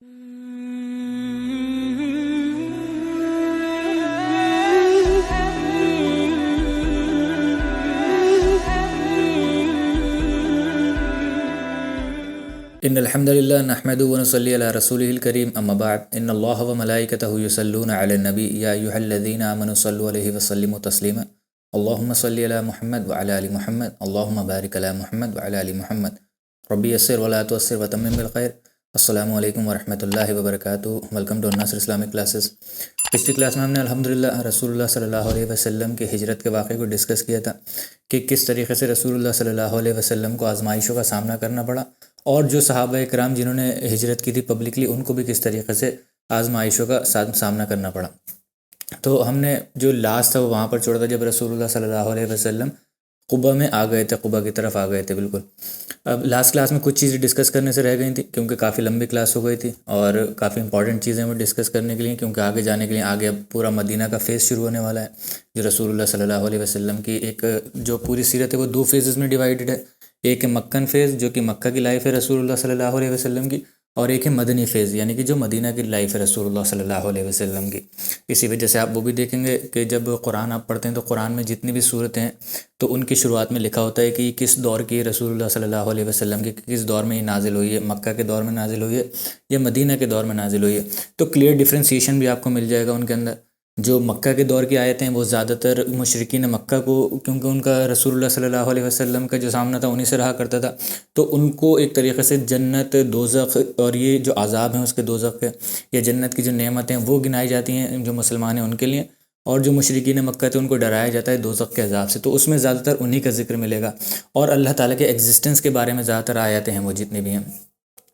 ان الحمد للہ نحمده ونصلی علی رسولہ الکریم اما بعد ان اللہ وملائکتہ یصلون علی النبی یا ایھا الذین آمنوا صلوا علیہ وسلموا تسلیما اللہم صلی علی محمد وعلی آل محمد اللہم بارک علی محمد وعلی آل محمد ربی یسر ولا تعسر وتمم بالخیر۔ السلام علیکم ورحمۃ اللہ وبرکاتہ۔ Welcome to Alnasir Islamic classes. پچھلی کلاس میں ہم نے الحمدللہ رسول اللہ صلی اللہ علیہ وسلم کی ہجرت کے واقعے کو ڈسکس کیا تھا کہ کس طریقے سے رسول اللہ صلی اللہ علیہ وسلم کو آزمائشوں کا سامنا کرنا پڑا، اور جو صحابہ کرام جنہوں نے ہجرت کی تھی پبلکلی ان کو بھی کس طریقے سے آزمائشوں کا سامنا کرنا پڑا۔ تو ہم نے جو لاسٹ تھا وہ وہاں پر چھوڑا تھا جب رسول اللہ صلی اللہ علیہ وسلم قبا میں آ گئے تھے، قبا کی طرف آ گئے تھے بالکل۔ اب لاسٹ کلاس میں کچھ چیزیں ڈسکس کرنے سے رہ گئی تھیں کیونکہ کافی لمبی کلاس ہو گئی تھی، اور کافی امپورٹنٹ چیزیں وہ ڈسکس کرنے کے لیے، کیونکہ آگے جانے کے لیے آگے اب پورا مدینہ کا فیز شروع ہونے والا ہے۔ جو رسول اللہ صلی اللہ علیہ وسلم کی ایک جو پوری سیرت ہے وہ دو فیزز میں ڈیوائیڈڈ ہے۔ ایک ہے مکن فیز جو کہ مکہ کی لائف ہے رسول اللہ صلی اللہ علیہ وسلم کی، اور ایک ہے مدنی فیز یعنی کہ جو مدینہ کی لائف ہے رسول اللہ صلی اللہ علیہ وسلم کی۔ اسی وجہ سے آپ وہ بھی دیکھیں گے کہ جب قرآن آپ پڑھتے ہیں تو قرآن میں جتنی بھی صورتیں ہیں تو ان کی شروعات میں لکھا ہوتا ہے کہ یہ کس دور کی رسول اللہ صلی اللہ علیہ وسلم کی، کس دور میں یہ نازل ہوئی ہے، مکہ کے دور میں نازل ہوئی ہے یا مدینہ کے دور میں نازل ہوئی ہے۔ تو کلیئر ڈفرینسیشن بھی آپ کو مل جائے گا ان کے اندر۔ جو مکہ کے دور کی آیتیں ہیں وہ زیادہ تر مشرکین مکہ کو، کیونکہ ان کا رسول اللہ صلی اللہ علیہ وسلم کا جو سامنا تھا انہی سے رہا کرتا تھا، تو ان کو ایک طریقے سے جنت، دوزخ اور یہ جو عذاب ہیں اس کے دوزخ کے یا جنت کی جو نعمتیں ہیں وہ گنائی جاتی ہیں جو مسلمان ہیں ان کے لیے، اور جو مشرکین مکہ تھے ان کو ڈرایا جاتا ہے دوزخ کے عذاب سے۔ تو اس میں زیادہ تر انہی کا ذکر ملے گا، اور اللہ تعالیٰ کے ایگزسٹنس کے بارے میں زیادہ تر آیتیں ہیں وہ جتنی بھی ہیں۔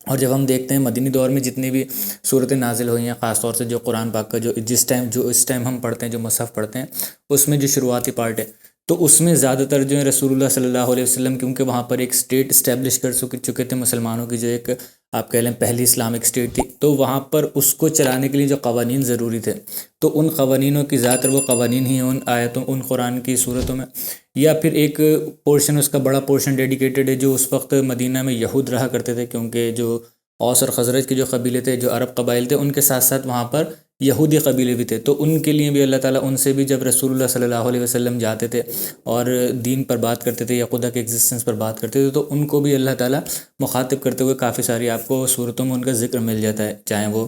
اور جب ہم دیکھتے ہیں مدنی دور میں جتنی بھی صورتیں نازل ہوئی ہیں، خاص طور سے جو قرآن پاک کا جو اس ٹائم ہم پڑھتے ہیں، جو مصحف پڑھتے ہیں، اس میں جو شروعاتی پارٹ ہے تو اس میں زیادہ تر جو ہے رسول اللہ صلی اللہ علیہ وسلم، کیونکہ وہاں پر ایک اسٹیٹ اسٹیبلش کر چکے تھے مسلمانوں کی، جو ایک آپ کہہ لیں پہلی اسلامک اسٹیٹ تھی، تو وہاں پر اس کو چلانے کے لیے جو قوانین ضروری تھے تو ان قوانینوں کی زیادہ تر وہ قوانین ہی ہیں ان آیتوں، ان قرآن کی صورتوں میں، یا پھر ایک پورشن، اس کا بڑا پورشن ڈیڈیکیٹڈ ہے جو اس وقت مدینہ میں یہود رہا کرتے تھے، کیونکہ جو اوس اور خزرج کے جو قبیلے تھے، جو عرب قبائل تھے، ان کے ساتھ ساتھ وہاں پر یہودی قبیلے بھی تھے، تو ان کے لیے بھی اللہ تعالیٰ ان سے بھی جب رسول اللہ صلی اللہ علیہ وسلم جاتے تھے اور دین پر بات کرتے تھے یا خدا کے ایگزسٹنس پر بات کرتے تھے تو ان کو بھی اللہ تعالیٰ مخاطب کرتے ہوئے کافی ساری آپ کو صورتوں میں ان کا ذکر مل جاتا ہے، چاہے وہ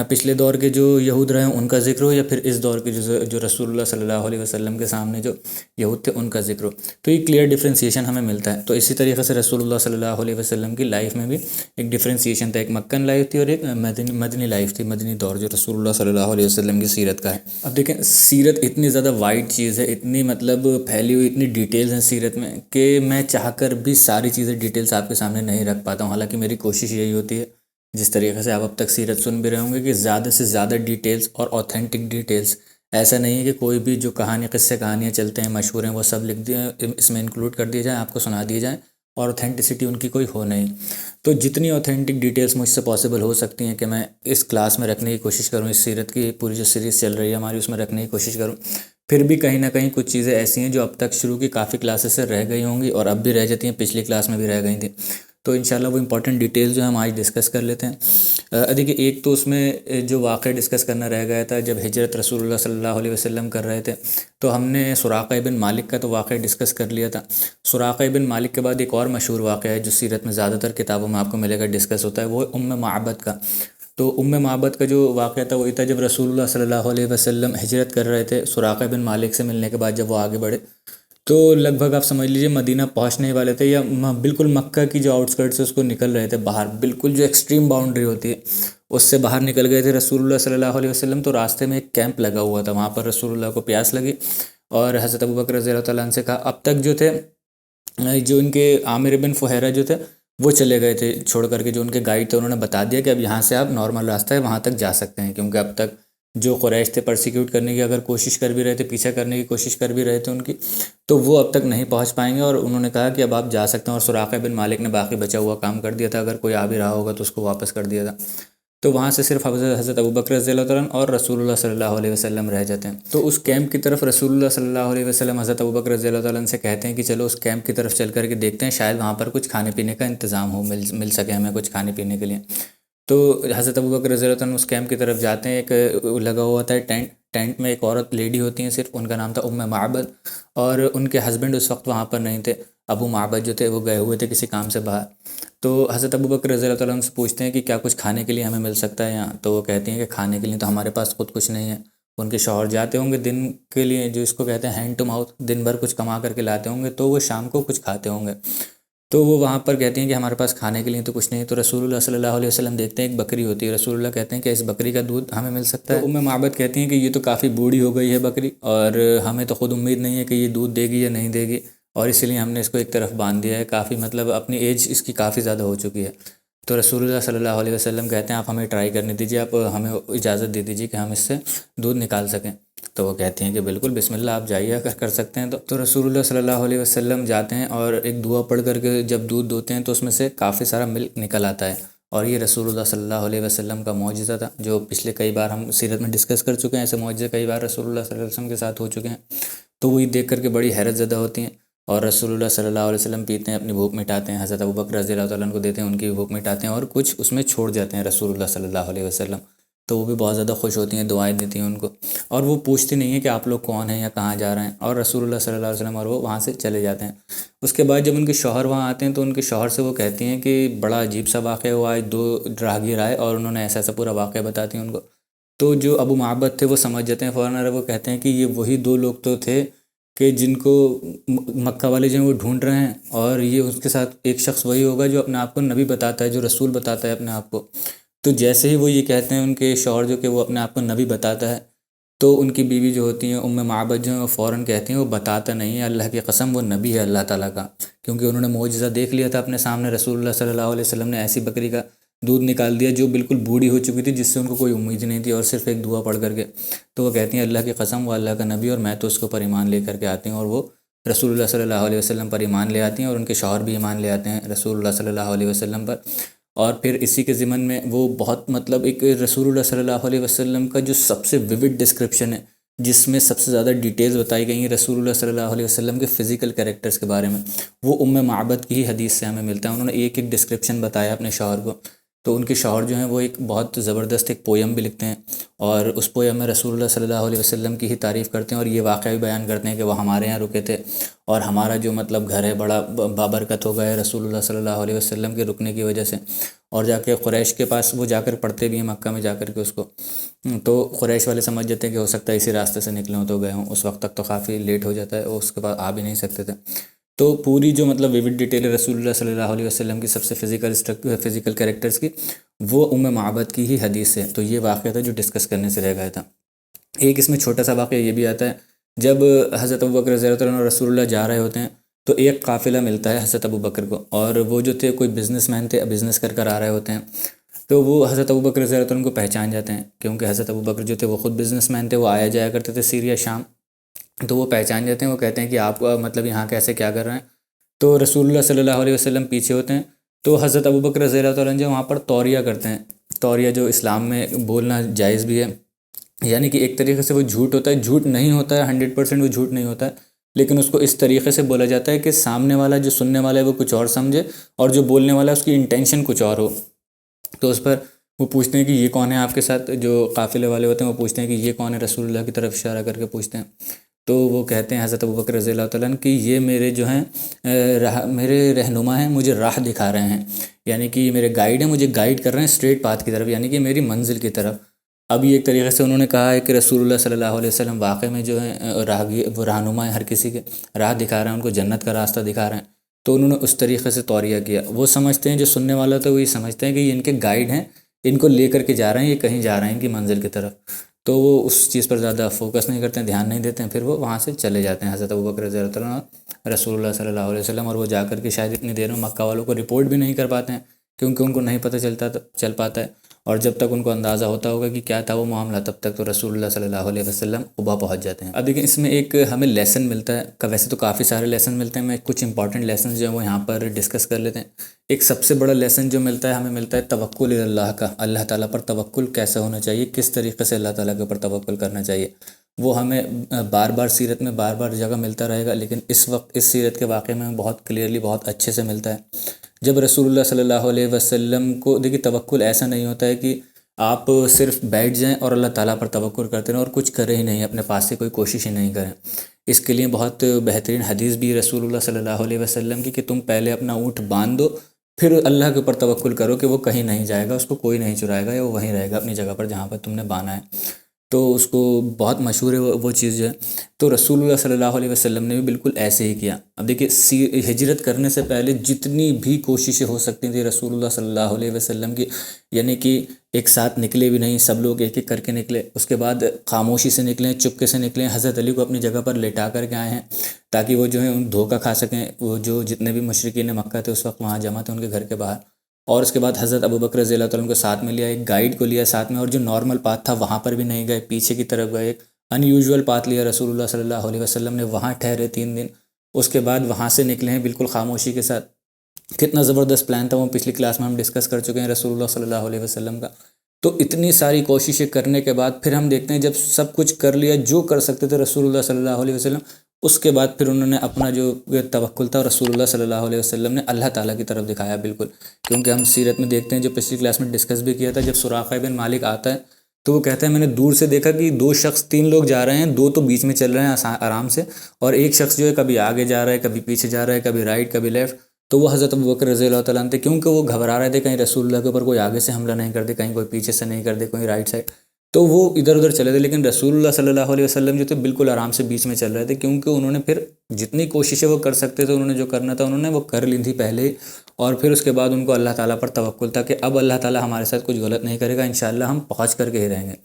پچھلے دور کے جو یہود رہے ہیں ان کا ذکر ہو، یا پھر اس دور کے جو رسول اللہ صلی اللہ علیہ وسلم کے سامنے جو یہود تھے ان کا ذکر ہو۔ تو یہ کلیئر ڈفرینسیشن ہمیں ملتا ہے۔ تو اسی طریقے سے رسول اللہ صلی اللہ علیہ وسلم کی لائف میں بھی ایک ڈفرینسیشن تھا، ایک مکن لائف تھی اور ایک مدنی لائف تھی، مدنی دور جو رسول اللہ صلی اللہ علیہ وسلم کی سیرت کا ہے۔ اب دیکھیں سیرت اتنی زیادہ وائڈ چیز ہے، اتنی مطلب پھیلی ہوئی اتنی ڈیٹیلز ہیں سیرت میں کہ میں چاہ کر بھی ساری چیزیں ڈیٹیلز آپ کے سامنے نہیں رکھ پاتا ہوں، حالانکہ میری کوشش یہی ہوتی ہے جس طریقے سے آپ اب تک سیرت سن بھی رہے ہوں گے کہ زیادہ سے زیادہ ڈیٹیلز اور اوتھینٹک ڈیٹیلز، ایسا نہیں ہے کہ کوئی بھی جو کہانیاں چلتے ہیں مشہور ہیں وہ سب لکھ دیں اس میں انکلوڈ کر دیے جائیں، آپ کو سنا دیے جائیں، اور اوتھینٹسٹی ان کی کوئی ہو نہیں۔ تو جتنی اوتھینٹک ڈیٹیلز مجھ سے پاسبل ہو سکتی ہیں کہ میں اس کلاس میں رکھنے کی کوشش کروں، اس سیرت کی پوری جو سیریز چل رہی ہے ہماری اس میں رکھنے کی کوشش کروں۔ پھر بھی کہیں نہ کہیں کچھ چیزیں ایسی ہیں جو اب تک شروع کی کافی کلاسز سے رہ گئی ہوں گی اور اب بھی رہ جاتی ہیں، پچھلی کلاس میں بھی رہ گئی تھیں، تو انشاءاللہ وہ امپورٹنٹ ڈیٹیلز جو ہم آج ڈسکس کر لیتے ہیں۔ دیکھیے ایک تو اس میں جو واقعہ ڈسکس کرنا رہ گیا تھا، جب ہجرت رسول اللہ صلی اللہ علیہ وسلم کر رہے تھے تو ہم نے سراقہ بن مالک کا تو واقعہ ڈسکس کر لیا تھا۔ سراقہ بن مالک کے بعد ایک اور مشہور واقعہ ہے جو سیرت میں زیادہ تر کتابوں میں آپ کو ملے گا ڈسکس ہوتا ہے، وہ معبد کا۔ تو معبد کا جو واقعہ تھا وہ یہ تھا جب رسول اللہ صلی اللہ علیہ وسلم ہجرت کر رہے تھے، سراقہ بن مالک سے ملنے کے بعد جب وہ آگے بڑھے تو لگ بھگ آپ سمجھ لیجیے مدینہ پہنچنے والے تھے، یا بالکل مکہ کی جو آؤٹسکرٹس ہے اس کو نکل رہے تھے باہر، بالکل جو ایکسٹریم باؤنڈری ہوتی ہے اس سے باہر نکل گئے تھے رسول اللہ صلی اللہ علیہ وسلم۔ تو راستے میں ایک کیمپ لگا ہوا تھا، وہاں پر رسول اللہ کو پیاس لگی اور حضرت ابوبکر رضی اللہ تعالیٰ عنہ سے کہا، اب تک جو تھے جو ان کے عامر بن فہیرہ جو تھے وہ چلے گئے تھے چھوڑ کر کے، جو ان کے گائیڈ تھے انہوں نے بتا دیا کہ اب یہاں سے آپ نارمل راستہ ہے وہاں تک جا سکتے ہیں، کیونکہ اب تک جو قریش تھے پرسیکیوٹ کرنے کی اگر کوشش کر بھی رہے تھے، پیچھا کرنے کی کوشش کر بھی رہے تھے ان کی، تو وہ اب تک نہیں پہنچ پائیں گے، اور انہوں نے کہا کہ اب آپ جا سکتے ہیں۔ اور سراقہ بن مالک نے باقی بچا ہوا کام کر دیا تھا، اگر کوئی آ بھی رہا ہوگا تو اس کو واپس کر دیا تھا۔ تو وہاں سے صرف حضرت ابوبکر رضی اللہ تعالیٰ عنہ اور رسول اللہ صلی اللہ علیہ وسلم رہ جاتے ہیں۔ تو اس کیمپ کی طرف رسول اللہ صلی اللہ علیہ وسلم حضرت ابوبکر رضی اللہ تعالیٰ عنہ سے کہتے ہیں کہ چلو اس کیمپ کی طرف چل کر کے دیکھتے ہیں، شاید وہاں پر کچھ کھانے پینے کا انتظام ہو، مل سکے ہمیں کچھ کھانے پینے کے لیے۔ تو حضرت ابوبکر رضی اللہ عنہ اس کیمپ کی طرف جاتے ہیں، ایک لگا ہوا ہوتا ہے ٹینٹ میں ایک عورت لیڈی ہوتی ہیں صرف، ان کا نام تھا معبد، اور ان کے ہسبینڈ اس وقت وہاں پر نہیں تھے، ابو معبد جو تھے وہ گئے ہوئے تھے کسی کام سے باہر۔ تو حضرت ابوبکر رضی اللہ عنہ سے پوچھتے ہیں کہ کیا کچھ کھانے کے لیے ہمیں مل سکتا ہے یہاں؟ تو وہ کہتی ہیں کہ کھانے کے لیے تو ہمارے پاس خود کچھ نہیں ہے۔ ان کے شوہر جاتے ہوں گے دن کے لیے، جو اس کو کہتے ہیں ہینڈ ٹو ماؤتھ، دن بھر کچھ کما کر کے لاتے ہوں گے، تو وہ شام کو کچھ کھاتے ہوں گے۔ تو وہ وہاں پر کہتی ہیں کہ ہمارے پاس کھانے کے لیے تو کچھ نہیں، تو رسول اللہ صلی اللہ علیہ وسلم دیکھتے ہیں ایک بکری ہوتی ہے، رسول اللہ کہتے ہیں کہ اس بکری کا دودھ ہمیں مل سکتا ہے؟ تو معبد کہتی ہیں کہ یہ تو کافی بوڑھی ہو گئی ہے بکری، اور ہمیں تو خود امید نہیں ہے کہ یہ دودھ دے گی یا نہیں دے گی، اور اس لیے ہم نے اس کو ایک طرف باندھ دیا ہے، کافی مطلب اپنی ایج اس کی کافی زیادہ ہو چکی ہے۔ تو رسول اللہ صلی اللہ علیہ وسلم کہتے ہیں آپ ہمیں ٹرائی کرنے دیجیے، آپ ہمیں اجازت دے دیجیے کہ ہم اس سے دودھ نکال سکیں۔ تو وہ کہتی ہیں کہ بالکل بسم اللہ، آپ جائیے اگر کر سکتے ہیں تو رسول اللہ صلی اللہ علیہ وسلم جاتے ہیں اور ایک دعا پڑھ کر کے جب دودھ دوتے ہیں تو اس میں سے کافی سارا ملک نکل آتا ہے، اور یہ رسول اللہ صلی اللہ علیہ وسلم کا معجزہ تھا، جو پچھلے کئی بار ہم سیرت میں ڈسکس کر چکے ہیں، ایسے معجزے کئی بار رسول اللہ صلی اللہ علیہ وسلم کے ساتھ ہو چکے ہیں۔ تو وہی دیکھ کر کے بڑی حیرت زدہ ہوتی ہیں، اور رسول اللہ صلی اللہ علیہ وسلم پیتے ہیں، اپنی بھوک مٹاتے ہیں، حضرت ابوبکر رضی اللہ تعالیٰ عنہ کو دیتے ہیں، ان کی بھوک مٹاتے ہیں، اور کچھ اس میں چھوڑ جاتے ہیں رسول اللہ صلی اللہ علیہ وسلم۔ تو وہ بھی بہت زیادہ خوش ہوتی ہیں، دعائیں دیتی ہیں ان کو، اور وہ پوچھتی نہیں ہیں کہ آپ لوگ کون ہیں یا کہاں جا رہے ہیں، اور رسول اللہ صلی اللہ علیہ وسلم اور وہ وہاں سے چلے جاتے ہیں۔ اس کے بعد جب ان کے شوہر وہاں آتے ہیں تو ان کے شوہر سے وہ کہتی ہیں کہ بڑا عجیب سا واقعہ ہوا ہے، دو راہگیر آئے اور انہوں نے ایسا ایسا پورا واقعہ بتاتی ہیں ان کو۔ تو جو ابو معبد تھے وہ سمجھ جاتے ہیں فوراً، وہ کہتے ہیں کہ یہ وہی دو لوگ تو تھے کہ جن کو مکہ والے جو ہیں وہ ڈھونڈ رہے ہیں، اور یہ اس کے ساتھ ایک شخص وہی ہوگا جو اپنے آپ کو نبی بتاتا ہے، جو رسول بتاتا ہے اپنے آپ کو۔ تو جیسے ہی وہ یہ کہتے ہیں ان کے شوہر جو کہ وہ اپنے آپ کو نبی بتاتا ہے، تو ان کی بیوی جو ہوتی ہیں معبد جو ہیں وہ فوراً کہتی ہیں وہ بتاتا نہیں ہے، اللہ کی قسم وہ نبی ہے اللہ تعالیٰ کا، کیونکہ انہوں نے معجزہ دیکھ لیا تھا اپنے سامنے، رسول اللہ صلی اللہ علیہ وسلم نے ایسی بکری کا دودھ نکال دیا جو بالکل بوڑھی ہو چکی تھی، جس سے ان کو کوئی امید نہیں تھی، اور صرف ایک دعا پڑھ کر کے۔ تو وہ کہتی ہیں اللہ کی قسم وہ اللہ کا نبی، اور میں تو اس کے اوپر ایمان لے کر کے آتی ہوں، اور وہ رسول اللہ صلی اللہ علیہ وسلم پر ایمان لے آتی ہیں، اور ان کے شوہر بھی ایمان لے آتے ہیں رسول اللہ صلی اللہ علیہ وسلم پر۔ اور پھر اسی کے ضمن میں وہ بہت مطلب ایک رسول اللہ صلی اللہ علیہ وسلم کا جو سب سے ویوڈ ڈسکرپشن ہے، جس میں سب سے زیادہ ڈیٹیلز بتائی گئی ہیں رسول اللہ صلی اللہ علیہ وسلم کے فزیکل کریکٹرز کے بارے میں، وہ معبد کی ہی حدیث سے ہمیں ملتا ہے۔ انہوں نے ایک ایک ڈسکرپشن بتایا اپنے شوہر کو، تو ان کے شوہر جو ہیں وہ ایک بہت زبردست ایک پویم بھی لکھتے ہیں، اور اس پویم میں رسول اللہ صلی اللہ علیہ وسلم کی ہی تعریف کرتے ہیں، اور یہ واقعہ بھی بیان کرتے ہیں کہ وہ ہمارے یہاں رکے تھے، اور ہمارا جو مطلب گھر ہے بڑا بابرکت ہو گیا ہے رسول اللہ صلی اللہ علیہ وسلم کے رکنے کی وجہ سے۔ اور جا کے قریش کے پاس وہ جا کر پڑھتے بھی ہیں مکہ میں جا کر کے اس کو، تو قریش والے سمجھ جاتے ہیں کہ ہو سکتا ہے اسی راستے سے نکلے ہوں تو گئے ہوں، اس وقت تک تو کافی لیٹ ہو جاتا ہے، اس کے بعد آ بھی نہیں سکتے تھے۔ تو پوری جو مطلب ویوڈ ڈیٹیل ہے رسول اللہ صلی اللہ علیہ وسلم کی سب سے فزیکل کریکٹرز کی، وہ معبد کی ہی حدیث ہے۔ تو یہ واقعہ تھا جو ڈسکس کرنے سے رہ گیا تھا۔ ایک اس میں چھوٹا سا واقعہ یہ بھی آتا ہے، جب حضرت ابوبکر رضی اللہ عنہ اور رسول اللہ جا رہے ہوتے ہیں تو ایک قافلہ ملتا ہے حضرت ابوبکر کو، اور وہ جو تھے کوئی بزنس مین تھے، بزنس کر آ رہے ہوتے ہیں، تو وہ حضرت ابوبکر رضی اللہ عنہ کو پہچان جاتے ہیں، کیونکہ حضرت ابوبکر جو تھے وہ خود بزنس مین تھے، وہ آیا جایا کرتے تھے سیریا شام، تو وہ پہچان جاتے ہیں، وہ کہتے ہیں کہ آپ مطلب یہاں کیسے کیا کر رہے ہیں؟ تو رسول اللہ صلی اللہ علیہ وسلم پیچھے ہوتے ہیں، تو حضرت ابوبکر رضی اللہ عنہ جو وہاں پر توریہ کرتے ہیں، توریہ جو اسلام میں بولنا جائز بھی ہے، یعنی کہ ایک طریقے سے وہ جھوٹ ہوتا ہے، جھوٹ نہیں ہوتا ہے 100% وہ جھوٹ نہیں ہوتا ہے، لیکن اس کو اس طریقے سے بولا جاتا ہے کہ سامنے والا جو سننے والا ہے وہ کچھ اور سمجھے، اور جو بولنے والا ہے اس کی انٹینشن کچھ اور ہو۔ تو اس پر وہ پوچھتے ہیں کہ یہ کون ہے آپ کے ساتھ، جو قافلے والے ہوتے ہیں وہ پوچھتے ہیں کہ یہ کون ہے، رسول اللہ کی طرف اشارہ کر کے پوچھتے ہیں، تو وہ کہتے ہیں حضرت ابوبکر رضی اللہ تعالیٰ عنہ کہ یہ میرے جو ہیں میرے رہنما ہیں، مجھے راہ دکھا رہے ہیں، یعنی کہ یہ میرے گائیڈ ہیں، مجھے گائیڈ کر رہے ہیں اسٹریٹ پاتھ کی طرف، یعنی کہ میری منزل کی طرف۔ اب یہ ایک طریقے سے انہوں نے کہا ہے کہ رسول اللہ صلی اللہ علیہ وسلم واقعے میں جو ہیں وہ رہنما ہیں، ہر کسی کے راہ دکھا رہے ہیں، ان کو جنت کا راستہ دکھا رہے ہیں۔ تو انہوں نے اس طریقے سے توریہ کیا، وہ سمجھتے ہیں جو سننے والا تو وہی سمجھتے ہیں کہ یہ ان کے گائیڈ ہیں، ان کو لے کر کے جا رہے ہیں، یہ کہیں جا رہے ہیں ان کی منزل کی طرف، تو وہ اس چیز پر زیادہ فوکس نہیں کرتے ہیں، دھیان نہیں دیتے ہیں، پھر وہ وہاں سے چلے جاتے ہیں حضرت ابوبکر رضی اللہ عنہ رسول اللہ صلی اللہ علیہ وسلم، اور وہ جا کر کے شاید اتنی دیر میں مکہ والوں کو رپورٹ بھی نہیں کر پاتے ہیں، کیونکہ ان کو نہیں پتہ چل پاتا ہے، اور جب تک ان کو اندازہ ہوتا ہوگا کہ کیا تھا وہ معاملہ، تب تک تو رسول اللہ صلی اللہ علیہ وسلم قبا پہنچ جاتے ہیں۔ اب دیکھیں اس میں ایک ہمیں لیسن ملتا ہے، ویسے تو کافی سارے لیسن ملتے ہیں، میں کچھ امپورٹنٹ لیسنز جو ہیں وہ یہاں پر ڈسکس کر لیتے ہیں۔ ایک سب سے بڑا لیسن جو ملتا ہے ہمیں ملتا ہے توکل اللہ کا، اللہ تعالیٰ پر توکل کیسے ہونا چاہیے، کس طریقے سے اللہ تعالیٰ کے اوپر توکل کرنا چاہیے۔ وہ ہمیں بار بار سیرت میں بار بار جگہ ملتا رہے گا، لیکن اس وقت اس سیرت کے واقعے میں بہت کلیئرلی بہت اچھے سے ملتا ہے۔ جب رسول اللہ صلی اللہ علیہ وسلم کو دیکھیے، توکل ایسا نہیں ہوتا ہے کہ آپ صرف بیٹھ جائیں اور اللہ تعالیٰ پر توکل کرتے رہیں اور کچھ کریں ہی نہیں، اپنے پاس سے کوئی کوشش ہی نہیں کریں۔ اس کے لیے بہت بہترین حدیث بھی رسول اللہ صلی اللہ علیہ وسلم کی کہ تم پہلے اپنا اونٹ باندھ دو، پھر اللہ کے اوپر توکل کرو کہ وہ کہیں نہیں جائے گا، اس کو کوئی نہیں چرائے گا، یا وہ وہیں رہے گا اپنی جگہ پر جہاں پر تم نے باندھا ہے۔ تو اس کو بہت مشہور ہے وہ چیز جو ہے۔ تو رسول اللہ صلی اللہ علیہ وسلم نے بھی بالکل ایسے ہی کیا۔ اب دیکھیے، ہجرت کرنے سے پہلے جتنی بھی کوششیں ہو سکتی تھیں رسول اللہ صلی اللہ علیہ وسلم کی، یعنی کہ ایک ساتھ نکلے بھی نہیں، سب لوگ ایک ایک کر کے نکلے، اس کے بعد خاموشی سے نکلیں، چپکے سے نکلیں، حضرت علی کو اپنی جگہ پر لٹا کر کے آئے ہیں تاکہ وہ جو ہے دھوکہ کھا سکیں، وہ جو جتنے بھی مشرکین مکہ تھے اس وقت وہاں جمع تھے ان کے گھر کے باہر۔ اور اس کے بعد حضرت ابوبکر رضی اللہ تعالیٰ عنہ کو ساتھ میں لیا، ایک گائیڈ کو لیا ساتھ میں، اور جو نارمل پاتھ تھا وہاں پر بھی نہیں گئے، پیچھے کی طرف گئے، ایک ان یوزول پاتھ لیا رسول اللہ صلی اللہ علیہ وسلم نے، وہاں ٹھہرے 3 دن، اس کے بعد وہاں سے نکلے ہیں بالکل خاموشی کے ساتھ۔ کتنا زبردست پلان تھا وہ پچھلی کلاس میں ہم ڈسکس کر چکے ہیں رسول اللہ صلی اللہ علیہ وسلم کا۔ تو اتنی ساری کوششیں کرنے کے بعد پھر ہم دیکھتے ہیں جب سب کچھ کر لیا جو کر سکتے تھے رسول اللہ صلی اللہ علیہ وسلم، اس کے بعد پھر انہوں نے اپنا جو توکل تھا رسول اللہ صلی اللہ علیہ وسلم نے اللہ تعالیٰ کی طرف دکھایا بالکل۔ کیونکہ ہم سیرت میں دیکھتے ہیں، جو پچھلی کلاس میں ڈسکس بھی کیا تھا، جب سراقہ بن مالک آتا ہے تو وہ کہتا ہے میں نے دور سے دیکھا کہ 2 شخص 3 لوگ جا رہے ہیں، 2 تو بیچ میں چل رہے ہیں آرام سے، اور ایک شخص جو ہے کبھی آگے جا رہا ہے، کبھی پیچھے جا رہا ہے، کبھی رائٹ کبھی لیفٹ۔ تو وہ حضرت ابوبکر رضی اللہ تعالیٰ عنہ تھے، کیونکہ وہ گھبرا رہے تھے کہیں رسول اللہ کے اوپر کوئی آگے سے حملہ نہیں کر دے، کہیں کوئی پیچھے سے نہیں کر دے، کوئی رائٹ سائڈ، تو وہ ادھر ادھر چلے تھے۔ لیکن رسول اللہ صلی اللہ علیہ وسلم جو تھے بالکل آرام سے بیچ میں چل رہے تھے، کیونکہ انہوں نے پھر جتنی کوششیں وہ کر سکتے تھے، انہوں نے جو کرنا تھا انہوں نے وہ کر لی تھی پہلے ہی، اور پھر اس کے بعد ان کو اللہ تعالیٰ پر توکل تھا کہ اب اللہ تعالیٰ ہمارے ساتھ کچھ غلط نہیں کرے گا، انشاءاللہ ہم پہنچ کر کے ہی رہیں گے۔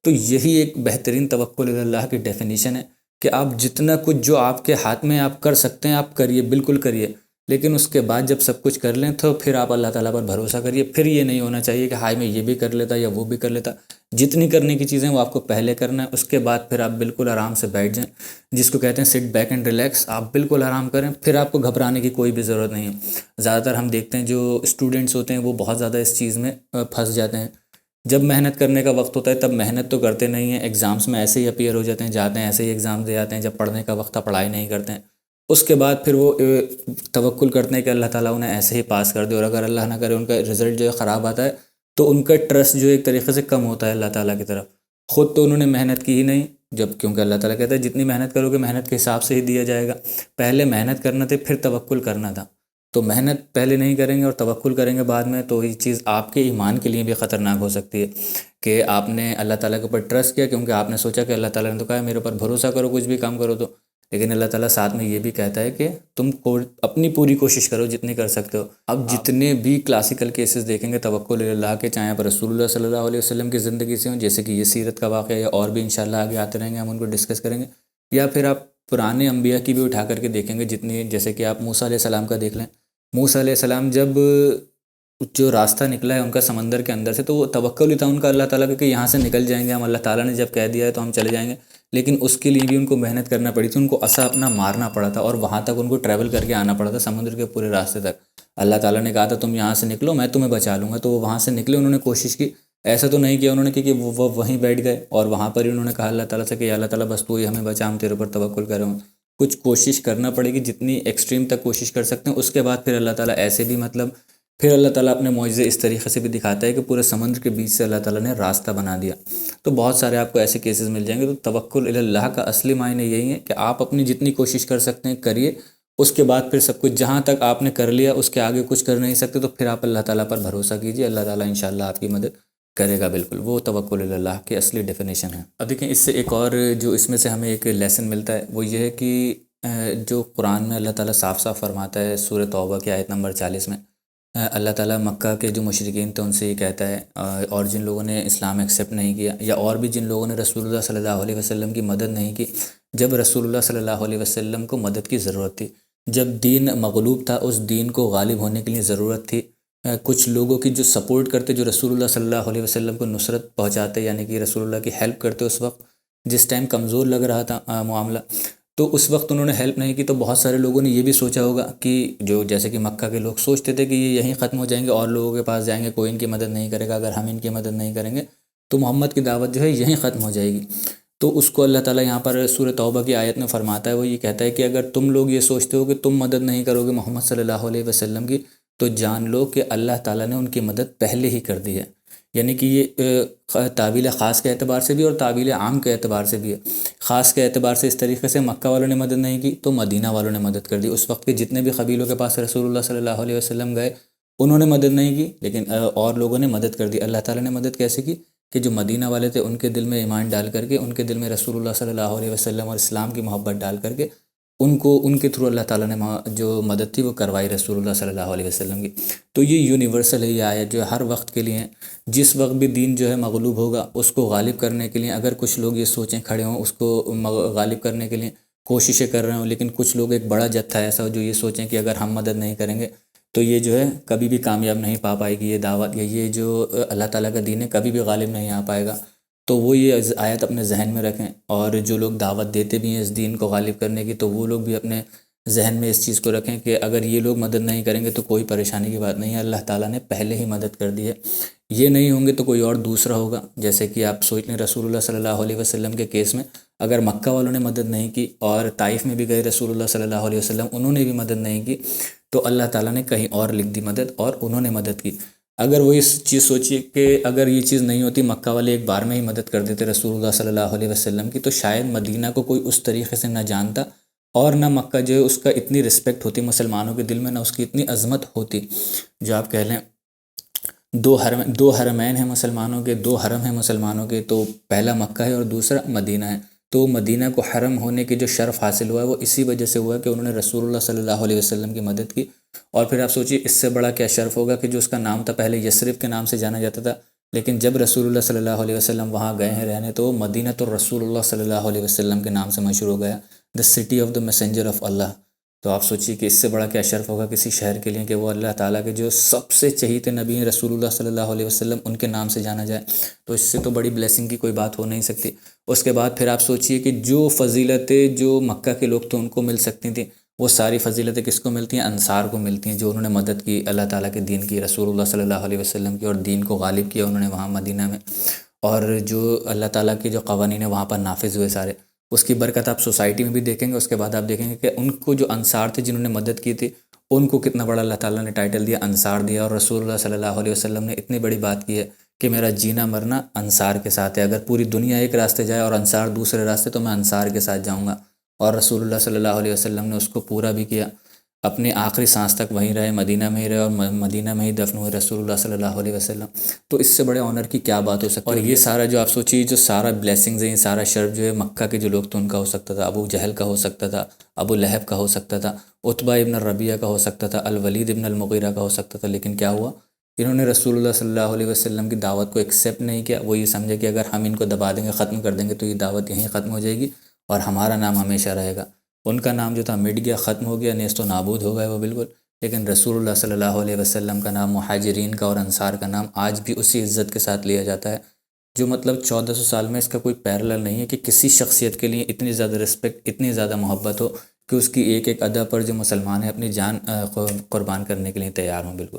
تو یہی ایک بہترین توکل اللہ کی ڈیفینیشن ہے کہ آپ جتنا کچھ جو آپ کے ہاتھ میں آپ کر سکتے ہیں آپ کریے، بالکل کریے، لیکن اس کے بعد جب سب کچھ کر لیں تو پھر آپ اللہ تعالیٰ پر بھروسہ کریے۔ پھر یہ نہیں ہونا چاہیے کہ ہائے میں یہ بھی کر لیتا یا وہ بھی کر لیتا۔ جتنی کرنے کی چیزیں وہ آپ کو پہلے کرنا ہے، اس کے بعد پھر آپ بالکل آرام سے بیٹھ جائیں، جس کو کہتے ہیں سٹ بیک اینڈ ریلیکس، آپ بالکل آرام کریں، پھر آپ کو گھبرانے کی کوئی بھی ضرورت نہیں ہے۔ زیادہ تر ہم دیکھتے ہیں جو اسٹوڈنٹس ہوتے ہیں وہ بہت زیادہ اس چیز میں پھنس جاتے ہیں۔ جب محنت کرنے کا وقت ہوتا ہے تب محنت تو کرتے نہیں ہیں، ایگزامس میں ایسے ہی اپیئر ہو جاتے ہیں، جاتے ہیں ایسے ہی ایگزام دے جاتے ہیں، جب پڑھنے کا وقت تھا پڑھائی نہیں کرتے ہیں۔ اس کے بعد پھر وہ توکل کرتے ہیں کہ اللہ تعالیٰ انہیں ایسے ہی پاس کر دے، اور اگر اللہ نہ کرے ان کا رزلٹ جو ہے خراب آتا ہے تو ان کا ٹرسٹ جو ایک طریقے سے کم ہوتا ہے اللہ تعالیٰ کی طرف۔ خود تو انہوں نے محنت کی ہی نہیں، جب کیونکہ اللہ تعالیٰ کہتا ہے جتنی محنت کرو گے محنت کے حساب سے ہی دیا جائے گا۔ پہلے محنت کرنا تھی پھر توکل کرنا تھا، تو محنت پہلے نہیں کریں گے اور توکل کریں گے بعد میں، تو یہ چیز آپ کے ایمان کے لیے بھی خطرناک ہو سکتی ہے کہ آپ نے اللہ تعالیٰ کے اوپر ٹرسٹ کیا کیونکہ آپ نے سوچا کہ اللہ تعالیٰ نے تو کہا ہے میرے اوپر بھروسہ کرو کچھ بھی کام کرو تو، لیکن اللہ تعالیٰ ساتھ میں یہ بھی کہتا ہے کہ تم اپنی پوری کوشش کرو جتنی کر سکتے ہو۔ اب جتنے بھی کلاسیکل کیسز دیکھیں گے توکل اللہ کے، چاہے آپ رسول اللہ صلی اللہ علیہ وسلم کی زندگی سے ہوں، جیسے کہ یہ سیرت کا واقعہ، یا اور بھی انشاءاللہ آگے آتے رہیں گے، ہم ان کو ڈسکس کریں گے، یا پھر آپ پرانے انبیاء کی بھی اٹھا کر کے دیکھیں گے جتنی، جیسے کہ آپ موسیٰ علیہ السلام کا دیکھ لیں۔ موسیٰ علیہ السلام جب جو راستہ نکلا ہے ان کا سمندر کے اندر سے، تو وہ توکل ہی تھا ان کا اللہ تعالیٰ کا کہ یہاں سے نکل جائیں گے ہم، اللہ تعالیٰ نے جب کہہ دیا ہے تو ہم چلے جائیں گے، لیکن اس کے لیے بھی ان کو محنت کرنا پڑی تھی، ان کو عصا اپنا مارنا پڑا تھا، اور وہاں تک ان کو ٹریول کر کے آنا پڑا تھا سمندر کے پورے راستے تک۔ اللہ تعالیٰ نے کہا تھا تم یہاں سے نکلو میں تمہیں بچا لوں گا، تو وہ وہاں سے نکلے، انہوں نے کوشش کی، ایسا تو نہیں کیا انہوں نے کہ وہ وہیں بیٹھ گئے اور وہاں پر ہی انہوں نے کہا اللہ تعالیٰ سے کہ اللہ تعالیٰ بس تو ہی ہمیں بچا، ہم تیرے اوپر توکل کر رہے ہوں۔ کچھ کوشش کرنا پڑے گی، جتنی ایکسٹریم تک کوشش کر سکتے ہیں، اس کے بعد پھر اللہ تعالیٰ ایسے بھی پھر اللہ تعالیٰ اپنے معجزے اس طریقے سے بھی دکھاتا ہے کہ پورے سمندر کے بیچ سے اللہ تعالیٰ نے راستہ بنا دیا۔ تو بہت سارے آپ کو ایسے کیسز مل جائیں گے۔ تو توکل اللہ کا اصلی معنی یہی ہے کہ آپ اپنی جتنی کوشش کر سکتے ہیں کریے، اس کے بعد پھر سب کچھ جہاں تک آپ نے کر لیا اس کے آگے کچھ کر نہیں سکتے، تو پھر آپ اللہ تعالیٰ پر بھروسہ کیجیے، اللہ تعالیٰ انشاءاللہ آپ کی مدد کرے گا بالکل۔ وہ توکل اللہ کی اصلی ڈیفینیشن ہے۔ اب دیکھیں اس سے ایک اور جو اس میں سے ہمیں ایک لیسن ملتا ہے وہ یہ ہے کہ جو قرآن میں اللہ تعالیٰ صاف صاف فرماتا ہے سورہ توبہ کی آیت نمبر 40 میں، اللہ تعالیٰ مکہ کے جو مشرکین تھے ان سے یہ کہتا ہے، اور جن لوگوں نے اسلام ایکسیپٹ نہیں کیا، یا اور بھی جن لوگوں نے رسول اللہ صلی اللہ علیہ وسلم کی مدد نہیں کی جب رسول اللہ صلی اللہ علیہ وسلم کو مدد کی ضرورت تھی، جب دین مغلوب تھا، اس دین کو غالب ہونے کے لیے ضرورت تھی کچھ لوگوں کی جو سپورٹ کرتے، جو رسول اللہ صلی اللہ علیہ وسلم کو نصرت پہنچاتے، یعنی کہ رسول اللہ کی ہیلپ کرتے، اس وقت جس ٹائم کمزور لگ رہا تھا معاملہ، تو اس وقت انہوں نے ہیلپ نہیں کی، تو بہت سارے لوگوں نے یہ بھی سوچا ہوگا کہ جو جیسے کہ مکہ کے لوگ سوچتے تھے کہ یہ یہیں ختم ہو جائیں گے اور لوگوں کے پاس جائیں گے، کوئی ان کی مدد نہیں کرے گا، اگر ہم ان کی مدد نہیں کریں گے تو محمد کی دعوت جو ہے یہیں ختم ہو جائے گی۔ تو اس کو اللہ تعالیٰ یہاں پر سورہ توبہ کی آیت میں فرماتا ہے، وہ یہ کہتا ہے کہ اگر تم لوگ یہ سوچتے ہو کہ تم مدد نہیں کرو گے محمد صلی اللہ علیہ وسلم کی، تو جان لو کہ اللہ تعالیٰ نے ان کی مدد پہلے ہی کر دی ہے. یعنی کہ یہ تعبیل خاص کے اعتبار سے بھی اور تعبیل عام کے اعتبار سے بھی ہے. خاص کے اعتبار سے اس طریقے سے مکہ والوں نے مدد نہیں کی تو مدینہ والوں نے مدد کر دی. اس وقت کے جتنے بھی قبیلوں کے پاس رسول اللہ صلی اللہ علیہ وسلم گئے انہوں نے مدد نہیں کی، لیکن اور لوگوں نے مدد کر دی. اللہ تعالیٰ نے مدد کیسے کی کہ جو مدینہ والے تھے ان کے دل میں ایمان ڈال کر کے، ان کے دل میں رسول اللہ صلی اللہ علیہ وسلم اور اسلام کی محبت ڈال کر کے ان کے تھرو اللہ تعالیٰ نے جو مدد تھی وہ کروائی رسول اللہ صلی اللہ علیہ وسلم کی. تو یہ یونیورسل ہے، یہ آیت جو ہر وقت کے لیے. جس وقت بھی دین جو ہے مغلوب ہوگا اس کو غالب کرنے کے لیے اگر کچھ لوگ یہ سوچیں کھڑے ہوں اس کو غالب کرنے کے لیے کوششیں کر رہے ہوں، لیکن کچھ لوگ ایک بڑا جتھا ایسا ہو جو یہ سوچیں کہ اگر ہم مدد نہیں کریں گے تو یہ جو ہے کبھی بھی کامیاب نہیں پائے گی، یہ دعوت یا یہ جو اللہ تعالیٰ کا دین ہے کبھی بھی غالب نہیں آ پائے گا. تو وہ یہ آیت اپنے ذہن میں رکھیں، اور جو لوگ دعوت دیتے بھی ہیں اس دین کو غالب کرنے کی تو وہ لوگ بھی اپنے ذہن میں اس چیز کو رکھیں کہ اگر یہ لوگ مدد نہیں کریں گے تو کوئی پریشانی کی بات نہیں ہے، اللہ تعالیٰ نے پہلے ہی مدد کر دی ہے. یہ نہیں ہوں گے تو کوئی اور دوسرا ہوگا. جیسے کہ آپ سوچ لیں رسول اللہ صلی اللہ علیہ وسلم کے کیس میں اگر مکہ والوں نے مدد نہیں کی اور طائف میں بھی گئے رسول اللہ صلی اللہ علیہ وسلم انہوں نے بھی مدد نہیں کی تو اللہ تعالیٰ نے کہیں اور لکھ دی مدد اور انہوں نے مدد کی. اگر وہ اس چیز سوچیے کہ اگر یہ چیز نہیں ہوتی مکہ والے ایک بار میں ہی مدد کر دیتے رسول اللہ صلی اللہ علیہ وسلم کی تو شاید مدینہ کو کوئی اس طریقے سے نہ جانتا اور نہ مکہ جو ہے اس کا اتنی رسپیکٹ ہوتی مسلمانوں کے دل میں، نہ اس کی اتنی عظمت ہوتی. جو آپ کہہ لیں دو حرمین ہیں مسلمانوں کے، دو حرم ہیں مسلمانوں کے، تو پہلا مکہ ہے اور دوسرا مدینہ ہے. تو مدینہ کو حرم ہونے کے جو شرف حاصل ہوا ہے وہ اسی وجہ سے ہوا ہے کہ انہوں نے رسول اللہ صلی اللہ علیہ وسلم کی مدد کی. اور پھر آپ سوچیے اس سے بڑا کیا شرف ہوگا کہ جو اس کا نام تھا پہلے یثرب کے نام سے جانا جاتا تھا، لیکن جب رسول اللہ صلی اللہ علیہ وسلم وہاں گئے ہیں رہنے تو مدینہ تو رسول اللہ صلی اللہ علیہ وسلم کے نام سے مشہور ہو گیا، the city of the messenger of اللہ. تو آپ سوچیے کہ اس سے بڑا کیا شرف ہوگا کسی شہر کے لیے کہ وہ اللہ تعالیٰ کے جو سب سے چہیتے نبی ہیں رسول اللہ صلی اللہ علیہ وسلم ان کے نام سے جانا جائے. تو اس سے تو بڑی بلیسنگ کی کوئی بات ہو نہیں سکتی. اس کے بعد پھر آپ سوچیے کہ جو فضیلتیں جو مکہ کے لوگ تو ان کو مل سکتی تھیں وہ ساری فضیلتیں کس کو ملتی ہیں؟ انصار کو ملتی ہیں، جو انہوں نے مدد کی اللہ تعالیٰ کے دین کی، رسول اللہ صلی اللہ علیہ وسلم کی، اور دین کو غالب کیا انہوں نے وہاں مدینہ میں. اور جو اللہ تعالیٰ کے جو قوانین ہیں وہاں پر نافذ ہوئے سارے، اس کی برکت آپ سوسائٹی میں بھی دیکھیں گے. اس کے بعد آپ دیکھیں گے کہ ان کو جو انصار تھے جنہوں نے مدد کی تھی ان کو کتنا بڑا اللہ تعالیٰ نے ٹائٹل دیا، انصار دیا. اور رسول اللہ صلی اللہ علیہ وسلم نے اتنی بڑی بات کی ہے کہ میرا جینا مرنا انصار کے ساتھ ہے. اگر پوری دنیا ایک راستے جائے اور انصار دوسرے راستے تو میں انصار کے ساتھ جاؤں گا. اور رسول اللہ صلی اللہ علیہ وسلم نے اس کو پورا بھی کیا، اپنی آخری سانس تک وہیں رہے، مدینہ میں ہی رہے اور مدینہ میں ہی دفن ہوئے رسول اللہ صلی اللہ علیہ وسلم. تو اس سے بڑے آنر کی کیا بات ہو سکتی ہے؟ اور یہ سارا جو آپ سوچیے جو سارا بلیسنگز ہیں، یہ سارا شرف جو ہے مکہ کے جو لوگ تو ان کا ہو سکتا تھا، ابو جہل کا ہو سکتا تھا، ابو لہب کا ہو سکتا تھا، عتبہ ابن الربیہ کا ہو سکتا تھا، الولید ابن المغیرہ کا ہو سکتا تھا. لیکن کیا ہوا؟ انہوں نے رسول اللہ صلی اللہ علیہ وسلم کی دعوت کو ایکسیپٹ نہیں کیا. وہ یہ سمجھے کہ اگر ہم ان کو دبا دیں گے، ختم کر دیں گے تو یہ دعوت یہیں ختم ہو جائے گی اور ہمارا نام ہمیشہ رہے گا. ان کا نام جو تھا مٹ گیا، ختم ہو گیا، نیست و نابود ہو گیا وہ بالکل. لیکن رسول اللہ صلی اللہ علیہ وسلم کا نام، مہاجرین کا اور انصار کا نام آج بھی اسی عزت کے ساتھ لیا جاتا ہے جو 1400 سال میں اس کا کوئی پیرلل نہیں ہے کہ کسی شخصیت کے لیے اتنی زیادہ رسپیکٹ، اتنی زیادہ محبت ہو کہ اس کی ایک ایک ادا پر جو مسلمان ہیں اپنی جان قربان کرنے کے لیے تیار ہوں بالکل.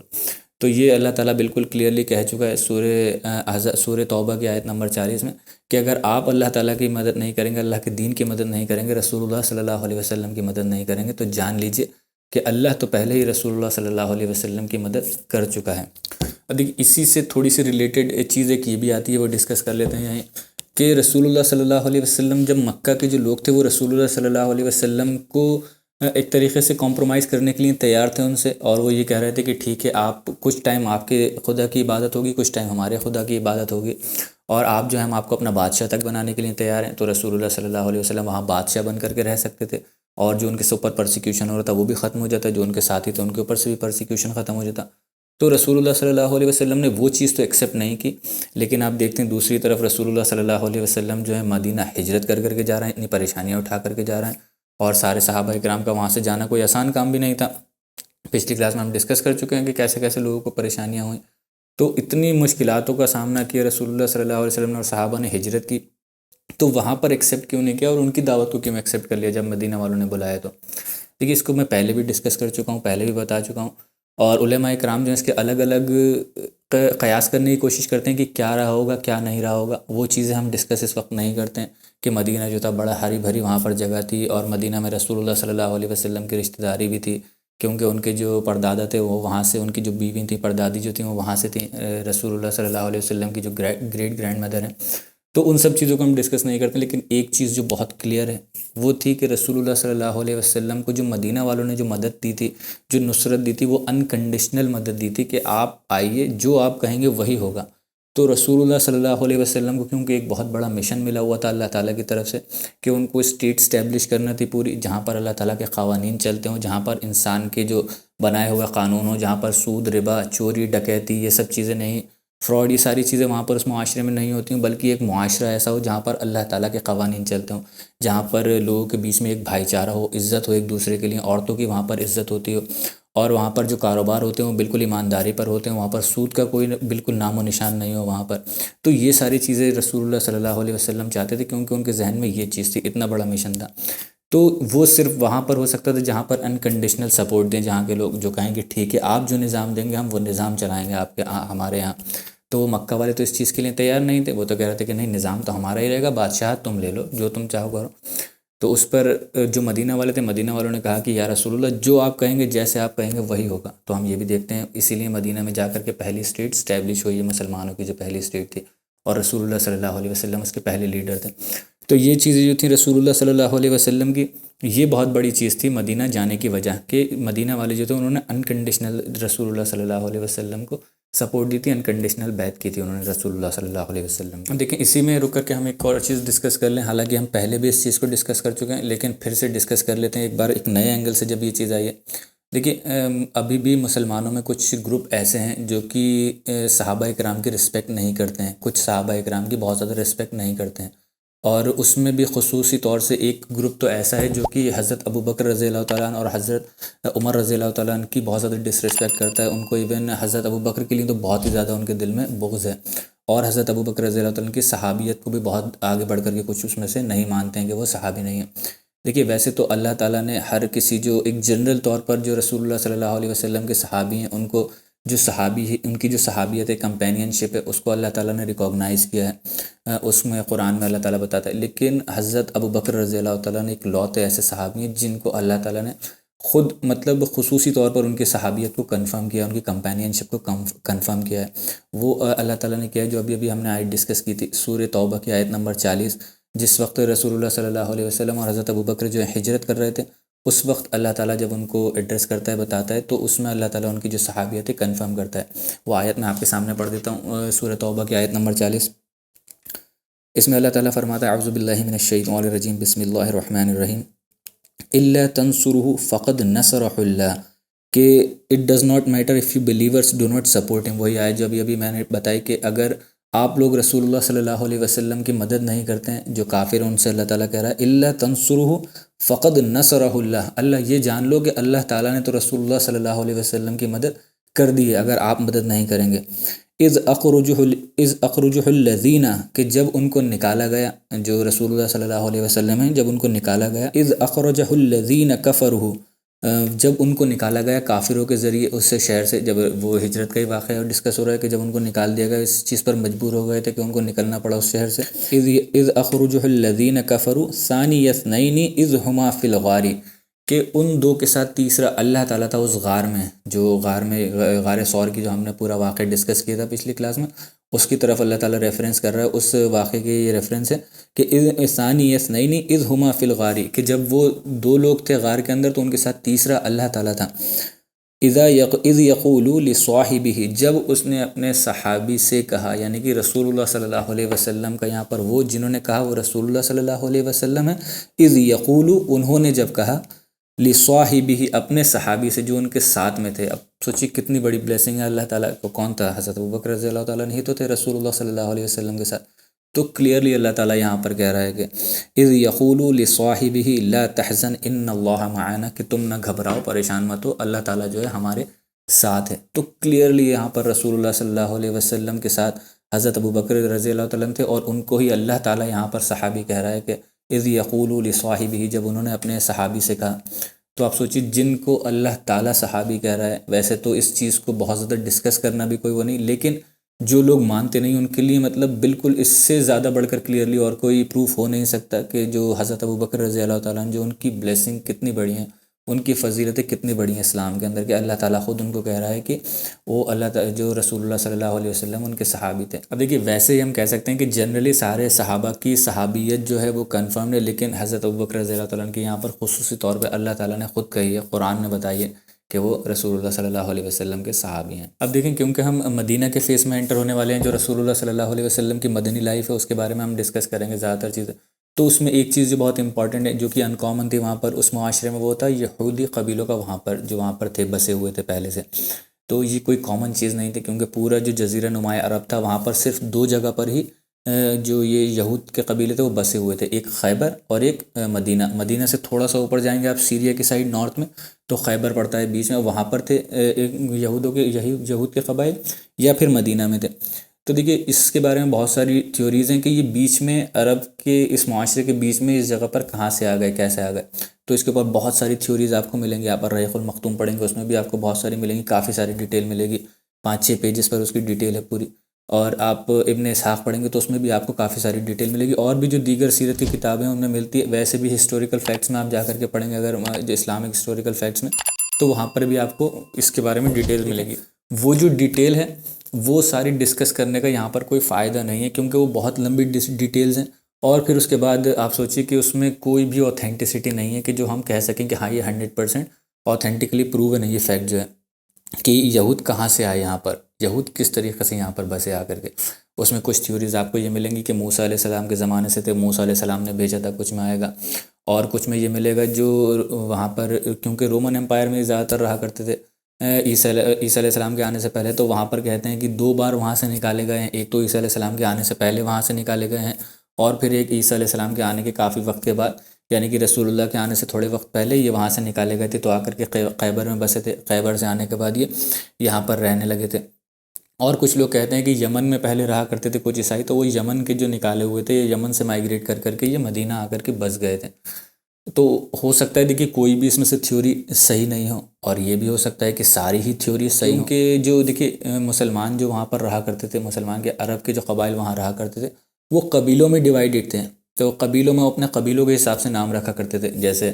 تو یہ اللہ تعالیٰ بالکل کلیئرلی کہہ چکا ہے سورہ توبہ کی آیت نمبر 40 میں کہ اگر آپ اللہ تعالیٰ کی مدد نہیں کریں گے، اللہ کے دین کی مدد نہیں کریں گے، رسول اللہ صلی اللہ علیہ وسلم کی مدد نہیں کریں گے تو جان لیجئے کہ اللہ تو پہلے ہی رسول اللہ صلی اللہ علیہ وسلم کی مدد کر چکا ہے. دیکھیے اسی سے تھوڑی سی ریلیٹڈ چیز ایک یہ بھی آتی ہے، وہ ڈسکس کر لیتے ہیں یہیں کہ رسول اللہ صلی اللہ علیہ وسلم جب مکہ کے جو لوگ تھے وہ رسول اللہ صلی اللہ علیہ وسلم کو ایک طریقے سے کمپرومائز کرنے کے لیے تیار تھے ان سے، اور وہ یہ کہہ رہے تھے کہ ٹھیک ہے آپ کچھ ٹائم آپ کے خدا کی عبادت ہوگی، کچھ ٹائم ہمارے خدا کی عبادت ہوگی، اور آپ جو ہے ہم آپ کو اپنا بادشاہ تک بنانے کے لیے تیار ہیں. تو رسول اللہ صلی اللہ علیہ وسلم وہاں بادشاہ بن کر کے رہ سکتے تھے اور جو ان کے اوپر پرسیکیوشن ہو رہا تھا وہ بھی ختم ہو جاتا، جو ان کے ساتھی تھے ان کے اوپر سے بھی پرسیکیوشن ختم ہو جاتا. تو رسول اللہ صلی اللہ علیہ وسلم نے وہ چیز تو ایکسیپٹ نہیں کی. لیکن آپ دیکھتے ہیں دوسری طرف رسول اللہ صلی اللہ علیہ وسلم جو ہے مدینہ ہجرت کر کے جا رہے ہیں، اتنی پریشانیاں اٹھا کر کے جا رہے ہیں، اور سارے صحابہ کرام کا وہاں سے جانا کوئی آسان کام بھی نہیں تھا. پچھلی کلاس میں ہم ڈسکس کر چکے ہیں کہ کیسے کیسے لوگوں کو پریشانیاں ہوئیں. تو اتنی مشکلاتوں کا سامنا کیا رسول اللہ صلی اللہ علیہ وسلم نے اور صحابہ نے ہجرت کی، تو وہاں پر ایکسیپٹ کیوں نہیں کیا اور ان کی دعوت کو کیوں ایکسیپٹ کر لیا جب مدینہ والوں نے بلایا؟ تو دیکھیے اس کو میں پہلے بھی ڈسکس کر چکا ہوں، پہلے بھی بتا چکا ہوں، اور علماء کرام جو ہیں اس کے الگ الگ قیاس کرنے کی کوشش کرتے ہیں کہ کیا رہا ہوگا کیا نہیں رہا ہوگا. وہ چیزیں ہم ڈسکس اس وقت نہیں کرتے ہیں کہ مدینہ جو تھا بڑا ہری بھری وہاں پر جگہ تھی اور مدینہ میں رسول اللہ صلی اللہ علیہ وسلم کی رشتہ داری بھی تھی، کیونکہ ان کے جو پردادا تھے وہ وہاں سے، ان کی جو بیوی تھیں، پردادی جو تھیں وہ وہاں سے تھیں، رسول اللہ صلی اللہ علیہ وسلم کی جو گریٹ گرینڈ مدر ہیں. تو ان سب چیزوں کو ہم ڈسکس نہیں کرتے، لیکن ایک چیز جو بہت کلیئر ہے وہ تھی کہ رسول اللہ صلی اللہ علیہ وسلم کو جو مدینہ والوں نے جو مدد دی تھی، جو نصرت دی تھی، وہ انکنڈیشنل مدد دی تھی کہ آپ آئیے، جو آپ کہیں گے وہی ہوگا. تو رسول اللہ صلی اللہ علیہ وسلم کو کیونکہ ایک بہت بڑا مشن ملا ہوا تھا اللہ تعالیٰ کی طرف سے کہ ان کو اسٹیٹ اسٹیبلش کرنا تھی پوری، جہاں پر اللہ تعالیٰ کے قوانین چلتے ہوں، جہاں پر انسان کے جو بنائے ہوئے قانون ہوں، جہاں پر سود، ربا، چوری، ڈکیتی، یہ سب چیزیں نہیں، فراڈ، یہ ساری چیزیں وہاں پر اس معاشرے میں نہیں ہوتی ہوں، بلکہ ایک معاشرہ ایسا ہو جہاں پر اللہ تعالیٰ کے قوانین چلتے ہوں، جہاں پر لوگوں کے بیچ میں ایک بھائی چارہ ہو، عزت ہو ایک دوسرے کے لیے، عورتوں کی وہاں پر عزت ہوتی ہو، اور وہاں پر جو کاروبار ہوتے ہیں وہ بالکل ایمانداری پر ہوتے ہیں، وہاں پر سود کا کوئی بالکل نام و نشان نہیں ہو وہاں پر. تو یہ ساری چیزیں رسول اللہ صلی اللہ علیہ وسلم چاہتے تھے، کیونکہ ان کے ذہن میں یہ چیز تھی، اتنا بڑا مشن تھا. تو وہ صرف وہاں پر ہو سکتا تھا جہاں پر انکنڈیشنل سپورٹ دیں، جہاں کے لوگ جو کہیں گے ٹھیک ہے آپ جو نظام دیں گے ہم وہ نظام چلائیں گے آپ کے ہمارے یہاں. تو وہ مکہ والے تو اس چیز کے لیے تیار نہیں تھے، وہ تو کہہ رہے تھے کہ نہیں، نظام تو ہمارا ہی رہے گا، بادشاہت تم لے لو، جو تم چاہو کرو. تو اس پر جو مدینہ والے تھے، مدینہ والوں نے کہا کہ یا رسول اللہ جو آپ کہیں گے، جیسے آپ کہیں گے وہی ہوگا. تو ہم یہ بھی دیکھتے ہیں، اسی لیے مدینہ میں جا کر کے پہلی اسٹیٹ اسٹیبلش ہوئی ہے، مسلمانوں کی جو پہلی اسٹیٹ تھی، اور رسول اللہ صلی اللہ علیہ وسلم اس کے پہلے لیڈر تھے. تو یہ چیزیں جو تھیں رسول اللہ صلی اللہ علیہ وسلم کی، یہ بہت بڑی چیز تھی مدینہ جانے کی وجہ، کہ مدینہ والے جو تھے انہوں نے انکنڈیشنل رسول اللہ صلی اللہ علیہ وسلم کو سپورٹ دی تھی، انکنڈیشنل بیعت کی تھی انہوں نے رسول اللہ صلی اللہ علیہ وسلم. دیکھیں اسی میں رک کر کے ہم ایک اور چیز ڈسکس کر لیں، حالانکہ ہم پہلے بھی اس چیز کو ڈسکس کر چکے ہیں، لیکن پھر سے ڈسکس کر لیتے ہیں ایک بار ایک نئے اینگل سے جب یہ چیز آئی ہے. دیکھیے ابھی بھی مسلمانوں میں کچھ گروپ ایسے ہیں جو کہ صحابہ اکرام کی رسپیکٹ نہیں کرتے ہیں، کچھ صحابہ اکرام کی بہت زیادہ رسپیکٹ نہیں کرتے ہیں، اور اس میں بھی خصوصی طور سے ایک گروپ تو ایسا ہے جو کہ حضرت ابو بکر رضی اللہ تعالیٰ عنہ اور حضرت عمر رضی اللہ تعالیٰ عنہ کی بہت زیادہ ڈس رسپیکٹ کرتا ہے. ان کو ایون حضرت ابو بکر کے لیے تو بہت ہی زیادہ ان کے دل میں بغض ہے، اور حضرت ابو بکر رضی اللہ تعالیٰ عنہ کی صحابیت کو بھی بہت آگے بڑھ کر کے کچھ اس میں سے نہیں مانتے ہیں کہ وہ صحابی نہیں ہیں. دیکھیے ویسے تو اللہ تعالیٰ نے ہر کسی جو ایک جنرل طور پر جو رسول اللہ صلی اللہ علیہ وسلم کے صحابی ہیں، ان کو جو صحابی ہے، ان کی جو صحابیت ہے، کمپینین شپ ہے، اس کو اللہ تعالیٰ نے ریکوگنائز کیا ہے، اس میں قرآن میں اللہ تعالیٰ بتاتا ہے. لیکن حضرت ابو بکر رضی اللہ تعالیٰ نے ایک لوتے ایسے صحابی ہیں جن کو اللہ تعالیٰ نے خود مطلب خصوصی طور پر ان کی صحابیت کو کنفرم کیا، ان کی کمپینین شپ کو کنفرم کیا ہے. وہ اللہ تعالیٰ نے کیا ہے جو ابھی ہم نے آیت ڈسکس کی تھی، سورہ توبہ کی آیت نمبر 40، جس وقت رسول اللہ صلی اللہ علیہ وسلم اور حضرت ابو بکر جو ہجرت کر رہے تھے، اس وقت اللہ تعالیٰ جب ان کو ایڈریس کرتا ہے، بتاتا ہے، تو اس میں اللہ تعالیٰ ان کی جو صحابیت ہے کنفرم کرتا ہے. وہ آیت میں آپ کے سامنے پڑھ دیتا ہوں، سورہ توبہ کی آیت نمبر 40. اس میں اللہ تعالیٰ فرماتا ہے اعوذ باللہ من الشیطان الرجیم بسم اللہ الرحمن الرحیم الا تنصرہ فقد نصرہ اللہ، کہ it does not matter if you believers do not support ہم. وہی آیت جو ابھی میں نے بتائی کہ اگر آپ لوگ رسول اللہ صلی اللہ علیہ وسلم کی مدد نہیں کرتے ہیں، جو کافر ہیں ان سے اللہ تعالیٰ کہہ رہا ہے الا تنصرہ فقد نصرہ اللہ، اللہ یہ جان لو کہ اللہ تعالیٰ نے تو رسول اللہ صلی اللہ علیہ وسلم کی مدد کر دی ہے اگر آپ مدد نہیں کریں گے. اذ اخرجہ الذین، کہ جب ان کو نکالا گیا، جو رسول اللہ صلی اللہ علیہ وسلم ہیں جب ان کو نکالا گیا، اذ اخرجہ الذین کفروا، جب ان کو نکالا گیا کافروں کے ذریعے اس سے شہر سے، جب وہ ہجرت کا ہی واقعہ ڈسکس ہو رہا ہے کہ جب ان کو نکال دیا گیا، اس چیز پر مجبور ہو گئے تھے کہ ان کو نکلنا پڑا اس شہر سے. اذ اخرجہ الذین کفروا ثانی اثنین اذ ہما فی الغار، کہ ان دو کے ساتھ تیسرا اللہ تعالیٰ تھا اس غار میں، جو غار ثور کی جو ہم نے پورا واقعہ ڈسکس کیا تھا پچھلی کلاس میں، اس کی طرف اللہ تعالیٰ ریفرنس کر رہا ہے. اس واقعے کے یہ ریفرنس ہے کہ ثانی اثنین اذ ہما فی الغار، کہ جب وہ دو لوگ تھے غار کے اندر تو ان کے ساتھ تیسرا اللہ تعالیٰ تھا. اذ یقول لصاحبہ، جب اس نے اپنے صحابی سے کہا، یعنی کہ رسول اللہ صلی اللہ علیہ وسلم کا یہاں پر وہ جنہوں نے کہا وہ رسول اللہ صلی اللہ علیہ وسلم ہے. اذ یقول، انہوں نے جب کہا، لصاحبہ، اپنے صحابی سے جو ان کے ساتھ میں تھے. اب سوچیے کتنی بڑی بلیسنگ ہے اللہ تعالیٰ کو. کون تھا؟ حضرت ابو بکر رضی اللہ تعالیٰ نہیں تو تھے رسول اللہ صلی اللہ علیہ وسلم کے ساتھ. تو کلیئرلی اللہ تعالیٰ یہاں پر کہہ رہا ہے کہ اذ یقول لصاحبہ لا تحزن ان اللہ معنا، کہ تم نہ گھبراؤ، پریشان مت ہو، اللہ تعالیٰ جو ہے ہمارے ساتھ ہے. تو کلیئرلی یہاں پر رسول اللہ صلی اللہ علیہ وسلم کے ساتھ حضرت ابو بکر رضی اللہ تعالیٰ تھے، اور ان کو ہی اللہ تعالیٰ یہاں پر صحابی کہہ رہا ہے کہ اذ یقول لصاحبہ، جب انہوں نے اپنے صحابی سے کہا. تو آپ سوچیے جن کو اللہ تعالیٰ صحابی کہہ رہا ہے، ویسے تو اس چیز کو بہت زیادہ ڈسکس کرنا بھی کوئی وہ نہیں، لیکن جو لوگ مانتے نہیں ان کے لیے مطلب بالکل اس سے زیادہ بڑھ کر کلیئرلی اور کوئی پروف ہو نہیں سکتا کہ جو حضرت ابو بکر رضی اللہ تعالیٰ عنہ جو ان کی بلیسنگ کتنی بڑی ہیں، ان کی فضیلتیں کتنی بڑی ہیں اسلام کے اندر، کہ اللہ تعالیٰ خود ان کو کہہ رہا ہے کہ وہ جو رسول اللہ صلی اللہ علیہ وسلم ان کے صحابی تھے۔ اب دیکھیے ویسے ہی ہم کہہ سکتے ہیں کہ جنرلی سارے صحابہ کی صحابیت جو ہے وہ کنفرم ہے، لیکن حضرت ابوبکر رضی اللہ تعالیٰ عنہ کی یہاں پر خصوصی طور پہ اللہ تعالیٰ نے خود کہی ہے، قرآن نے بتائی ہے کہ وہ رسول اللہ صلی اللہ علیہ وسلم کے صحابی ہیں۔ اب دیکھیں کیونکہ ہم مدینہ کے فیس میں انٹر ہونے والے ہیں، جو رسول اللہ صلی اللہ علیہ وسلم کی مدنی لائف ہے اس کے بارے میں ہم ڈسکس کریں گے زیادہ تر چیزیں، تو اس میں ایک چیز جو بہت امپورٹنٹ ہے جو کہ ان کامن تھی وہاں پر اس معاشرے میں، وہ تھا یہودی قبیلوں کا وہاں پر تھے، بسے ہوئے تھے پہلے سے۔ تو یہ کوئی کامن چیز نہیں تھی، کیونکہ پورا جو جزیرہ نمایاں عرب تھا وہاں پر صرف 2 جگہ پر ہی جو یہ یہود کے قبیلے تھے وہ بسے ہوئے تھے، ایک خیبر اور ایک مدینہ سے تھوڑا سا اوپر جائیں گے آپ سیریا کی سائڈ نارتھ میں تو خیبر پڑتا ہے بیچ میں، وہاں پر تھے یہود کے قبائل، یا پھر مدینہ میں تھے۔ تو دیکھیے اس کے بارے میں بہت ساری تھیوریز ہیں کہ یہ بیچ میں عرب کے اس معاشرے کے بیچ میں اس جگہ پر کہاں سے آ گئے، کیسے آ گئے، تو اس کے اوپر بہت ساری تھیوریز آپ کو ملیں گی۔ آپ رحیق المختوم پڑھیں گے اس میں بھی آپ کو بہت ساری ملیں گی، کافی ساری ڈیٹیل ملے گی، 5-6 پیجز پر اس کی ڈیٹیل ہے پوری۔ اور آپ ابن اسحاق پڑھیں گے تو اس میں بھی آپ کو کافی ساری ڈیٹیل ملے گی، اور بھی جو دیگر سیرت کی کتابیں ہیں ان میں ملتی ہے۔ ویسے بھی ہسٹوریکل فیکٹس میں آپ جا کر کے پڑھیں گے اگر جو اسلامک ہسٹوریکل فیکٹس میں، تو وہاں پر بھی آپ کو اس کے بارے میں ڈیٹیل ملے گی۔ وہ جو ڈیٹیل ہے وہ ساری ڈسکس کرنے کا یہاں پر کوئی فائدہ نہیں ہے، کیونکہ وہ بہت لمبی ڈیٹیلز ہیں، اور پھر اس کے بعد آپ سوچیے کہ اس میں کوئی بھی اوتھینٹسٹی نہیں ہے کہ جو ہم کہہ سکیں کہ ہاں یہ 100% اوتھینٹکلی پروون ہے یہ فیکٹ جو ہے کہ یہود کہاں سے آئے، یہاں پر یہود کس طریقے سے یہاں پر بسے آ کر کے۔ اس میں کچھ تھیوریز آپ کو یہ ملیں گی کہ موسیٰ علیہ السلام کے زمانے سے تھے، موسیٰ علیہ السلام نے بھیجا تھا، کچھ میں آئے گا، اور کچھ میں یہ ملے گا جو وہاں پر کیونکہ رومن امپائر میں زیادہ تر رہا کرتے تھے عیسیٰ علیہ السلام کے آنے سے پہلے، تو وہاں پر کہتے ہیں کہ 2 بار وہاں سے نکالے گئے ہیں، ایک تو عیسیٰ علیہ السلام کے آنے سے پہلے وہاں سے نکالے گئے ہیں، اور پھر ایک عیسیٰ علیہ السلام کے آنے کے کافی وقت کے بعد، یعنی کہ رسول اللہ کے آنے سے تھوڑے وقت پہلے یہ وہاں سے نکالے گئے تھے، تو آ کر کے خیبر میں بسے تھے، خیبر سے آنے کے بعد یہ یہاں پر رہنے لگے تھے۔ اور کچھ لوگ کہتے ہیں کہ یمن میں پہلے رہا کرتے تھے کچھ عیسائی، تو وہ یمن کے جو نکالے ہوئے تھے یہ یمن سے مائیگریٹ کر کر کے یہ مدینہ آ کر کے بس گئے تھے۔ تو ہو سکتا ہے دیکھیے کوئی بھی اس میں سے تھیوری صحیح نہیں ہو، اور یہ بھی ہو سکتا ہے کہ ساری ہی تھیوری صحیح ہوں، کہ جو دیکھیے مسلمان جو وہاں پر رہا کرتے تھے، مسلمان کے عرب کے جو قبائل وہاں رہا کرتے تھے وہ قبیلوں میں ڈیوائیڈڈ تھے، تو قبیلوں میں اپنے قبیلوں کے حساب سے نام رکھا کرتے تھے، جیسے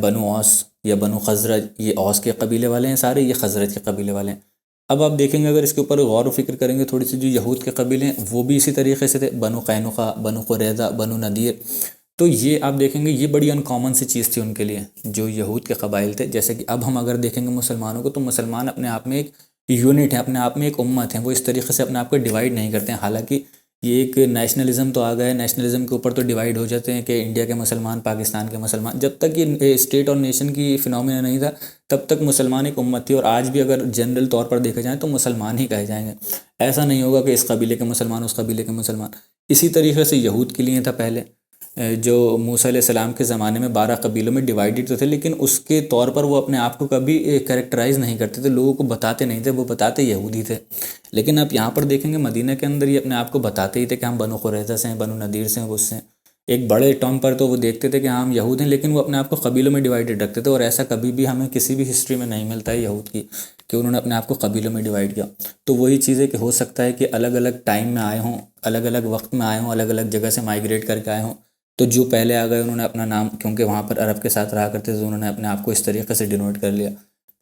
بنو اوس یا بنو خزرج، یہ اوس کے قبیلے والے ہیں سارے، یہ خزرج کے قبیلے والے ہیں۔ اب آپ دیکھیں گے اگر اس کے اوپر غور و فکر کریں گے تھوڑی سی، جو یہود کے قبیلے ہیں وہ بھی اسی طریقے سے تھے، بنو قینقاع، بنو قریظہ، بنو نذیر، تو یہ آپ دیکھیں گے یہ بڑی انکامن سی چیز تھی ان کے لیے جو یہود کے قبائل تھے۔ جیسے کہ اب ہم اگر دیکھیں گے مسلمانوں کو، تو مسلمان اپنے آپ میں ایک یونٹ ہیں، اپنے آپ میں ایک امت ہیں، وہ اس طریقے سے اپنے آپ کو ڈیوائیڈ نہیں کرتے ہیں۔ حالانکہ یہ ایک نیشنلزم تو آ گیا ہے، نیشنلزم کے اوپر تو ڈیوائیڈ ہو جاتے ہیں کہ انڈیا کے مسلمان، پاکستان کے مسلمان، جب تک یہ اسٹیٹ اور نیشن کی فینومینا نہیں تھا تب تک مسلمان ایک امت تھی، اور آج بھی اگر جنرل طور پر دیکھے جائیں تو مسلمان ہی کہے جائیں گے، ایسا نہیں ہوگا کہ اس قبیلے کے مسلمان اس قبیلے کے مسلمان۔ اسی طریقے سے یہود کے لیے تھا پہلے، جو موسیٰ علیہ السلام کے زمانے میں 12 قبیلوں میں ڈیوائیڈڈ تو تھے، لیکن اس کے طور پر وہ اپنے آپ کو کبھی کریکٹرائز نہیں کرتے تھے، لوگوں کو بتاتے نہیں تھے، وہ بتاتے یہودی تھے۔ لیکن آپ یہاں پر دیکھیں گے مدینہ کے اندر یہ اپنے آپ کو بتاتے ہی تھے کہ ہم بنو قریظہ سے ہیں، بنو نذیر سے ہیں، وہ اس سے ہیں۔ ایک بڑے ٹرم پر تو وہ دیکھتے تھے کہ ہاں ہم یہود ہیں، لیکن وہ اپنے آپ کو قبیلوں میں ڈیوائیڈڈ رکھتے تھے، اور ایسا کبھی بھی ہمیں کسی بھی ہسٹری میں نہیں ملتا ہے یہود کی کہ انہوں نے اپنے آپ کو قبیلوں میں ڈیوائیڈ کیا۔ تو وہی چیز ہے کہ ہو سکتا ہے کہ الگ الگ ٹائم میں آئے ہوں، الگ الگ وقت میں آئے ہوں، الگ الگ جگہ سے مائیگریٹ کر کے آئے ہوں، تو جو پہلے آ گئے انہوں نے اپنا نام، کیونکہ وہاں پر عرب کے ساتھ رہا کرتے تھے، انہوں نے اپنے آپ کو اس طریقے سے ڈینوٹ کر لیا۔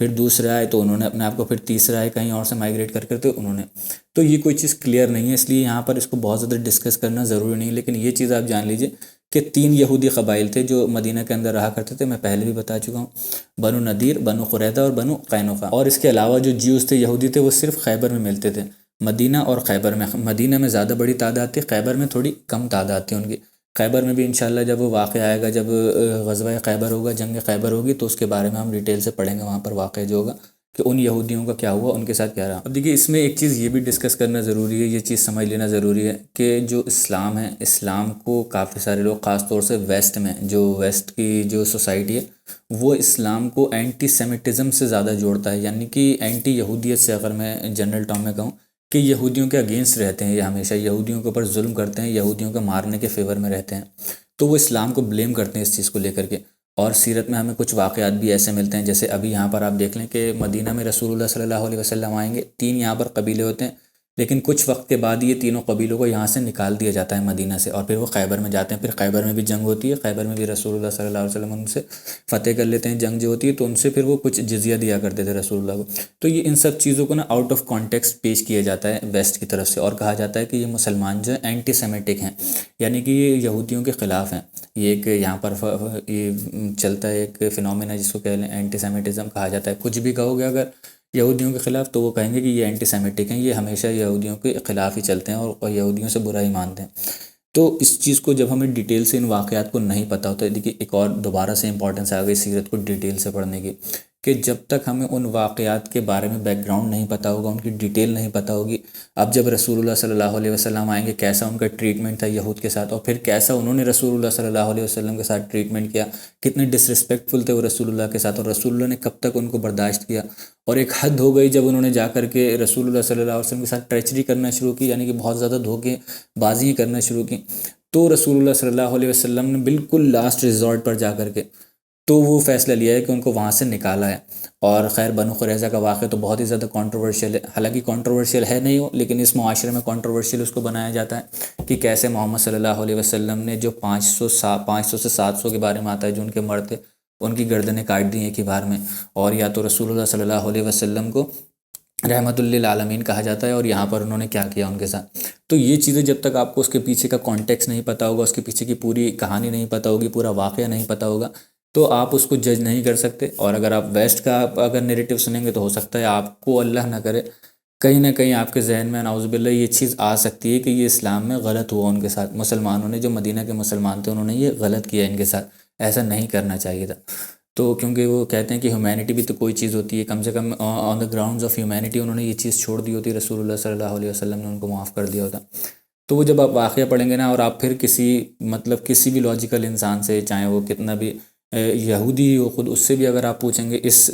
پھر دوسرے آئے تو انہوں نے اپنے آپ کو، پھر تیسرے آئے کہیں اور سے مائیگریٹ کر کرتے انہوں نے، تو یہ کوئی چیز کلیئر نہیں ہے، اس لیے یہاں پر اس کو بہت زیادہ ڈسکس کرنا ضروری نہیں، لیکن یہ چیز آپ جان لیجئے کہ 3 یہودی قبائل تھے جو مدینہ کے اندر رہا کرتے تھے، میں پہلے بھی بتا چکا ہوں، بنو نذیر، بنو قریظہ اور بنو قینقاع۔ اور اس کے علاوہ جو جیوز تھے، یہودی تھے، وہ صرف خیبر میں ملتے تھے، مدینہ اور خیبر میں۔ مدینہ میں زیادہ بڑی تعداد تھی، خیبر میں تھوڑی کم تعداد تھی ان کی۔ خیبر میں بھی انشاءاللہ جب وہ واقعہ آئے گا، جب غزوہ خیبر ہوگا، جنگ خیبر ہوگی، تو اس کے بارے میں ہم ڈیٹیل سے پڑھیں گے، وہاں پر واقعہ جو ہوگا کہ ان یہودیوں کا کیا ہوا، ان کے ساتھ کیا رہا۔ اب دیکھیے اس میں ایک چیز یہ بھی ڈسکس کرنا ضروری ہے، یہ چیز سمجھ لینا ضروری ہے کہ جو اسلام ہے، اسلام کو کافی سارے لوگ، خاص طور سے ویسٹ میں، جو ویسٹ کی جو سوسائٹی ہے، وہ اسلام کو اینٹی سیمیٹزم سے زیادہ جوڑتا ہے، یعنی کہ اینٹی یہودیت سے، اگر میں جنرل ٹرم میں کہوں کہ یہودیوں کے اگینسٹ رہتے ہیں، یہ ہمیشہ یہودیوں کے اوپر ظلم کرتے ہیں، یہودیوں کو مارنے کے فیور میں رہتے ہیں، تو وہ اسلام کو بلیم کرتے ہیں اس چیز کو لے کر کے۔ اور سیرت میں ہمیں کچھ واقعات بھی ایسے ملتے ہیں، جیسے ابھی یہاں پر آپ دیکھ لیں کہ مدینہ میں رسول اللہ صلی اللہ علیہ وسلم آئیں گے، 3 یہاں پر قبیلے ہوتے ہیں، لیکن کچھ وقت کے بعد یہ تینوں قبیلوں کو یہاں سے نکال دیا جاتا ہے مدینہ سے، اور پھر وہ خیبر میں جاتے ہیں۔ پھر خیبر میں بھی جنگ ہوتی ہے، خیبر میں بھی رسول اللہ صلی اللہ علیہ وسلم ان سے فتح کر لیتے ہیں، جنگ جو ہوتی ہے تو ان سے پھر وہ کچھ جزیہ دیا کرتے تھے رسول اللہ کو۔ تو یہ ان سب چیزوں کو نا آؤٹ آف کانٹیکسٹ پیش کیا جاتا ہے ویسٹ کی طرف سے، اور کہا جاتا ہے کہ یہ مسلمان جو ہیں اینٹی سیمیٹک ہیں، یعنی کہ یہ یہودیوں کے خلاف ہیں۔ یہ ایک یہاں پر یہ چلتا ہے ایک فنومینا جس کو کہہ لیں اینٹی سیمیٹزم کہا جاتا ہے۔ کچھ بھی کہو گے اگر یہودیوں کے خلاف تو وہ کہیں گے کہ یہ اینٹی سیمیٹک ہیں، یہ ہمیشہ یہودیوں کے خلاف ہی چلتے ہیں اور یہودیوں سے برا ہی مانتے ہیں۔ تو اس چیز کو جب ہمیں ڈیٹیل سے ان واقعات کو نہیں پتہ ہوتا ہے، دیکھیے ایک اور دوبارہ سے امپورٹنس آ گئی سیرت کو ڈیٹیل سے پڑھنے کی، کہ جب تک ہمیں ان واقعات کے بارے میں بیک گراؤنڈ نہیں پتہ ہوگا، ان کی ڈیٹیل نہیں پتہ ہوگی، اب جب رسول اللہ صلی اللہ علیہ وسلم آئیں گے کیسا ان کا ٹریٹمنٹ تھا یہود کے ساتھ، اور پھر کیسا انہوں نے رسول اللہ صلی اللہ علیہ وسلم کے ساتھ ٹریٹمنٹ کیا، کتنے ڈس رسپیکٹفل تھے وہ رسول اللہ کے ساتھ، اور رسول اللہ نے کب تک ان کو برداشت کیا، اور ایک حد ہو گئی جب انہوں نے جا کر کے رسول اللہ صلی اللہ علیہ وسلم کے ساتھ ٹریچری کرنا شروع کی، یعنی کہ بہت زیادہ دھوکے بازی کرنا شروع کی، تو رسول اللہ صلی اللہ علیہ وسلم نے بالکل لاسٹ ریزورٹ پر جا کر کے تو وہ فیصلہ لیا ہے کہ ان کو وہاں سے نکالا ہے۔ اور خیر بنو قریظہ کا واقعہ تو بہت ہی زیادہ کنٹروورشیل ہے، حالانکہ کنٹروورشیل ہے نہیں ہو، لیکن اس معاشرے میں کنٹروورشیل اس کو بنایا جاتا ہے کہ کیسے محمد صلی اللہ علیہ وسلم نے جو 500 سے 700 کے بارے میں آتا ہے جو ان کے مرد تھے، ان کی گردنیں کاٹ دی ایک ہی بار میں، اور یا تو رسول اللہ صلی اللہ علیہ وسلم کو رحمت للعالمین کہا جاتا ہے، اور یہاں پر انہوں نے کیا کیا ان کے ساتھ۔ تو یہ چیزیں جب تک آپ کو اس کے پیچھے کا کانٹیکس نہیں پتہ ہوگا، اس کے پیچھے کی پوری کہانی نہیں پتہ ہوگی، پورا واقعہ نہیں پتہ ہوگا، تو آپ اس کو جج نہیں کر سکتے۔ اور اگر آپ ویسٹ کا اگر نیریٹو سنیں گے تو ہو سکتا ہے آپ کو اللہ نہ کرے کہیں نہ کہیں آپ کے ذہن میں نعوذ باللہ یہ چیز آ سکتی ہے کہ یہ اسلام میں غلط ہوا ان کے ساتھ، مسلمانوں نے جو مدینہ کے مسلمان تھے انہوں نے یہ غلط کیا ان کے ساتھ، ایسا نہیں کرنا چاہیے تھا۔ تو کیونکہ وہ کہتے ہیں کہ ہیومینٹی بھی تو کوئی چیز ہوتی ہے، کم سے کم آن دا گراؤنڈز آف ہیومینٹی انہوں نے یہ چیز چھوڑ دی ہوتی، رسول اللہ صلی اللہ علیہ وسلم نے ان کو معاف کر دیا ہوتا۔ تو وہ جب آپ واقعہ پڑھیں گے نا، اور آپ پھر کسی بھی لاجیکل انسان سے، چاہے وہ کتنا بھی یہودی ہو خود، اس سے بھی اگر آپ پوچھیں گے اس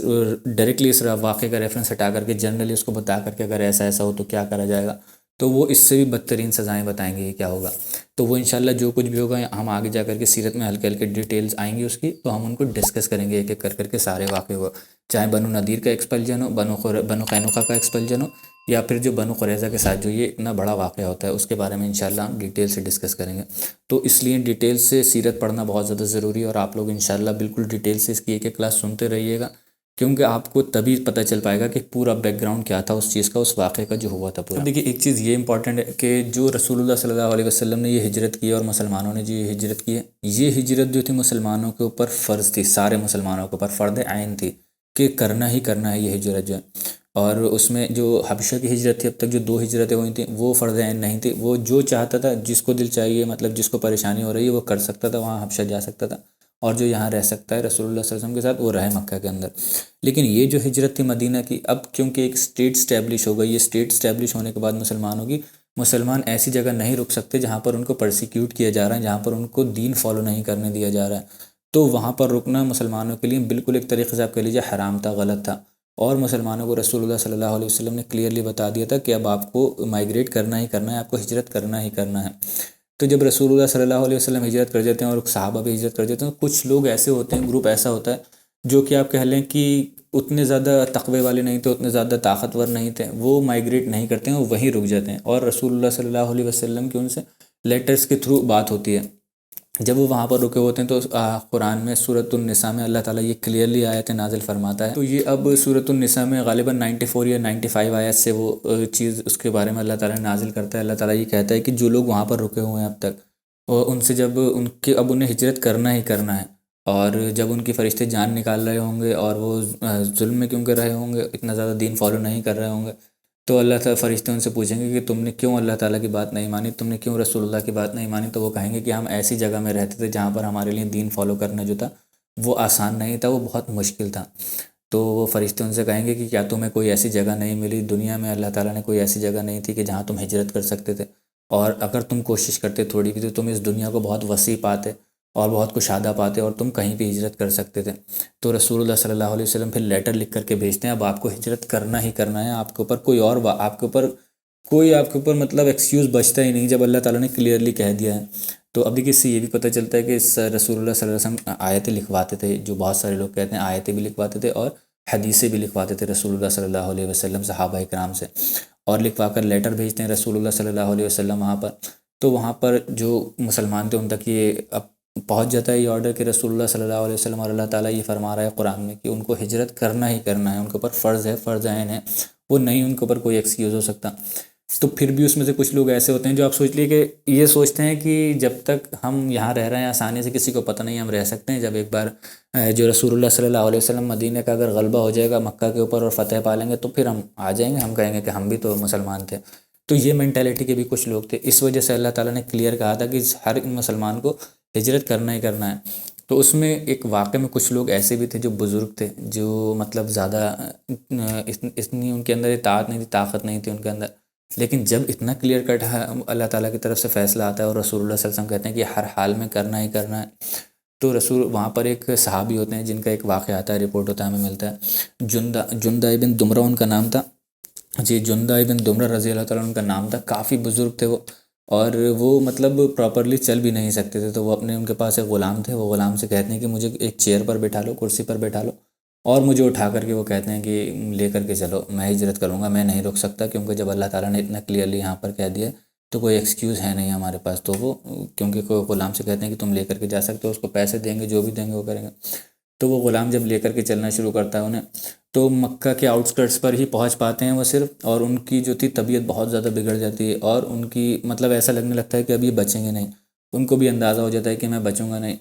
ڈائریکٹلی اس واقعے کا ریفرنس ہٹا کر کے جنرلی اس کو بتا کر کے اگر ایسا ایسا ہو تو کیا کرا جائے گا، تو وہ اس سے بھی بدترین سزائیں بتائیں گے کہ کیا ہوگا۔ تو وہ انشاءاللہ جو کچھ بھی ہوگا ہم آگے جا کر کے سیرت میں ہلکے ہلکے ڈیٹیلز آئیں گی اس کی، تو ہم ان کو ڈسکس کریں گے ایک ایک کر کے سارے واقعے ہوا، چاہے بنو نذیر کا ایکسپلجن ہو، بنو قینقاع کا ایکسپلجن ہو، یا پھر جو بنو قریظہ کے ساتھ جو یہ اتنا بڑا واقعہ ہوتا ہے اس کے بارے میں انشاءاللہ ہم ڈیٹیل سے ڈسکس کریں گے۔ تو اس لیے ڈیٹیل سے سیرت پڑھنا بہت زیادہ ضروری ہے، اور آپ لوگ انشاءاللہ بالکل ڈیٹیل سے اس کی ایک ایک کلاس سنتے رہیے گا، کیونکہ آپ کو تبھی پتہ چل پائے گا کہ پورا بیک گراؤنڈ کیا تھا اس چیز کا، اس واقعے کا جو ہوا تھا پورا۔ دیکھیے ایک چیز یہ امپورٹنٹ ہے کہ جو رسول اللہ صلی اللہ علیہ وسلم نے یہ ہجرت کی اور مسلمانوں نے جو یہ ہجرت کی ہے، یہ ہجرت جو تھی مسلمانوں کے اوپر فرض تھی، سارے مسلمانوں کے اوپر فرض عین تھی کہ کرنا ہی کرنا ہے یہ ہجرت جو ہے۔ اور اس میں جو حبشہ کی ہجرت تھی، اب تک جو 2 ہجرتیں ہوئی تھیں وہ فرض عین نہیں تھی، وہ جو چاہتا تھا، جس کو دل چاہیے، مطلب جس کو پریشانی ہو رہی ہے وہ کر سکتا تھا، وہاں حبشہ جا سکتا تھا، اور جو یہاں رہ سکتا ہے رسول اللہ صلی اللہ علیہ وسلم کے ساتھ وہ رہے مکہ کے اندر۔ لیکن یہ جو ہجرت تھی مدینہ کی، اب کیونکہ ایک اسٹیٹ اسٹیبلش ہو گئی، یہ اسٹیٹ اسٹیبلش ہونے کے بعد مسلمانوں کی، مسلمان ایسی جگہ نہیں رک سکتے جہاں پر ان کو پرسیکیوٹ کیا جا رہا ہے، جہاں پر ان کو دین فالو نہیں کرنے دیا جا رہا ہے، تو وہاں پر رکنا مسلمانوں کے لیے بالکل ایک طریقے سے آپ کہہ لیجیے حرام تھا، غلط تھا۔ اور مسلمانوں کو رسول اللہ صلی اللہ علیہ وسلم نے کلیئرلی بتا دیا تھا کہ اب آپ کو مائیگریٹ کرنا ہی کرنا ہے، آپ کو ہجرت کرنا ہی کرنا ہے۔ تو جب رسول اللہ صلی اللہ علیہ وسلم ہجرت کر جاتے ہیں اور صحابہ بھی ہجرت کر جاتے ہیں، تو کچھ لوگ ایسے ہوتے ہیں، گروپ ایسا ہوتا ہے جو کہ آپ کہہ لیں کہ اتنے زیادہ تقوی والے نہیں تھے، اتنے زیادہ طاقتور نہیں تھے، وہ مائیگریٹ نہیں کرتے ہیں، وہ وہیں رک جاتے ہیں، اور رسول اللہ صلی اللہ علیہ وسلم کی ان سے لیٹرز کے تھرو بات ہوتی ہے۔ جب وہ وہاں پر رکے ہوتے ہیں تو قرآن میں سورۃ النساء میں اللہ تعالیٰ یہ کلیئرلی آیت نازل فرماتا ہے۔ تو یہ اب سورۃ النساء میں غالباً 94 یا 95 آیت سے وہ چیز اس کے بارے میں اللہ تعالیٰ نازل کرتا ہے۔ اللہ تعالیٰ یہ کہتا ہے کہ جو لوگ وہاں پر رکے ہوئے ہیں اب تک، اور ان سے جب اب انہیں ہجرت کرنا ہی کرنا ہے، اور جب ان کی فرشتے جان نکال رہے ہوں گے اور وہ ظلم میں کیونکہ رہے ہوں گے، اتنا زیادہ دین فالو نہیں کر رہے ہوں گے، تو اللہ تعالیٰ فرشتے ان سے پوچھیں گے کہ تم نے کیوں اللہ تعالیٰ کی بات نہیں مانی، تم نے کیوں رسول اللہ کی بات نہیں مانی، تو وہ کہیں گے کہ ہم ایسی جگہ میں رہتے تھے جہاں پر ہمارے لیے دین فالو کرنا جو تھا وہ آسان نہیں تھا، وہ بہت مشکل تھا۔ تو وہ فرشتے ان سے کہیں گے کہ کیا تمہیں کوئی ایسی جگہ نہیں ملی دنیا میں، اللہ تعالیٰ نے کوئی ایسی جگہ نہیں تھی کہ جہاں تم ہجرت کر سکتے تھے، اور اگر تم کوشش کرتے تھوڑی بھی تو تم اس دنیا کو بہت وسیع پاتے اور بہت کشادہ پاتے، اور تم کہیں بھی ہجرت کر سکتے تھے۔ تو رسول اللہ صلی اللہ علیہ وسلم پھر لیٹر لکھ کر کے بھیجتے ہیں، اب آپ کو ہجرت کرنا ہی کرنا ہے، آپ کے اوپر کوئی اور آپ کے اوپر مطلب ایکسکیوز بچتا ہی نہیں، جب اللہ تعالیٰ نے کلیئرلی کہہ دیا ہے۔ تو اب دیکھیے اس سے یہ بھی پتہ چلتا ہے کہ رسول اللہ صلی اللہ علیہ وسلم آیتیں لکھواتے تھے، جو بہت سارے لوگ کہتے ہیں آیتیں بھی لکھواتے تھے اور حدیثیں بھی لکھواتے تھے رسول اللہ صلی اللہ علیہ وسلم صحابہ کرام سے، اور لکھوا کر لیٹر بھیجتے ہیں رسول اللہ صلی اللہ علیہ وسلم وہاں پر، تو وہاں پر جو مسلمان تھے ان تک یہ اب پہنچ جاتا ہے یہ آرڈر کہ رسول اللہ صلی اللہ علیہ وسلم اور اللہ تعالیٰ یہ فرما رہا ہے قرآن میں کہ ان کو ہجرت کرنا ہی کرنا ہے، ان کے اوپر فرض ہے، فرض عین ہے، وہ نہیں ان کے اوپر کوئی ایکسکیوز ہو سکتا۔ تو پھر بھی اس میں سے کچھ لوگ ایسے ہوتے ہیں جو آپ سوچ لیے کہ یہ سوچتے ہیں کہ جب تک ہم یہاں رہ رہے ہیں آسانی سے کسی کو پتہ نہیں ہم رہ سکتے ہیں، جب ایک بار جو رسول اللہ صلی اللہ علیہ وسلم مدینہ کا اگر غلبہ ہو جائے گا مکہ کے اوپر اور فتح پا لیں گے تو پھر ہم آ جائیں گے، ہم کہیں گے کہ ہم بھی تو مسلمان تھے۔ تو یہ مینٹیلٹی کے بھی کچھ لوگ تھے، اس وجہ سے اللہ تعالیٰ نے کلیئر کہا تھا کہ ہر مسلمان کو ہجرت کرنا ہی کرنا ہے۔ تو اس میں ایک واقعے میں کچھ لوگ ایسے بھی تھے جو بزرگ تھے، جو مطلب زیادہ اتنی ان کے اندر اطاعت نہیں تھی، طاقت نہیں تھی ان کے اندر، لیکن جب اتنا کلیئر کٹ ہے اللہ تعالیٰ کی طرف سے فیصلہ آتا ہے اور رسول اللہ صلی اللہ علیہ وسلم کہتے ہیں کہ ہر حال میں کرنا ہی کرنا ہے، تو رسول وہاں پر ایک صحابی ہوتے ہیں جن کا ایک واقعہ آتا ہے، رپورٹ ہوتا ہے، ہمیں ملتا ہے، جندہ ابن دمرہ ان کا نام تھا، جی جندہ ابن دمرہ رضی اللہ تعالیٰ ان کا نام تھا، کافی بزرگ تھے وہ، اور وہ مطلب پراپرلی چل بھی نہیں سکتے تھے، تو وہ ان کے پاس ایک غلام تھے، وہ غلام سے کہتے ہیں کہ مجھے ایک چیئر پر بٹھا لو، کرسی پر بٹھا لو، اور مجھے اٹھا کر کے وہ کہتے ہیں کہ لے کر کے چلو، میں ہجرت کروں گا، میں نہیں رک سکتا، کیونکہ جب اللہ تعالیٰ نے اتنا کلیئرلی یہاں پر کہہ دیا تو کوئی ایکسکیوز ہے نہیں ہمارے پاس، تو وہ کیونکہ کوئی غلام سے کہتے ہیں کہ تم لے کر کے جا سکتے ہو، اس کو پیسے دیں گے، جو بھی دیں گے وہ کریں گے، تو وہ غلام جب لے کر کے چلنا شروع کرتا ہے انہیں، تو مکہ کے آؤٹسکرٹس پر ہی پہنچ پاتے ہیں وہ صرف، اور ان کی جو تھی طبیعت بہت زیادہ بگڑ جاتی ہے، اور ان کی مطلب ایسا لگنے لگتا ہے کہ اب یہ بچیں گے نہیں، ان کو بھی اندازہ ہو جاتا ہے کہ میں بچوں گا نہیں،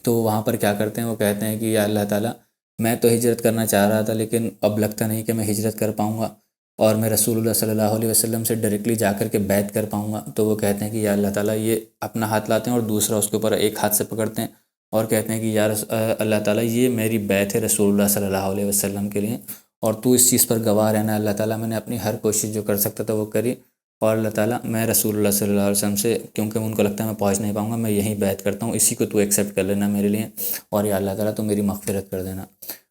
تو وہاں پر کیا کرتے ہیں، وہ کہتے ہیں کہ یا اللہ تعالیٰ میں تو ہجرت کرنا چاہ رہا تھا لیکن اب لگتا نہیں کہ میں ہجرت کر پاؤں گا، اور میں رسول اللہ صلی اللہ علیہ وسلم سے ڈائریکٹلی جا کر کے بیعت کر پاؤں گا، تو وہ کہتے ہیں کہ یا اللہ تعالیٰ، یہ اپنا ہاتھ لاتے ہیں اور دوسرا اس کے اوپر ایک ہاتھ سے پکڑتے ہیں اور کہتے ہیں کہ یا اللہ تعالیٰ یہ میری بیعت ہے رسول اللہ صلی اللہ علیہ وسلم کے لیے، اور تو اس چیز پر گواہ رہنا اللہ تعالیٰ، میں نے اپنی ہر کوشش جو کر سکتا تھا وہ کری، اور اللہ تعالیٰ میں رسول اللہ صلی اللہ علیہ وسلم سے، کیونکہ ان کو لگتا ہے میں پہنچ نہیں پاؤں گا، میں یہیں بیعت کرتا ہوں، اسی کو تو ایکسیپٹ کر لینا میرے لیے، اور یا اللہ تعالیٰ تو میری مغفرت کر دینا۔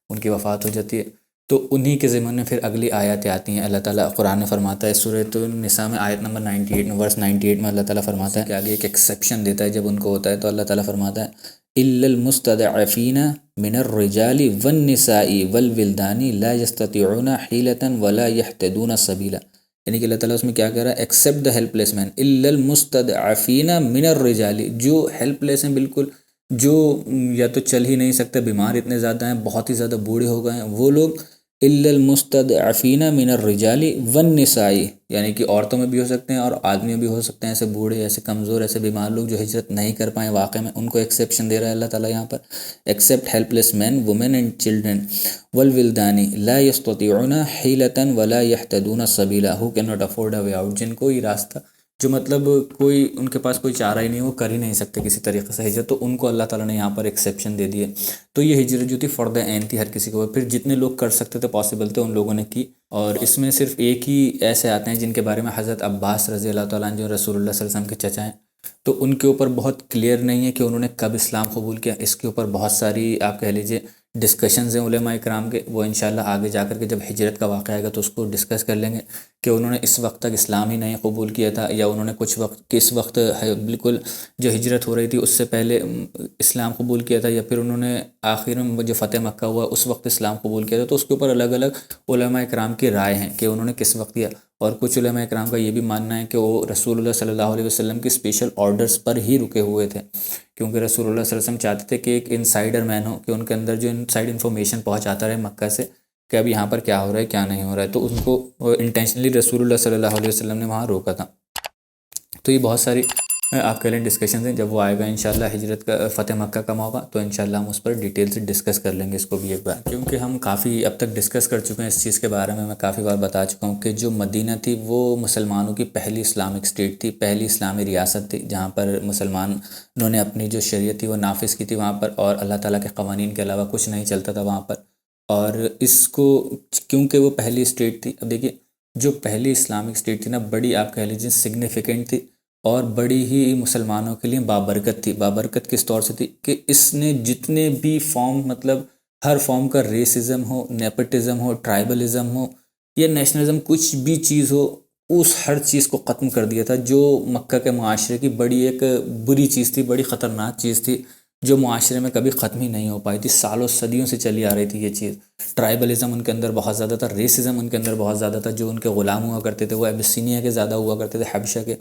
ان کی وفات ہو جاتی ہے، تو انہی کے ضمن میں پھر اگلی آیاتیں آتی ہیں، اللہ تعالیٰ قرآن میں فرماتا ہے سورۃ النساء میں آیت نمبر 98 میں، ورس 98 میں اللہ تعالیٰ فرماتا ہے کہ آگے ایک ایکسیپشن دیتا ہے جب ان کو ہوتا ہے، تو اللہ تعالیٰ فرماتا ہے إِلَّا الْمُسْتَضْعَفِينَ مِنَ الرِّجَالِ وَالنِّسَاءِ وَالْوِلْدَانِ لَا يَسْتَطِيعُونَ حِيلَةً وَلَا يَهْتَدُونَ سَبِيلًا، یعنی کہ اللہ تعالیٰ اس میں کیا کہہ رہا ہے، ایکسیپٹ دا ہیلپ لیس مین، إِلَّا الْمُسْتَضْعَفِينَ مِنَ الرِّجَالِ، جو ہیلپ لیس ہیں بالکل، جو یا تو چل ہی نہیں سکتے، بیمار اتنے زیادہ ہیں، بہت ہی زیادہ بوڑھے ہو گئے ہیں، وہ لوگ، إِلَّا الْمُسْتَضْعَفِينَ مِنَ الرِّجَالِ وَالنِّسَاءِ، یعنی کہ عورتوں میں بھی ہو سکتے ہیں اور آدمی بھی ہو سکتے ہیں، ایسے بوڑھے، ایسے کمزور، ایسے بیمار لوگ جو ہجرت نہیں کر پائیں واقع میں، ان کو ایکسیپشن دے رہا ہے اللہ تعالیٰ یہاں پر، except helpless men, women and children, والولدان لا يستطيعون حیلة ولا يهتدون سبیلا، who cannot afford a way out، جن کو یہ راستہ، جو مطلب کوئی ان کے پاس کوئی چارہ ہی نہیں، وہ کر ہی نہیں سکتے کسی طریقے سے ہجرت، تو ان کو اللہ تعالیٰ نے یہاں پر ایکسیپشن دے دیے، تو یہ ہجرت جو تھی فرض عین تھی ہر کسی کو، پھر جتنے لوگ کر سکتے تھے، پاسبل تھے، ان لوگوں نے کی، اور اس میں صرف ایک ہی ایسے آتے ہیں جن کے بارے میں حضرت عباس رضی اللہ تعالیٰ عنہ جو رسول اللہ صلی اللہ علیہ وسلم کے چچا ہیں، تو ان کے اوپر بہت کلیئر نہیں ہے کہ انہوں نے کب اسلام قبول کیا، اس کے اوپر بہت ساری آپ کہہ لیجئے ڈسکشنز ہیں علماء اکرام کے، وہ انشاءاللہ آگے جا کر کے جب ہجرت کا واقعہ آئے گا تو اس کو ڈسکس کر لیں گے کہ انہوں نے اس وقت تک اسلام ہی نہیں قبول کیا تھا، یا انہوں نے کچھ وقت کس وقت بالکل جو ہجرت ہو رہی تھی اس سے پہلے اسلام قبول کیا تھا، یا پھر انہوں نے آخر میں جو فتح مکہ ہوا اس وقت اسلام قبول کیا تھا، تو اس کے اوپر الگ الگ علماء اکرام کی رائے ہیں کہ انہوں نے کس وقت کیا، اور کچھ علماء اکرام کا یہ بھی ماننا ہے کہ وہ رسول اللہ صلی اللہ علیہ وسلم کی اسپیشل آرڈرز پر ہی رکے ہوئے تھے، کیونکہ رسول اللہ صلی اللہ علیہ وسلم چاہتے تھے کہ ایک انسائڈر مین ہو، کہ ان کے اندر جو انسائڈ انفارمیشن پہنچاتا رہے مکہ سے کہ اب یہاں پر کیا ہو رہا ہے کیا نہیں ہو رہا ہے، تو ان کو انٹینشنلی رسول اللہ صلی اللہ علیہ وسلم نے وہاں روکا تھا۔ تو یہ بہت ساری آپ کہہ لیں ڈسکشنز ہیں، جب وہ آئے گا انشاءاللہ ہجرت کا فتح مکہ کا موقع، تو انشاءاللہ ہم اس پر ڈیٹیل سے ڈسکس کر لیں گے اس کو بھی ایک بار، کیونکہ ہم کافی اب تک ڈسکس کر چکے ہیں اس چیز کے بارے میں کافی بار بتا چکا ہوں کہ جو مدینہ تھی وہ مسلمانوں کی پہلی اسلامک اسٹیٹ تھی، پہلی اسلامی ریاست تھی، جہاں پر مسلمانوں نے اپنی جو شریعت تھی وہ نافذ کی تھی وہاں پر، اور اللہ تعالیٰ کے قوانین کے علاوہ کچھ نہیں چلتا تھا وہاں پر، اور اس کو کیونکہ وہ پہلی اسٹیٹ تھی، اب دیکھیے جو پہلی اسلامک اسٹیٹ تھی نا، بڑی آپ کہہ لیجیے سگنیفیکنٹ تھی، اور بڑی ہی مسلمانوں کے لیے بابرکت تھی۔ بابرکت کس طور سے تھی کہ اس نے جتنے بھی فارم، مطلب ہر فارم کا ریسزم ہو، نیپٹزم ہو، ٹرائبلزم ہو یا نیشنلزم، کچھ بھی چیز ہو، اس ہر چیز کو ختم کر دیا تھا، جو مکہ کے معاشرے کی بڑی ایک بری چیز تھی، بڑی خطرناک چیز تھی، جو معاشرے میں کبھی ختم ہی نہیں ہو پائی تھی، سالوں صدیوں سے چلی آ رہی تھی یہ چیز۔ ٹرائبلزم ان کے اندر بہت زیادہ تھا، ریسزم ان کے اندر بہت زیادہ تھا۔ جو ان کے غلام ہوا کرتے تھے وہ ابسینیا کے زیادہ ہوا کرتے تھے، حبشہ کے،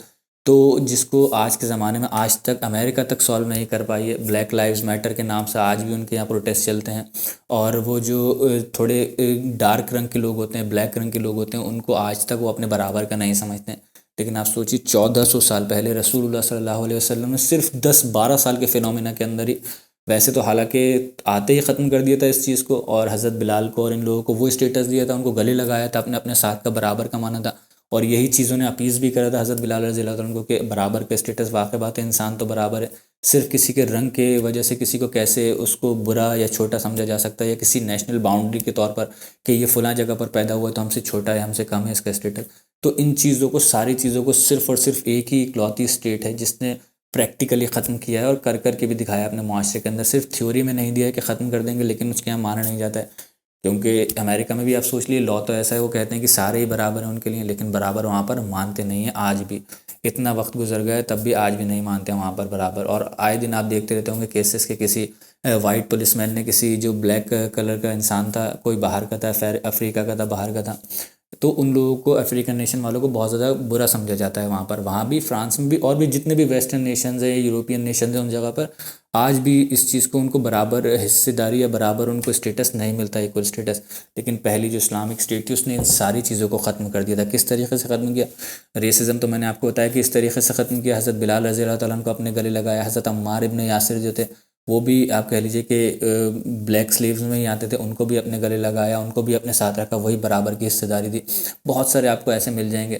تو جس کو آج کے زمانے میں آج تک امریکہ تک سالو نہیں کر پائی ہے۔ بلیک لائیوز میٹر کے نام سے آج بھی ان کے یہاں پروٹیسٹ چلتے ہیں، اور وہ جو تھوڑے ڈارک رنگ کے لوگ ہوتے ہیں، بلیک رنگ کے لوگ ہوتے ہیں، ان کو آج تک وہ اپنے برابر کا نہیں سمجھتے ہیں۔ لیکن آپ سوچیے 1400 سال پہلے رسول اللہ صلی اللہ علیہ وسلم نے صرف 10-12 سال کے فینومینا کے اندر ہی، ویسے تو حالانکہ آتے ہی ختم کر دیا تھا اس چیز کو، اور حضرت بلال کو اور ان لوگوں کو وہ اسٹیٹس دیا تھا، ان کو گلے لگایا تھا، اپنے ساتھ کا برابر کا مانا تھا، اور یہی چیزوں نے اپیز بھی کرا تھا حضرت بلال رضی اللہ عنہ کو کہ برابر کا اسٹیٹس، واقع بات ہے انسان تو برابر ہے، صرف کسی کے رنگ کے وجہ سے کسی کو کیسے اس کو برا یا چھوٹا سمجھا جا سکتا ہے، یا کسی نیشنل باؤنڈری کے طور پر کہ یہ فلاں جگہ پر پیدا ہوا ہے تو ہم سے چھوٹا ہے، ہم سے کم ہے اس کا اسٹیٹس۔ تو ان چیزوں کو، ساری چیزوں کو صرف اور صرف ایک ہی اکلوتی اسٹیٹ ہے جس نے پریکٹیکلی ختم کیا ہے، اور کر کے بھی دکھایا اپنے معاشرے کے اندر۔ صرف تھیوری میں نہیں دیا ہے کہ ختم کر دیں گے، لیکن اس کے یہاں مانا نہیں جاتا ہے، کیونکہ امریکہ میں بھی آپ سوچ لیے لا تو ایسا ہے، وہ کہتے ہیں کہ سارے ہی برابر ہیں ان کے لیے، لیکن برابر وہاں پر مانتے نہیں ہیں آج بھی۔ اتنا وقت گزر گیا ہے تب بھی آج بھی نہیں مانتے ہیں وہاں پر برابر، اور آئے دن آپ دیکھتے رہتے ہوں گے کیسز کے کسی وائٹ پولیس مین نے کسی جو بلیک کلر کا انسان تھا، کوئی باہر کا تھا، افریقہ کا تھا، باہر کا تھا، تو ان لوگوں کو، افریقن نیشن والوں کو بہت زیادہ برا سمجھا جاتا ہے وہاں پر، وہاں بھی، فرانس میں بھی، اور بھی جتنے بھی ویسٹرن نیشنز ہیں، یوروپین نیشنز ہیں، ان جگہ پر آج بھی اس چیز کو ان کو برابر حصے داری یا برابر ان کو اسٹیٹس نہیں ملتا، ایکول اسٹیٹس۔ لیکن پہلی جو اسلامک اسٹیٹ تھی اس نے ان ساری چیزوں کو ختم کر دیا تھا۔ کس طریقے سے ختم کیا؟ ریسزم تو میں نے آپ کو بتایا کہ اس طریقے سے ختم کیا، حضرت بلال رضی اللہ تعالیٰ عنہ کو اپنے گلے لگایا، حضرت عمار ابن یاسر جو تھے وہ بھی آپ کہہ لیجئے کہ بلیک سلیوز میں ہی آتے تھے، ان کو بھی اپنے گلے لگایا، ان کو بھی اپنے ساتھ رکھا، وہی برابر کی حصہ داری دی۔ بہت سارے آپ کو ایسے مل جائیں گے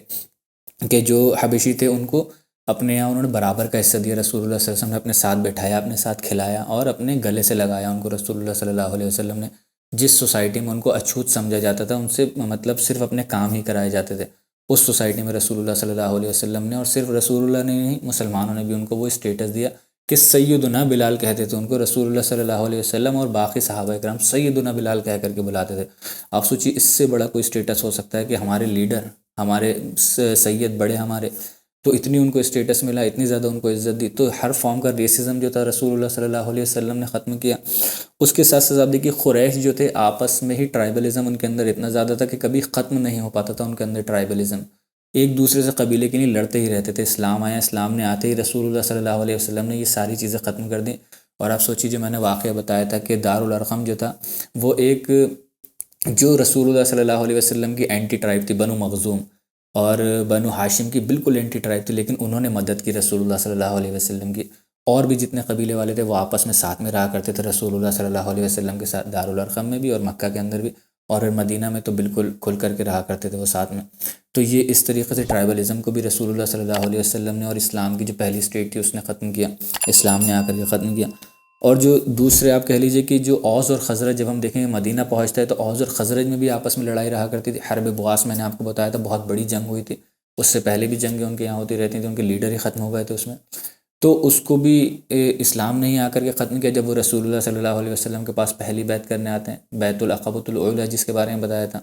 کہ جو حبشی تھے ان کو اپنے یہاں انہوں نے برابر کا حصہ دیا، رسول اللہ صلی اللہ علیہ وسلم نے اپنے ساتھ بٹھایا، اپنے ساتھ کھلایا، اور اپنے گلے سے لگایا ان کو رسول اللہ صلی اللہ علیہ وسلم نے۔ جس سوسائٹی میں ان کو اچھوت سمجھا جاتا تھا، ان سے مطلب صرف اپنے کام ہی کرائے جاتے تھے، اس سوسائٹی میں رسول اللہ صلی اللہ علیہ وسلم نے، اور صرف رسول اللہ نے نہیں، مسلمانوں نے بھی ان کو وہ اسٹیٹس دیا کہ سیدنا بلال کہتے تھے ان کو، رسول اللہ صلی اللہ علیہ وسلم اور باقی صحابہ اکرام سیدنا بلال کہہ کر کے بلاتے تھے۔ آپ سوچیے اس سے بڑا کوئی اسٹیٹس ہو سکتا ہے کہ ہمارے لیڈر، ہمارے سید بڑے ہمارے، تو اتنی ان کو اسٹیٹس ملا، اتنی زیادہ ان کو عزت دی، تو ہر فارم کا ریسزم جو تھا رسول اللہ صلی اللہ علیہ وسلم نے ختم کیا۔ اس کے ساتھ ساتھ آپ دیکھیے قریش جو تھے آپس میں ہی ٹرائبلزم ان کے اندر اتنا زیادہ تھا کہ کبھی ختم نہیں ہو پاتا تھا ان کے اندر ٹرائبلزم، ایک دوسرے سے قبیلے کے لیے لڑتے ہی رہتے تھے۔ اسلام آیا، اسلام نے آتے ہی رسول اللہ صلی اللہ علیہ وسلم نے یہ ساری چیزیں ختم کر دیں۔ اور آپ سوچیے جو میں نے واقعہ بتایا تھا کہ دارالارقم جو تھا وہ ایک، جو رسول اللہ صلی اللہ علیہ وسلم کی اینٹی ٹرائب تھی، بنو مخزوم اور بنو ہاشم کی بالکل اینٹی ٹرائب تھی، لیکن انہوں نے مدد کی رسول اللہ صلی اللہ علیہ وسلم کی۔ اور بھی جتنے قبیلے والے تھے وہ آپس میں ساتھ میں رہا کرتے تھے رسول اللہ صلی اللہ علیہ وسلم کے ساتھ، دارالارقم میں بھی اور مکہ کے اندر بھی، اور مدینہ میں تو بالکل کھل کر کے رہا کرتے تھے وہ ساتھ میں۔ تو یہ اس طریقے سے ٹرائبلزم کو بھی رسول اللہ صلی اللہ علیہ وسلم نے، اور اسلام کی جو پہلی اسٹیٹ تھی اس نے ختم کیا، اسلام نے آ کر کے ختم کیا۔ اور جو دوسرے آپ کہہ لیجئے کہ جو اوس اور خزرج، جب ہم دیکھیں گے مدینہ پہنچتا ہے تو اوس اور خزرج میں بھی آپس میں لڑائی رہا کرتی تھی۔ حرب بواس میں نے آپ کو بتایا تھا، بہت بڑی جنگ ہوئی تھی، اس سے پہلے بھی جنگیں ان کے یہاں ہوتی رہتی تھیں، ان کے لیڈر ہی ختم ہو گئے تھے اس میں، تو اس کو بھی اسلام نے ہی آ کر کے ختم کیا جب وہ رسول اللہ صلی اللہ علیہ وسلم کے پاس پہلی بیعت کرنے آتے ہیں، بیعت العقبۃ العلیٰ جس کے بارے میں بتایا تھا،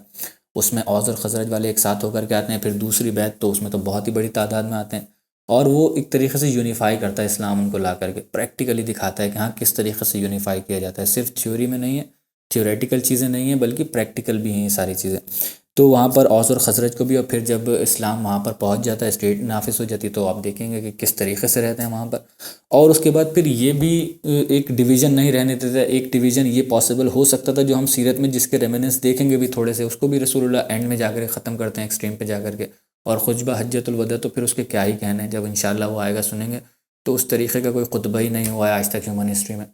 اس میں اوس اور خزرج والے ایک ساتھ ہو کر کے آتے ہیں۔ پھر دوسری بیعت تو اس میں تو بہت ہی بڑی تعداد میں آتے ہیں، اور وہ ایک طریقے سے یونیفائی کرتا ہے اسلام، ان کو لا کر کے پریکٹیکلی دکھاتا ہے کہ ہاں کس طریقے سے یونیفائی کیا جاتا ہے، صرف تھیوری میں نہیں ہے، تھیوریٹیکل چیزیں نہیں ہیں بلکہ پریکٹیکل بھی ہیں یہ ساری چیزیں۔ تو وہاں پر اوس اور خزرج کو بھی، اور پھر جب اسلام وہاں پر پہنچ جاتا ہے، اسٹیٹ نافذ ہو جاتی، تو آپ دیکھیں گے کہ کس طریقے سے رہتے ہیں وہاں پر۔ اور اس کے بعد پھر یہ بھی ایک ڈویژن نہیں رہنے دیتا، ایک ڈویژن یہ پاسبل ہو سکتا تھا جو ہم سیرت میں جس کے ریمیننس دیکھیں گے بھی تھوڑے سے، اس کو بھی رسول اللہ اینڈ میں جا کر ختم کرتے ہیں، ایکسٹریم پہ جا کر کے۔ اور خطبہ حجۃ الوداع تو پھر اس کے کیا ہی کہنے، جب انشاءاللہ وہ آئے گا سنیں گے، تو اس طریقے کا کوئی خطبہ ہی نہیں ہوا ہے آج تک ہیومن ہسٹری میں۔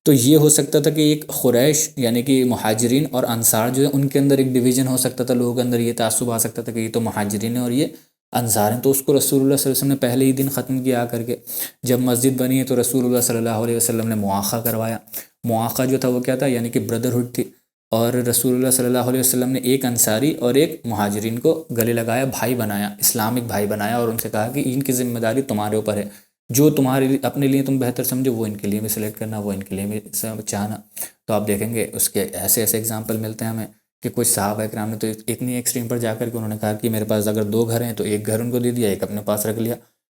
تو یہ ہو سکتا تھا کہ ایک قریش یعنی کہ مہاجرین اور انصار جو ہے ان کے اندر ایک ڈویژن ہو سکتا تھا، لوگوں کے اندر یہ تعصب آ سکتا تھا کہ یہ تو مہاجرین ہیں اور یہ انصار ہیں، تو اس کو رسول اللہ صلی اللہ علیہ وسلم نے پہلے ہی دن ختم کیا آ کر کے۔ جب مسجد بنی ہے تو رسول اللہ صلی اللہ علیہ وسلم نے مواخہ کروایا۔ مواخہ جو تھا وہ کیا تھا، یعنی کہ بردرہڈ تھی، اور رسول اللہ صلی اللہ علیہ وسلم نے ایک انصاری اور ایک مہاجرین کو گلے لگایا، بھائی بنایا، اسلامک بھائی بنایا، اور ان سے کہا کہ ان کی ذمہ داری تمہارے اوپر ہے، جو تمہارے اپنے لیے تم بہتر سمجھو وہ ان کے لیے بھی سلیکٹ کرنا، وہ ان کے لیے بھی چاہنا۔ تو آپ دیکھیں گے اس کے ایسے ایسے اگزامپل ملتے ہیں ہمیں کہ کچھ صحابہ اکرام نے تو اتنی ایکسٹریم پر جا کر کے انہوں نے کہا کہ میرے پاس اگر 2 گھر ہیں تو ایک گھر ان کو دے دیا، ایک اپنے پاس رکھ لیا،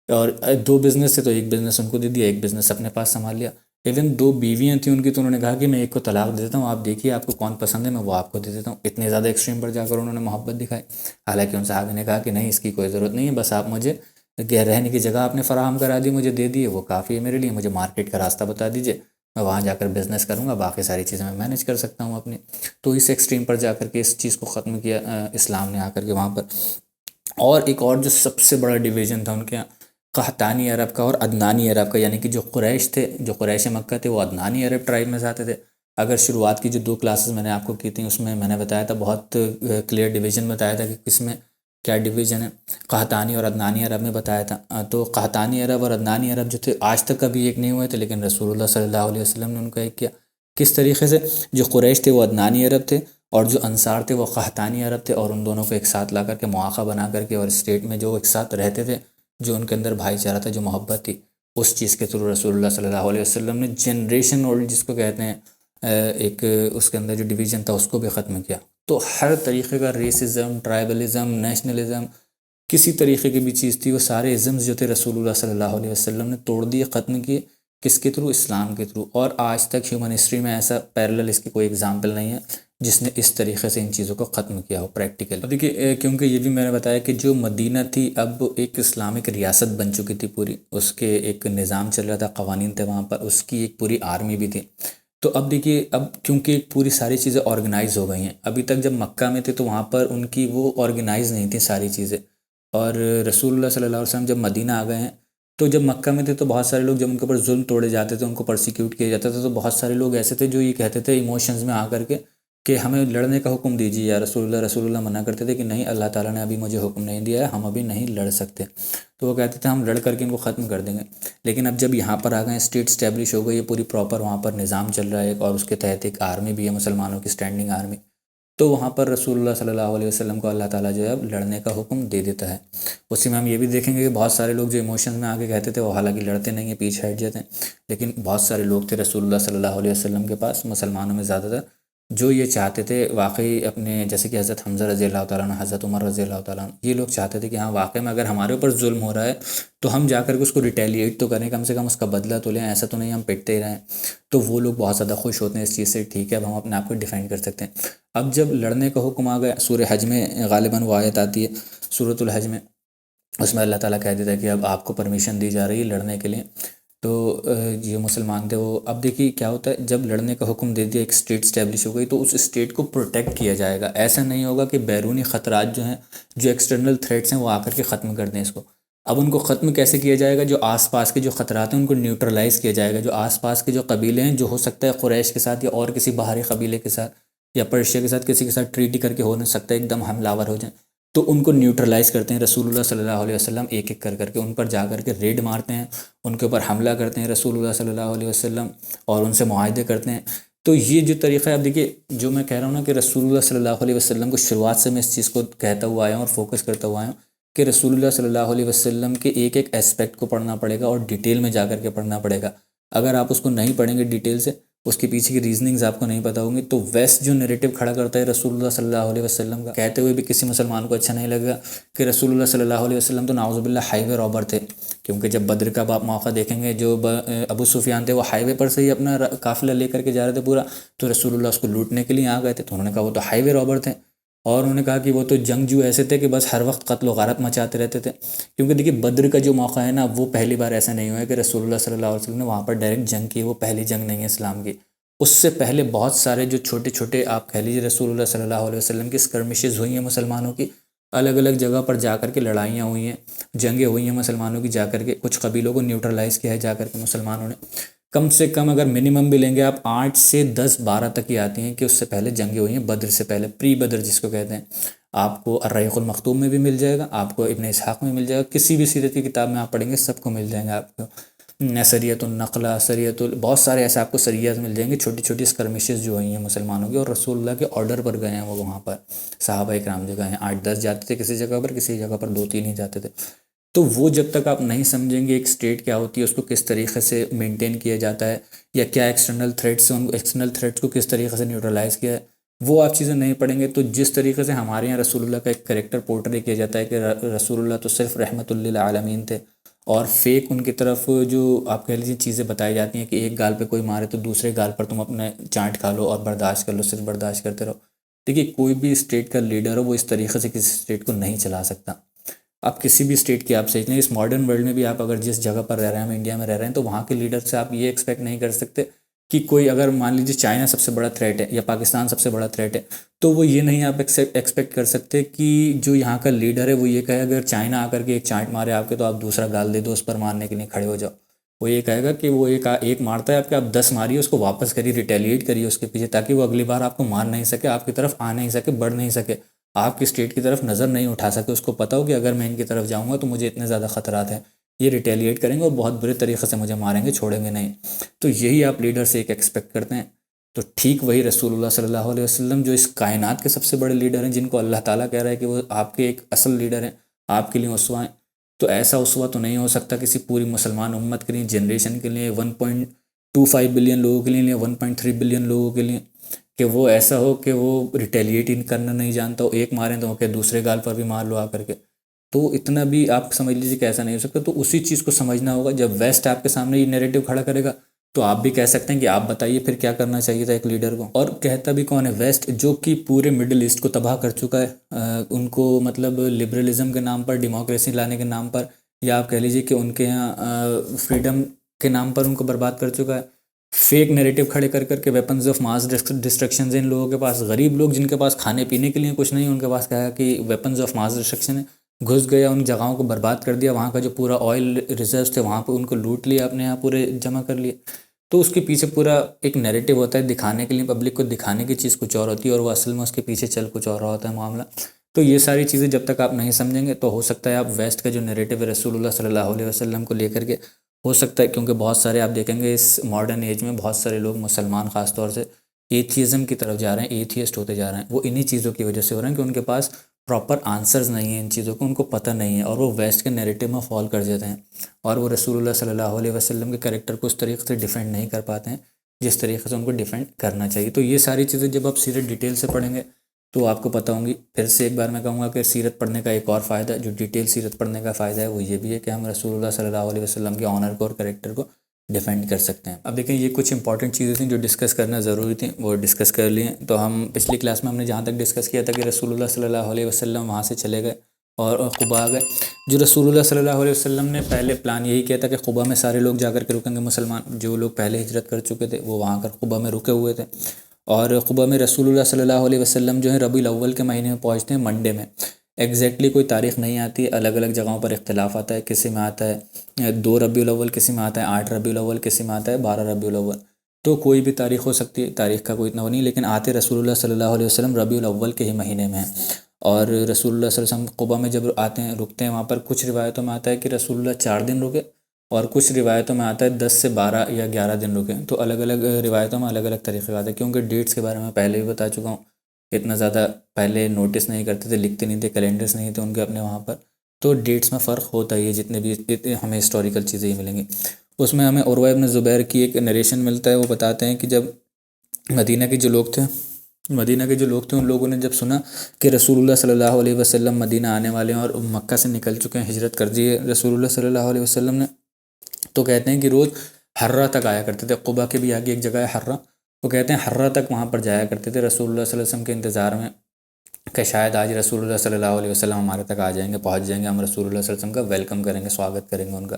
اور 2 بزنس سے تو ایک بزنس ان کو دے دیا، ایک بزنس اپنے پاس سنبھال لیا۔ ایون 2 بیویاں تھیں ان کی، تو انہوں نے کہا کہ میں ایک کو طلاق دے دیتا ہوں، آپ دیکھیے آپ کو کون پسند ہے، میں وہ آپ کو دے دیتا ہوں۔ اتنے زیادہ ایکسٹریم پر جا کر انہوں نے محبت دکھائی۔ حالانکہ ان صحابہ نے کہا کہ نہیں، اس کی کوئی ضرورت نہیں ہے، بس آپ مجھے رہنے کی جگہ آپ نے فراہم کرا دی، مجھے دے دیے، وہ کافی ہے میرے لیے، مجھے مارکیٹ کا راستہ بتا دیجیے، میں وہاں جا کر بزنس کروں گا، باقی ساری چیزیں میں مینیج کر سکتا ہوں اپنی۔ تو اس ایکسٹریم پر جا کر کے اس چیز کو ختم کیا اسلام نے آ کر کے وہاں پر۔ اور ایک اور جو سب سے بڑا ڈویژن تھا ان کے یہاں، قحطانی عرب کا اور عدنانی عرب کا، یعنی کہ جو قریش تھے، جو قریش مکہ تھے، وہ عدنانی عرب ٹرائب میں سے آتے تھے۔ اگر شروعات کی جو 2 کلاسز میں نے آپ کو کی تھیں، اس میں نے بتایا تھا، بہت کلیئر ڈویژن بتایا تھا کہ کس میں کیا ڈویژن ہے، قحطانی اور عدنانی عرب میں بتایا تھا۔ تو قحطانی عرب اور عدنانی عرب جو تھے آج تک کبھی ایک نہیں ہوئے تھے، لیکن رسول اللہ صلی اللہ علیہ وسلم نے ان کا ایک کیا۔ کس طریقے سے؟ جو قریش تھے وہ عدنانی عرب تھے، اور جو انصار تھے وہ قحطانی عرب تھے، اور ان دونوں کو ایک ساتھ لا کر کے مواقع بنا کر کے، اور اسٹیٹ میں جو ایک ساتھ رہتے تھے، جو ان کے اندر بھائی چارہ تھا، جو محبت تھی، اس چیز کے تھرو رسول اللہ صلی اللہ علیہ وسلم نے جنریشن اولڈ جس کو کہتے ہیں، ایک اس کے اندر جو ڈویژن تھا اس کو بھی ختم کیا۔ تو ہر طریقے کا ریسزم، ٹرائبلزم، نیشنلزم، کسی طریقے کی بھی چیز تھی، وہ سارے ازمز جو تھے رسول اللہ صلی اللہ علیہ وسلم نے توڑ دیے، ختم کیے۔ کس کے تھرو؟ اسلام کے تھرو۔ اور آج تک ہیومن ہسٹری میں ایسا پیرلل اس کی کوئی ایگزامپل نہیں ہے جس نے اس طریقے سے ان چیزوں کو ختم کیا ہو پریکٹیکل۔ اور دیکھیے کیونکہ یہ بھی میں نے بتایا کہ جو مدینہ تھی اب ایک اسلامک ریاست بن چکی تھی پوری، اس کے ایک نظام چل رہا تھا، قوانین تھے وہاں پر، اس کی ایک پوری آرمی بھی تھی۔ تو اب دیکھیے، اب کیونکہ پوری ساری چیزیں آرگنائز ہو گئی ہیں، ابھی تک جب مکہ میں تھے تو وہاں پر ان کی وہ آرگنائز نہیں تھی ساری چیزیں، اور رسول اللہ صلی اللہ علیہ وسلم جب مدینہ آ گئے ہیں، تو جب مکہ میں تھے تو بہت سارے لوگ جب ان کے اوپر ظلم توڑے جاتے تھے، ان کو پرسیکیوٹ کیا جاتا تھا، تو بہت سارے لوگ ایسے تھے جو یہ کہتے تھے ایموشنز میں آ کر کے کہ ہمیں لڑنے کا حکم دیجیے یا رسول اللہ۔ رسول اللہ منع کرتے تھے کہ نہیں، اللہ تعالیٰ نے ابھی مجھے حکم نہیں دیا ہے، ہم ابھی نہیں لڑ سکتے۔ تو وہ کہتے تھے ہم لڑ کر کے ان کو ختم کر دیں گے۔ لیکن اب جب یہاں پر آ گئے، اسٹیٹ اسٹیبلش ہو گئی ہے پوری پراپر، وہاں پر نظام چل رہا ہے اور اس کے تحت ایک آرمی بھی ہے، مسلمانوں کی اسٹینڈنگ آرمی، تو وہاں پر رسول اللہ صلی اللہ علیہ وسلم کو اللہ تعالیٰ جو ہے اب لڑنے کا حکم دے دیتا ہے۔ اسی میں ہم یہ بھی دیکھیں گے کہ بہت سارے لوگ جو ایموشنز میں آگے کہتے تھے وہ حالانکہ لڑتے نہیں ہیں، پیچھے ہٹ جاتے ہیں، لیکن بہت سارے لوگ تھے رسول اللہ صلی اللہ علیہ وسلم کے پاس، مسلمانوں میں زیادہ تر، جو یہ چاہتے تھے واقعی اپنے، جیسے کہ حضرت حمزہ رضی اللہ تعالیٰ عنہ، حضرت عمر رضی اللہ تعالیٰ عنہ، یہ لوگ چاہتے تھے کہ ہاں واقعی میں اگر ہمارے اوپر ظلم ہو رہا ہے تو ہم جا کر کے اس کو ریٹیلیٹ تو کریں، کم سے کم اس کا بدلہ تو لیں، ایسا تو نہیں ہم پٹتے ہی رہیں۔ تو وہ لوگ بہت زیادہ خوش ہوتے ہیں اس چیز سے، ٹھیک ہے اب ہم اپنے آپ کو ڈیفینڈ کر سکتے ہیں۔ اب جب لڑنے کا حکم آ گیا، سورہ حج میں غالباً وہ آیت آتی ہے، سورۃ الحج میں، اس میں اللہ تعالیٰ کہہ دیتا ہے کہ اب آپ کو پرمیشن دی جا رہی ہے لڑنے کے لیے۔ تو یہ مسلمان تھے وہ، اب دیکھیے کیا ہوتا ہے، جب لڑنے کا حکم دے دیا، ایک اسٹیٹ اسٹیبلش ہو گئی، تو اس اسٹیٹ کو پروٹیکٹ کیا جائے گا۔ ایسا نہیں ہوگا کہ بیرونی خطرات جو ہیں، جو ایکسٹرنل تھریٹس ہیں، وہ آ کر کے ختم کر دیں اس کو۔ اب ان کو ختم کیسے کیا جائے گا؟ جو آس پاس کے جو خطرات ہیں ان کو نیوٹرلائز کیا جائے گا۔ جو آس پاس کے جو قبیلے ہیں، جو ہو سکتا ہے قریش کے ساتھ یا اور کسی باہری قبیلے کے ساتھ یا پرشیا کے ساتھ کسی کے ساتھ ٹریٹی کر کے ہو نہیں سکتا ہے، ایک دم حملہ آور ہو جائیں، تو ان کو نیوٹرلائز کرتے ہیں رسول اللہ صلی اللہ علیہ وسلم، ایک ایک کر کے ان پر جا کر کے ریڈ مارتے ہیں، ان کے اوپر حملہ کرتے ہیں رسول اللہ صلی اللہ علیہ وسلم، اور ان سے معاہدے کرتے ہیں۔ تو یہ جو طریقہ ہے، اب دیکھیے جو میں کہہ رہا ہوں نا کہ رسول اللہ صلی اللہ علیہ وسلم کو شروعات سے میں اس چیز کو کہتا ہوا آیا ہوں اور فوکس کرتا ہوا آیا ہوں کہ رسول اللہ صلی اللہ علیہ وسلم کے ایک ایک اسپیکٹ کو پڑھنا پڑے گا اور ڈیٹیل میں جا کر کے پڑھنا پڑے گا۔ اگر آپ اس کو نہیں پڑھیں گے ڈیٹیل سے، اس کے پیچھے کی ریزننگز آپ کو نہیں پتہ ہوں گی، تو ویسٹ جو نیریٹو کھڑا کرتا ہے رسول اللہ صلی اللہ علیہ وسلم کا، کہتے ہوئے بھی کسی مسلمان کو اچھا نہیں لگا کہ رسول اللہ صلی اللہ علیہ وسلم تو نعوذ باللہ ہائی وے رابر تھے، کیونکہ جب بدر کا آپ موقع دیکھیں گے، جو ابو سفیان تھے وہ ہائی وے پر سے ہی اپنا قافلہ لے کر کے جا رہے تھے پورا، تو رسول اللہ اس کو لوٹنے کے لیے آ گئے تھے، تو انہوں نے کہا وہ تو ہائی وے رابر تھے، اور انہوں نے کہا کہ وہ تو جنگجو ایسے تھے کہ بس ہر وقت قتل و غارت مچاتے رہتے تھے، کیونکہ دیکھیے بدر کا جو موقع ہے نا، وہ پہلی بار ایسا نہیں ہوا ہے کہ رسول اللہ صلی اللہ علیہ وسلم نے وہاں پر ڈائریکٹ جنگ کی، وہ پہلی جنگ نہیں ہے اسلام کی۔ اس سے پہلے بہت سارے جو چھوٹے چھوٹے آپ کہہ لیجیے رسول اللہ صلی اللہ علیہ وسلم کی اسکرمشز ہوئی ہیں مسلمانوں کی، الگ الگ جگہ پر جا کر کے لڑائیاں ہوئی ہیں، جنگیں ہوئی ہیں مسلمانوں کی، جا کر کے کچھ قبیلوں کو نیوٹرلائز کیا ہے جا کر کے مسلمانوں نے۔ کم سے کم اگر منیمم بھی لیں گے آپ 8 سے 10 12 تک ہی آتی ہیں کہ اس سے پہلے جنگیں ہوئی ہیں، بدر سے پہلے، پری بدر جس کو کہتے ہیں۔ آپ کو الرحیق المختوم میں بھی مل جائے گا، آپ کو ابن اسحاق میں مل جائے گا، کسی بھی سیرت کی کتاب میں آپ پڑھیں گے سب کو مل جائیں گے آپ کو، سریۃ النقلہ، بہت سارے ایسے آپ کو سریات مل جائیں گے، چھوٹی چھوٹی اسکرمشز جو ہوئی ہیں مسلمانوں کی، اور رسول اللہ کے آرڈر پر گئے ہیں وہ وہاں پر، صحابہ اکرام جو گئے ہیں 8 10 جاتے تھے کسی جگہ پر، کسی جگہ پر 2 3 ہی جاتے تھے۔ تو وہ جب تک آپ نہیں سمجھیں گے ایک اسٹیٹ کیا ہوتی ہے، اس کو کس طریقے سے مینٹین کیا جاتا ہے، یا کیا ایکسٹرنل تھریٹس ہیں، ایکسٹرنل تھریٹس کو کس طریقے سے نیوٹرلائز کیا ہے، وہ آپ چیزیں نہیں پڑھیں گے، تو جس طریقے سے ہمارے یہاں رسول اللہ کا ایک کریکٹر پورٹری کیا جاتا ہے کہ رسول اللہ تو صرف رحمت للعالمین تھے، اور فیک ان کی طرف جو آپ کہہ لیجیے چیزیں بتائی جاتی ہیں کہ ایک گال پہ کوئی مارے تو دوسرے گال پر تم اپنے چانٹ کھا لو اور برداشت کر لو، صرف برداشت کرتے رہو۔ دیکھیے کوئی بھی اسٹیٹ کا لیڈر ہو وہ اس طریقے سے کسی اسٹیٹ کو نہیں چلا سکتا۔ آپ کسی بھی اسٹیٹ کی آپ سوچ لیں، اس ماڈرن ورلڈ میں بھی آپ اگر جس جگہ پر رہ رہے ہیں، ہم انڈیا میں رہ رہے ہیں، تو وہاں کے لیڈر سے آپ یہ ایکسپیکٹ نہیں کر سکتے کہ کوئی اگر مان لیجیے چائنا سب سے بڑا تھریٹ ہے یا پاکستان سب سے بڑا تھریٹ ہے، تو وہ یہ نہیں آپ ایکسپیکٹ کر سکتے کہ جو یہاں کا لیڈر ہے وہ یہ کہے اگر چائنا آ کر کے ایک چانٹ مارے آپ کے تو آپ دوسرا گال دے دو اس پر مارنے کے لیے کھڑے ہو جاؤ۔ وہ یہ کہے گا کہ وہ ایک مارتا ہے آپ کے، آپ 10 ماریے، اس کو واپس کریے، ریٹیلیٹ کریے اس کے پیچھے، تاکہ وہ اگلی بار آپ کو مار نہیں سکے، آپ کی طرف آ نہیں سکے، بڑھ نہیں سکے، آپ کی اسٹیٹ کی طرف نظر نہیں اٹھا سکے۔ اس کو پتہ ہو کہ اگر میں ان کی طرف جاؤں گا تو مجھے اتنے زیادہ خطرات ہیں، یہ ریٹیلیٹ کریں گے اور بہت برے طریقے سے مجھے ماریں گے، چھوڑیں گے نہیں۔ تو یہی آپ لیڈر سے ایک ایکسپیکٹ کرتے ہیں۔ تو ٹھیک وہی رسول اللہ صلی اللہ علیہ وسلم جو اس کائنات کے سب سے بڑے لیڈر ہیں، جن کو اللہ تعالیٰ کہہ رہا ہے کہ وہ آپ کے ایک اصل لیڈر ہیں، آپ کے لیے اسوہ ہیں، تو ایسا اسوہ تو نہیں ہو سکتا کسی پوری مسلمان امت کے لیے، جنریشن کے لیے، 1.25 بلین لوگوں کے لیے، 1.3 بلین لوگوں کے لیے، کہ وہ ایسا ہو کہ وہ ریٹیلیٹ کرنا نہیں جانتا ہو، ایک ماریں تو کہ دوسرے گال پر بھی مار لو آ کر کے۔ تو اتنا بھی آپ سمجھ لیجیے کہ ایسا نہیں ہو سکتا۔ تو اسی چیز کو سمجھنا ہوگا، جب ویسٹ آپ کے سامنے یہ نیریٹو کھڑا کرے گا تو آپ بھی کہہ سکتے ہیں کہ آپ بتائیے پھر کیا کرنا چاہیے تھا ایک لیڈر کو۔ اور کہتا بھی کون ہے؟ ویسٹ، جو کہ پورے مڈل ایسٹ کو تباہ کر چکا ہے، ان کو مطلب لبرلزم کے نام پر، ڈیموکریسی لانے کے نام پر، یا آپ کہہ لیجیے کہ ان کے یہاں فریڈم کے نام پر ان کو برباد کر چکا ہے۔ فیک نیریٹو کھڑے کر کر کے ویپنز آف ماس ڈسٹرکشنز ان لوگوں کے پاس، غریب لوگ جن کے پاس کھانے پینے کے لیے کچھ نہیں، ان کے پاس کہا کہ ویپنز آف ماس ڈسٹرکشن ہے، گھس گیا، ان جگہوں کو برباد کر دیا، وہاں کا جو پورا آئل ریزروز تھے وہاں پہ ان کو لوٹ لیا، اپنے یہاں پورے جمع کر لیے۔ تو اس کے پیچھے پورا ایک نیریٹو ہوتا ہے، دکھانے کے لیے، پبلک کو دکھانے کی چیز کچھ اور ہوتی ہے، اور وہ اصل میں اس کے پیچھے چل کچھ اور رہا ہوتا ہے معاملہ۔ تو یہ ساری چیزیں جب تک آپ نہیں سمجھیں گے تو ہو سکتا ہے آپ ویسٹ کا جو نیریٹو ہے رسول اللہ صلی اللہ علیہ وسلم کو لے کر کے، ہو سکتا ہے، کیونکہ بہت سارے آپ دیکھیں گے اس ماڈرن ایج میں بہت سارے لوگ، مسلمان خاص طور سے، ایتھیزم کی طرف جا رہے ہیں، ایتھیسٹ ہوتے جا رہے ہیں۔ وہ انہی چیزوں کی وجہ سے ہو رہے ہیں کہ ان کے پاس پراپر آنسرز نہیں ہیں ان چیزوں کو، ان کو پتہ نہیں ہے، اور وہ ویسٹ کے نیریٹو میں فال کر جاتے ہیں، اور وہ رسول اللہ صلی اللہ علیہ وسلم کے کریکٹر کو اس طریقے سے ڈیفینڈ نہیں کر پاتے ہیں جس طریقے سے ان کو ڈیفینڈ کرنا چاہیے۔ تو یہ ساری چیزیں جب آپ سیرت ڈیٹیل سے پڑھیں گے تو آپ کو پتہ ہوں گی۔ پھر سے ایک بار میں کہوں گا کہ سیرت پڑھنے کا ایک اور فائدہ، جو ڈیٹیل سیرت پڑھنے کا فائدہ ہے، وہ یہ بھی ہے کہ ہم رسول اللہ صلی اللہ علیہ وسلم کے آنر کو اور کریکٹر کو ڈیفینڈ کر سکتے ہیں۔ اب دیکھیں، یہ کچھ امپورٹنٹ چیزیں تھیں جو ڈسکس کرنا ضروری تھیں، وہ ڈسکس کر لیے۔ تو ہم پچھلی کلاس میں ہم نے جہاں تک ڈسکس کیا تھا کہ رسول اللہ صلی اللہ علیہ وسلم وہاں سے چلے گئے اور قباء گئے۔ جو رسول اللہ صلی اللہ علیہ وسلم نے پہلے پلان یہی کیا تھا کہ قباء میں سارے لوگ جا کر کے رکیں گے، مسلمان جو لوگ پہلے ہجرت کر چکے تھے وہ وہاں کر قباء میں رکے ہوئے تھے، اور قباء میں رسول اللہ صلی اللہ علیہ وسلم جو ہے ربیع الاول کے مہینے میں پہنچتے ہیں، منڈے میں۔ ایگزیکٹلی کوئی تاریخ نہیں آتی، الگ الگ جگہوں پر اختلاف آتا ہے، کسی میں آتا ہے 2 ربیع الاول، کسی میں آتا ہے 8 ربیع الاول، کسی میں آتا ہے 12 ربیع الاول۔ تو کوئی بھی تاریخ ہو سکتی ہے، تاریخ کا کوئی اتنا وہ نہیں، لیکن آتے رسول اللہ صلی اللہ علیہ وسلم ربیع الاول کے ہی مہینے میں ہیں۔ اور رسول اللہ صلی اللہ علیہ وسلم قباء میں جب آتے ہیں، رکتے ہیں وہاں پر، کچھ روایتوں میں آتا ہے کہ رسول اللہ 4 دن رکے، اور کچھ روایتوں میں آتا ہے 10 سے 12 یا 11 دن رکے۔ تو الگ الگ روایتوں میں الگ الگ طریقے آتے ہیں، کیونکہ ڈیٹس کے بارے میں پہلے بھی بتا چکا ہوں، اتنا زیادہ پہلے نوٹس نہیں کرتے تھے، لکھتے نہیں تھے، کیلنڈرز نہیں تھے ان کے اپنے وہاں پر، تو ڈیٹس میں فرق ہوتا ہی ہے، جتنے بھی ہمیں ہسٹوریکل چیزیں ملیں گی۔ اس میں ہمیں عروہ ابن زبیر کی ایک نریشن ملتا ہے، وہ بتاتے ہیں کہ جب مدینہ کے جو لوگ تھے ان لوگوں نے جب سنا کہ رسول اللہ صلی اللہ علیہ وسلم مدینہ آنے والے ہیں اور مکہ سے نکل چکے ہیں، ہجرت کر دی ہے رسول اللہ صلی اللہ علیہ وسلم نے، تو کہتے ہیں کہ روز حرہ تک آیا کرتے تھے۔ قباء کے بھی آگے ایک جگہ ہے حرہ، وہ کہتے ہیں حرہ تک وہاں پر جایا کرتے تھے رسول اللہ صلی اللہ علیہ وسلم کے انتظار میں، کہ شاید آج رسول اللہ صلی اللہ علیہ وسلم ہمارے تک آ جائیں گے، پہنچ جائیں گے، ہم رسول اللہ صلی اللہ علیہ وسلم کا ویلکم کریں گے، سواگت کریں گے ان کا۔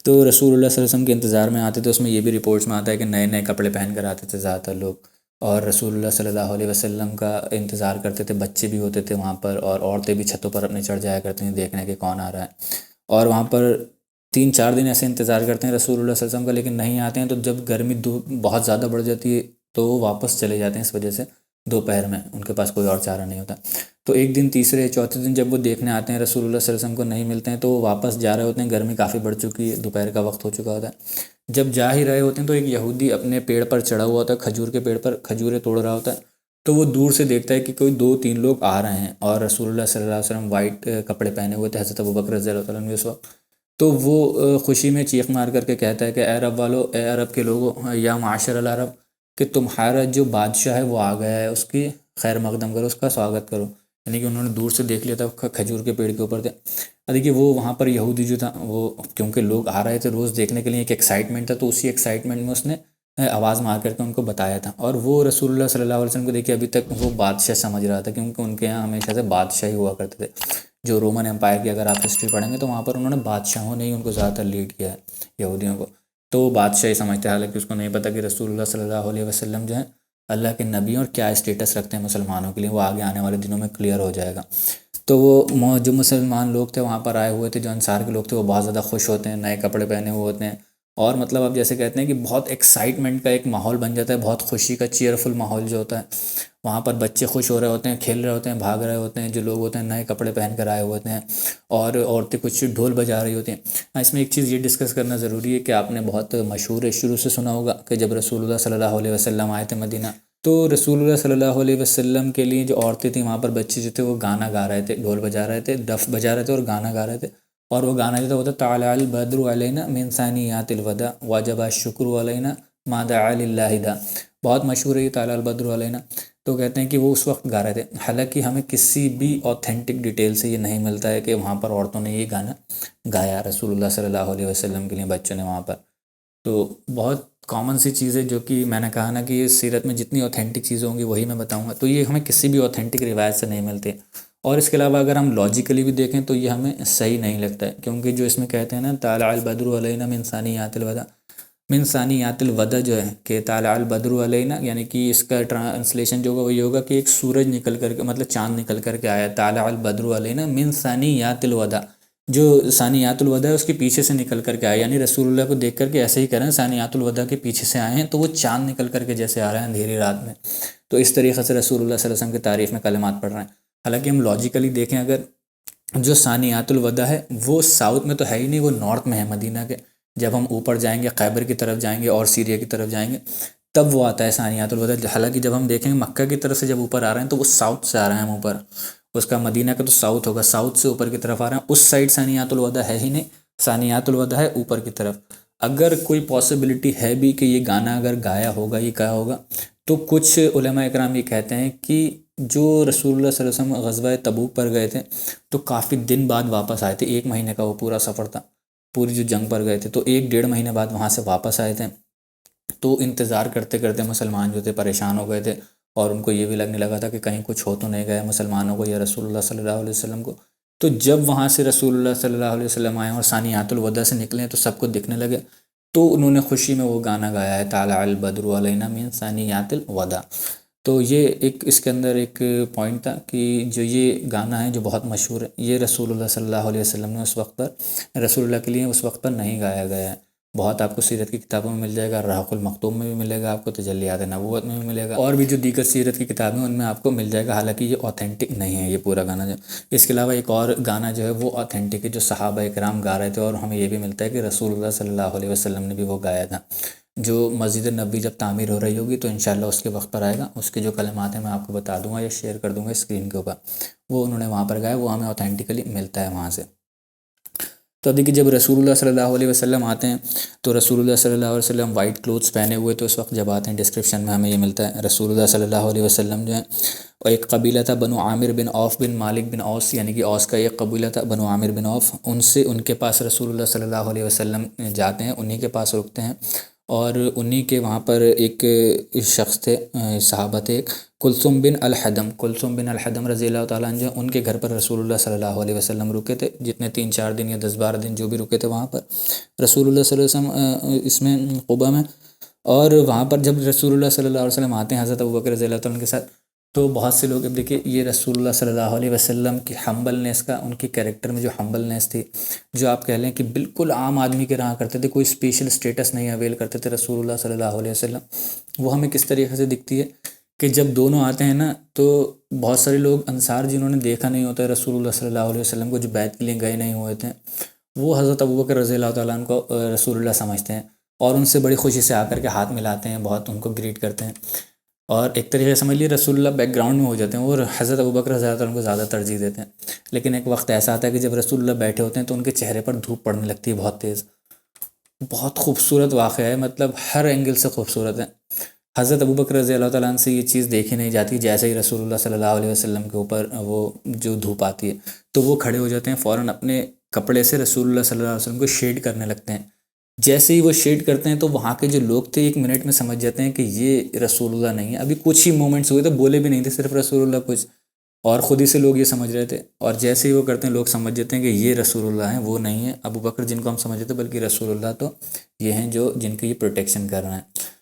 تو رسول اللہ صلی اللہ علیہ وسلم کے انتظار میں آتے تھے۔ اس میں یہ بھی رپورٹس میں آتا ہے کہ نئے نئے کپڑے پہن کر آتے تھے زیادہ تر لوگ، اور رسول اللہ صلی اللہ علیہ وسلم کا انتظار کرتے تھے، بچے بھی ہوتے تھے وہاں پر، اور عورتیں بھی چھتوں پر اپنے چڑھ جایا کرتی ہیں دیکھنے کہ کون آ رہا ہے، اور وہاں پر 3-4 دن ایسے انتظار کرتے ہیں رسول اللہ صلی اللہ علیہ وسلم کا، لیکن نہیں آتے ہیں۔ تو جب گرمی بہت زیادہ بڑھ جاتی ہے تو وہ واپس چلے جاتے ہیں، اس وجہ سے دوپہر میں ان کے پاس کوئی اور چارہ نہیں ہوتا۔ تو ایک دن، تیسرے چوتھے دن جب وہ دیکھنے آتے ہیں رسول اللہ صلی اللہ علیہ وسلم کو نہیں ملتے ہیں، تو وہ واپس جا رہے ہوتے ہیں، گرمی کافی بڑھ چکی ہے، دوپہر کا وقت ہو چکا ہوتا ہے۔ جب جا ہی رہے ہوتے ہیں تو ایک یہودی اپنے پیڑ پر چڑھا ہوا ہوتا ہے، کھجور کے پیڑ پر کھجوریں توڑ رہا ہوتا ہے، تو وہ دور سے دیکھتا ہے کہ کوئی 2-3 لوگ آ رہے ہیں، اور رسول اللہ صلی اللہ علیہ وسلم وائٹ کپڑے پہنے ہوئے تھے، حضرت ابوبکر رضی اللہ تعالیٰ عنہ اس وقت۔ تو وہ خوشی میں چیخ مار کر کے کہتا ہے کہ اے عرب والو، اے عرب کے لوگوں، یا معاشر العرب، کہ تمہارا جو بادشاہ ہے وہ آ گیا ہے، اس کی خیر مقدم کرو، اس کا سواگت کرو۔ یعنی کہ انہوں نے دور سے دیکھ لیا تھا، کھجور کے پیڑ کے اوپر تھے. دیکھیے وہ وہاں پر یہودی جو تھا وہ کیونکہ لوگ آ رہے تھے روز دیکھنے کے لیے، ایک ایکسائٹمنٹ تھا، تو اسی ایکسائٹمنٹ میں اس نے آواز مار کر کے ان کو بتایا تھا. اور وہ رسول اللہ صلی اللہ علیہ وسلم کو دیکھیے ابھی تک وہ بادشاہ سمجھ رہا تھا، کیونکہ ان کے یہاں ہمیشہ سے بادشاہ ہی ہوا کرتے تھے. جو رومن امپائر کی اگر آپ ہسٹری پڑھیں گے تو وہاں پر انہوں نے بادشاہوں نے ہی ان کو زیادہ تر لیڈ کیا ہے یہودیوں کو. تو وہ بادشاہ ہی سمجھتے ہیں، حالانکہ اس کو نہیں پتہ کہ رسول اللہ صلی اللہ علیہ وسلم جو ہیں اللہ کے نبی ہیں اور کیا اسٹیٹس رکھتے ہیں مسلمانوں کے لیے. وہ آگے آنے والے دنوں میں کلیئر ہو جائے گا. تو وہ جو مسلمان لوگ تھے وہاں پر آئے ہوئے تھے، جو انصار کے لوگ تھے، وہ بہت زیادہ خوش ہوتے ہیں، نئے کپڑے پہنے ہوئے ہوتے ہیں. اور مطلب اب جیسے کہتے ہیں کہ بہت ایکسائٹمنٹ کا ایک ماحول بن جاتا ہے، بہت خوشی کا چیئرفل ماحول جو ہوتا ہے. وہاں پر بچے خوش ہو رہے ہوتے ہیں، کھیل رہے ہوتے ہیں، بھاگ رہے ہوتے ہیں، جو لوگ ہوتے ہیں نئے کپڑے پہن کر آئے ہوتے ہیں، اور عورتیں کچھ ڈھول بجا رہی ہوتی ہیں. اس میں ایک چیز یہ ڈسکس کرنا ضروری ہے کہ آپ نے بہت مشہور ہے، شروع سے سنا ہوگا کہ جب رسول اللہ صلی اللہ علیہ وسلم آئے تھے مدینہ، تو رسول اللہ صلی اللہ علیہ وسلم کے لیے جو عورتیں تھیں وہاں پر بچے جو تھے وہ گانا گا رہے تھے، ڈھول بجا رہے تھے، ڈف بجا رہے تھے اور گانا گا رہے تھے. اور وہ گانا جو تھا وہ تھا طلع البدر علینا من ثنیات الوداع وجب الشکر علینا ما دعا للہ دا. بہت مشہور ہے یہ طلع البدر علینا. تو کہتے ہیں کہ وہ اس وقت گا رہے تھے. حالانکہ ہمیں کسی بھی اوتھینٹک ڈیٹیل سے یہ نہیں ملتا ہے کہ وہاں پر عورتوں نے یہ گانا گایا رسول اللہ صلی اللہ علیہ وسلم کے لیے، بچوں نے وہاں پر. تو بہت کامن سی چیزیں جو کہ میں نے کہا نا کہ یہ سیرت میں جتنی اوتھینٹک چیزیں ہوں گی وہی میں بتاؤں گا. تو یہ ہمیں کسی بھی اوتھینٹک روایت سے نہیں ملتے. اور اس کے علاوہ اگر ہم لاجیکلی بھی دیکھیں تو یہ ہمیں صحیح نہیں لگتا ہے، کیونکہ جو اس میں کہتے ہیں نا طلع البدر علینا من ثنیات الوداع، من ثنیات الوداع جو ہے کہ طلع البدر علینا، یعنی کہ اس کا ٹرانسلیشن جو ہوگا وہ یہ ہوگا کہ ایک سورج نکل کر کے، مطلب چاند نکل کر کے آیا. طلع البدر علینا من ثنیات الوداع، جو ثانیات الوداع ہے اس کے پیچھے سے نکل کر کے آئے، یعنی رسول اللہ کو دیکھ کر کے ایسے ہی کر رہے ہیں، ثانیات الوداع کے پیچھے سے آئے ہیں تو وہ چاند نکل کر کے جیسے آ رہے ہیں اندھیری رات میں. تو اس طریقے سے رسول اللہ صلی اللہ علیہ وسلم کی تعریف میں کلمات پڑھ رہے ہیں. حالانکہ ہم لاجیکلی دیکھیں، اگر جو ثانیات الوداع ہے وہ ساؤتھ میں تو ہے ہی نہیں، وہ نارتھ میں ہے مدینہ کے. جب ہم اوپر جائیں گے، خیبر کی طرف جائیں گے اور سیریا کی طرف جائیں گے تب وہ آتا ہے ثانیات الوداع. حالانکہ جب ہم دیکھیں گے مکہ کی طرف سے جب اوپر آ رہے ہیں تو وہ ساؤتھ سے آ رہے ہیں ہم اوپر. اس کا مدینہ کا تو ساؤتھ ہوگا، ساؤتھ سے اوپر کی طرف آ رہے ہیں. اس سائڈ ثانیات الوداع ہے ہی نہیں، ثانیات الوداع ہے اوپر کی طرف. اگر کوئی پاسبلٹی ہے بھی کہ یہ گانا اگر گایا ہوگا، یہ کہا ہوگا، تو کچھ علماء اکرام یہ کہتے ہیں کہ جو رسول اللہ صلی اللہ علیہ وسلم غزوہ تبوک پر گئے تھے تو کافی دن بعد واپس آئے تھے. 1 مہینے کا وہ پورا سفر تھا، پوری جو جنگ پر گئے تھے، تو 1 1.5 مہینے بعد وہاں سے واپس آئے تھے. تو انتظار کرتے کرتے مسلمان جو تھے پریشان ہو گئے تھے، اور ان کو یہ بھی لگنے لگا تھا کہ کہیں کچھ ہو تو نہیں گیا مسلمانوں کو یا رسول اللہ صلی اللہ علیہ وسلم کو. تو جب وہاں سے رسول اللہ صلی اللہ علیہ وسلم آئے اور ثانیات الوداع سے نکلے تو سب کو دکھنے لگے، تو انہوں نے خوشی میں وہ گانا گایا ہے طلع البدر علینا من ثنیات الوداع. تو یہ ایک اس کے اندر ایک پوائنٹ تھا کہ جو یہ گانا ہے جو بہت مشہور ہے، یہ رسول اللہ صلی اللہ علیہ وسلم نے اس وقت پر رسول اللہ کے لیے اس وقت پر نہیں گایا گیا ہے. بہت آپ کو سیرت کی کتابوں میں مل جائے گا، رحق المختوم میں بھی ملے گا، آپ کو تجلیات نبوت میں بھی ملے گا، اور بھی جو دیگر سیرت کی کتابیں ان میں آپ کو مل جائے گا. حالانکہ یہ اوتھینٹک نہیں ہے یہ پورا گانا. جو اس کے علاوہ ایک اور گانا جو ہے وہ اوتھینٹک ہے جو صحابہ اکرام گا رہے تھے، اور ہمیں یہ بھی ملتا ہے کہ رسول اللہ صلی اللہ علیہ وسلم نے بھی وہ گایا تھا. جو مسجد نبوی جب تعمیر ہو رہی ہوگی تو انشاءاللہ اس کے وقت پر آئے گا، اس کے جو کلمات ہیں میں آپ کو بتا دوں گا یا شیئر کر دوں گا اسکرین کے اوپر. وہ انہوں نے وہاں پر گایا، وہ ہمیں اوتھینٹکلی ملتا ہے وہاں سے. تو دیکھیے جب رسول اللہ صلی اللہ علیہ وسلم آتے ہیں تو رسول اللہ صلی اللہ علیہ وسلم وائٹ کلوتھس پہنے ہوئے، تو اس وقت جب آتے ہیں ڈسکرپشن میں ہمیں یہ ملتا ہے رسول اللہ صلی اللہ علیہ وسلم جو ہیں، اور ایک قبیلہ تھا بنو عامر بن عوف بن مالک بن اوس، یعنی کہ اوس کا ایک قبیلہ تھا بنو عامر بن عوف. ان کے پاس رسول اللہ صلی اللہ علیہ وسلم جاتے ہیں، انہی کے پاس رکتے ہیں، اور انہی کے وہاں پر ایک شخص تھے، صحابہ تھے، کلثوم بن الحدم رضی اللہ تعالیٰ عنہ، ان کے گھر پر رسول اللہ صلی اللہ علیہ وسلم رکے تھے. جتنے 3 4 دن یا 10 12 دن جو بھی رکے تھے وہاں پر رسول اللہ صلی اللہ علیہ وسلم اس میں قبا میں. اور وہاں پر جب رسول اللہ صلی اللہ علیہ وسلم آتے ہیں حضرت ابوبکر رضی اللہ تعالیٰ عنہ کے ساتھ، تو بہت سے لوگ اب دیکھیں یہ رسول اللہ صلی اللہ علیہ وسلم کی ہمبلنیس کا، ان کی کیریکٹر میں جو ہمبلنیس تھی، جو آپ کہہ لیں کہ بالکل عام آدمی کے رہا کرتے تھے، کوئی اسپیشل اسٹیٹس نہیں اویل کرتے تھے رسول اللہ صلی اللہ علیہ وسلم. وہ ہمیں کس طریقے سے دکھتی ہے کہ جب دونوں آتے ہیں نا تو بہت سارے لوگ انصار جنہوں نے دیکھا نہیں ہوتا ہے رسول اللہ صلی اللہ علیہ وسلم کو، جو بیعت کے لیے گئے نہیں ہوئے تھے، وہ حضرت ابوبکر رضی اللہ تعالیٰ عنہ کو رسول اللہ سمجھتے ہیں، اور ان سے بڑی خوشی سے آ کر کے ہاتھ ملاتے ہیں، بہت ان کو گریٹ کرتے ہیں، اور ایک طریقے سے سمجھ لیے رسول اللہ بیک گراؤنڈ میں ہو جاتے ہیں، اور حضرت ابوبکر رضی اللہ تعالیٰ عنہ کو زیادہ ترجیح دیتے ہیں. لیکن ایک وقت ایسا آتا ہے کہ جب رسول اللہ بیٹھے ہوتے ہیں تو ان کے چہرے پر دھوپ پڑنے لگتی ہے بہت تیز. بہت خوبصورت واقعہ ہے، مطلب ہر اینگل سے خوبصورت ہے. حضرت ابوبکر رضی اللہ تعالیٰ عنہ سے یہ چیز دیکھی نہیں جاتی، جیسے ہی رسول اللہ صلی اللہ علیہ وسلم کے اوپر وہ جو دھوپ آتی ہے تو وہ کھڑے ہو جاتے ہیں، فوراً اپنے کپڑے سے رسول اللہ صلی اللہ علیہ وسلم کو شیڈ کرنے لگتے ہیں۔ جیسے ہی وہ شیڈ کرتے ہیں تو وہاں کے جو لوگ تھے 1 منٹ میں سمجھ جاتے ہیں کہ یہ رسول اللہ نہیں ہے، ابھی کچھ ہی مومنٹس ہوئے تھے، بولے بھی نہیں تھے، صرف رسول اللہ کچھ، اور خود ہی سے لوگ یہ سمجھ رہے تھے، اور جیسے ہی وہ کرتے ہیں لوگ سمجھ جاتے ہیں کہ یہ رسول اللہ ہیں، وہ نہیں ہے ابوبکر جن کو ہم سمجھ رہے تھے، بلکہ رسول اللہ تو یہ ہیں جو جن کی یہ پروٹیکشن کر رہے ہیں۔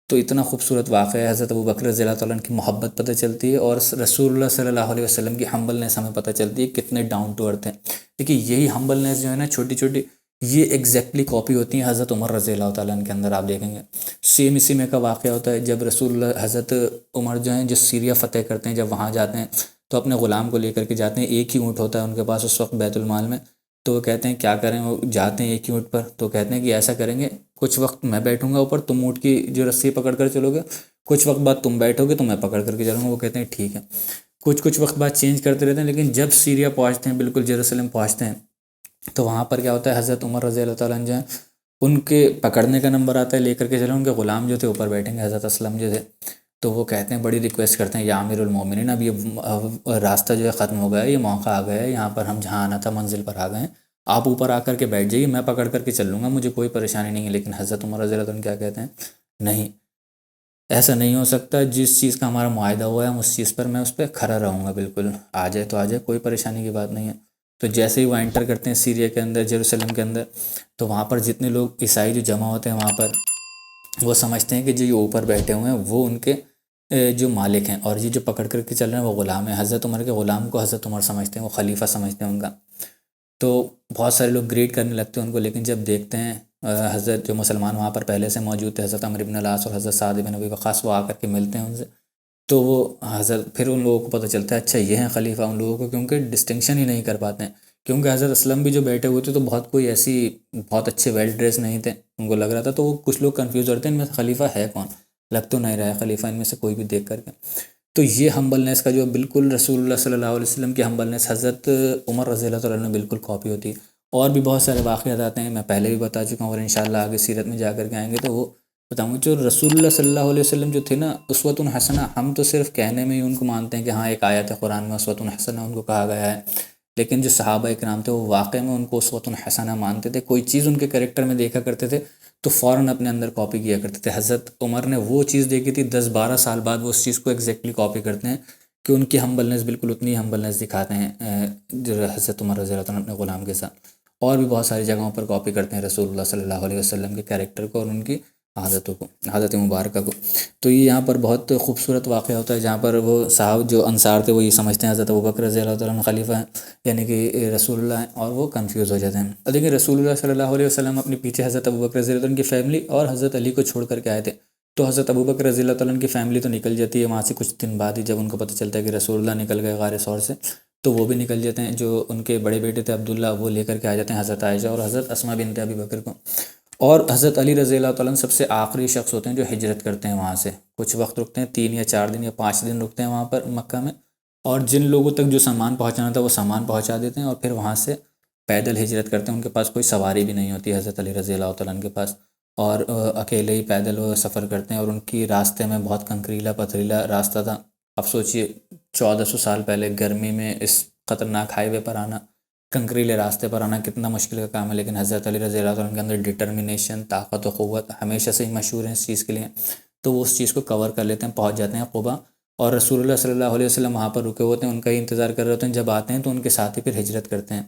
تو اتنا خوبصورت واقعہ ہے، حضرت ابوبکر رضی اللہ تعالیٰ عنہ کی محبت پتہ چلتی ہے، اور رسول اللہ صلی اللہ علیہ وسلم کی ہمبلنس ہمیں پتہ چلتی ہے کتنے ڈاؤن ٹو ارتھ ہیں۔ دیکھیے یہی ہمبلنس جو ہے نا، چھوٹی چھوٹی، یہ ایگزیکٹلی کاپی ہوتی ہیں حضرت عمر رضی اللہ تعالیٰ عنہ کے اندر، آپ دیکھیں گے سیم اسی میں کا واقعہ ہوتا ہے۔ جب رسول اللہ حضرت عمر جو ہیں جو سیریا فتح کرتے ہیں، جب وہاں جاتے ہیں تو اپنے غلام کو لے کر کے جاتے ہیں، ایک ہی اونٹ ہوتا ہے ان کے پاس اس وقت بیت المال میں، تو وہ کہتے ہیں کیا کریں، وہ جاتے ہیں ایک ہی اونٹ پر، تو کہتے ہیں کہ ایسا کریں گے کچھ وقت میں بیٹھوں گا اوپر، تم اونٹ کی جو رسی پکڑ کر چلو گے، کچھ وقت بعد تم بیٹھو گے تو میں پکڑ کر کے چلوں گا۔ وہ کہتے ہیں ٹھیک ہے، کچھ وقت بعد چینج کرتے رہتے ہیں، لیکن جب سیریا پہنچتے ہیں، بالکل یروشلم پہنچتے ہیں، تو وہاں پر کیا ہوتا ہے، حضرت عمر رضی اللہ تعالیٰ عنہ جو ہیں ان کے پکڑنے کا نمبر آتا ہے، لے کر کے چلو، ان کے غلام جو تھے اوپر بیٹھیں گے، حضرت اسلم جو تھے، تو وہ کہتے ہیں، بڑی ریکویسٹ کرتے ہیں، یا امیر المومنین، اب یہ راستہ جو ہے ختم ہو گیا ہے، یہ موقع آ گیا ہے، یہاں پر ہم جہاں آنا تھا منزل پر آ گئے ہیں، آپ اوپر آ کر کے بیٹھ جائیے، میں پکڑ کر کے چل لوں گا، مجھے کوئی پریشانی نہیں ہے۔ لیکن حضرت عمر رضی اللہ عنہ کیا کہتے ہیں، نہیں، ایسا نہیں ہو سکتا، جس چیز کا ہمارا معاہدہ ہوا ہے ہم اس چیز پر، میں اس پہ کھڑا رہوں گا، بالکل آ جائے تو آ جائے، کوئی پریشانی کی بات نہیں ہے۔ تو جیسے ہی وہ انٹر کرتے ہیں سیریا کے اندر، یروشلم کے اندر، تو وہاں پر جتنے لوگ عیسائی جو جمع ہوتے ہیں وہاں پر، وہ سمجھتے ہیں کہ جو یہ اوپر بیٹھے ہوئے ہیں وہ ان کے جو مالک ہیں، اور یہ جو پکڑ کر کے چل رہے ہیں وہ غلام ہیں۔ حضرت عمر کے غلام کو حضرت عمر سمجھتے ہیں، وہ خلیفہ سمجھتے ہیں ان کا، تو بہت سارے لوگ گریٹ کرنے لگتے ہیں ان کو، لیکن جب دیکھتے ہیں حضرت جو مسلمان وہاں پر پہلے سے موجود تھے، حضرت عمرو بن العاص اور حضرت سعد بن ابی وقاص، وہ آ کر کے ملتے ہیں ان سے، تو وہ حضرت پھر ان لوگوں کو پتہ چلتا ہے اچھا یہ ہیں خلیفہ، ان لوگوں کو کیونکہ ڈسٹنکشن ہی نہیں کر پاتے ہیں، کیونکہ حضرت اسلم بھی جو بیٹھے ہوئے تھے تو بہت کوئی ایسی بہت اچھے ویل ڈریس نہیں تھے، ان کو لگ رہا تھا، تو وہ کچھ لوگ کنفیوز ہوتے ہیں ان میں سے خلیفہ ہے کون، لگ تو نہیں رہا ہے خلیفہ ان میں سے کوئی بھی دیکھ کر کے۔ تو یہ ہمبلنس کا جو بالکل رسول اللہ صلی اللہ علیہ وسلم کی ہمبلنس حضرت عمر رضی اللہ تعالیٰ عنہ بالکل کاپی ہوتی ہے۔ اور بھی بہت سارے واقعات آتے ہیں، میں پہلے بھی بتا چکا ہوں، اور انشاءاللہ آگے سیرت میں جا کر کے آئیں گے تو وہ بتاؤں گا۔ جو رسول اللہ صلی اللہ علیہ وسلم جو تھے نا، اسوۃ حسنہ، ہم تو صرف کہنے میں ہی ان کو مانتے ہیں کہ ہاں ایک آیت ہے قرآن میں اسوۃ حسنہ ان کو کہا گیا ہے، لیکن جو صحابہ اکرام تھے وہ واقعی میں ان کو اسوۃ حسنہ مانتے تھے، کوئی چیز ان کے کریکٹر میں دیکھا کرتے تھے تو فوراً اپنے اندر کاپی کیا کرتے تھے۔ حضرت عمر نے وہ چیز دیکھی تھی، 10-12 سال بعد وہ اس چیز کو ایگزیکٹلی کاپی کرتے ہیں، کہ ان کی ہمبلنس بالکل اتنی ہمبلنس دکھاتے ہیں جو حضرت عمر رضی اللہ عنہ اپنے غلام کے ساتھ، اور بھی بہت ساری جگہوں پر کاپی کرتے ہیں رسول اللہ صلی اللہ علیہ وسلم کے کیریکٹر کو اور ان کی عادتوں کو، عادت مبارکہ کو۔ تو یہ یہاں پر بہت خوبصورت واقعہ ہوتا ہے، جہاں پر وہ صاحب جو انصار تھے وہ یہ سمجھتے ہیں حضرت ابوبکر رضی اللہ تعالیٰ عنہ خلیفہ ہیں، یعنی کہ رسول اللہ ہیں، اور وہ کنفیوز ہو جاتے ہیں۔ اور دیکھیں رسول اللہ صلی اللہ علیہ وسلم اپنے پیچھے حضرت ابوبکر رضی اللہ عنہ کی فیملی اور حضرت علی کو چھوڑ کر کے آئے تھے، تو حضرت ابوبکر رضی اللہ تعالیٰ عنہ کی فیملی تو نکل جاتی ہے وہاں سے کچھ دن بعد ہی، جب ان کو پتہ چلتا ہے کہ رسول اللہ نکل گئے غار ثور سے، تو وہ بھی نکل جاتے ہیں۔ جو ان کے بڑے بیٹے تھے عبداللہ، وہ لے کر کے آ جاتے ہیں حضرت عائشہ اور حضرت اسماء بنت ابی بکر کو، اور حضرت علی رضی اللہ تعالیٰ عنہ سب سے آخری شخص ہوتے ہیں جو ہجرت کرتے ہیں وہاں سے، کچھ وقت رکتے ہیں، 3 یا 4 دن یا 5 دن رکتے ہیں وہاں پر مکہ میں، اور جن لوگوں تک جو سامان پہنچانا تھا وہ سامان پہنچا دیتے ہیں، اور پھر وہاں سے پیدل ہجرت کرتے ہیں۔ ان کے پاس کوئی سواری بھی نہیں ہوتی حضرت علی رضی اللہ تعالیٰ عنہ کے پاس، اور اکیلے ہی پیدل وہ سفر کرتے ہیں، اور ان کی راستے میں بہت کنکریلا پتھریلا راستہ تھا۔ اب سوچئے 1400 سال پہلے گرمی میں اس خطرناک ہائی وے پر آنا، کنکریلے راستے پر آنا کتنا مشکل کا کام ہے، لیکن حضرت علی رضی اللہ عنہ کے اندر ڈٹرمنیشن، طاقت و قوت ہمیشہ سے ہی مشہور ہیں اس چیز کے لیے، تو وہ اس چیز کو کور کر لیتے ہیں، پہنچ جاتے ہیں قبا، اور رسول اللہ صلی اللہ علیہ وسلم وہاں پر رکے ہوتے ہیں، ان کا ہی انتظار کر رہے ہوتے ہیں، جب آتے ہیں تو ان کے ساتھ ہی پھر ہجرت کرتے ہیں۔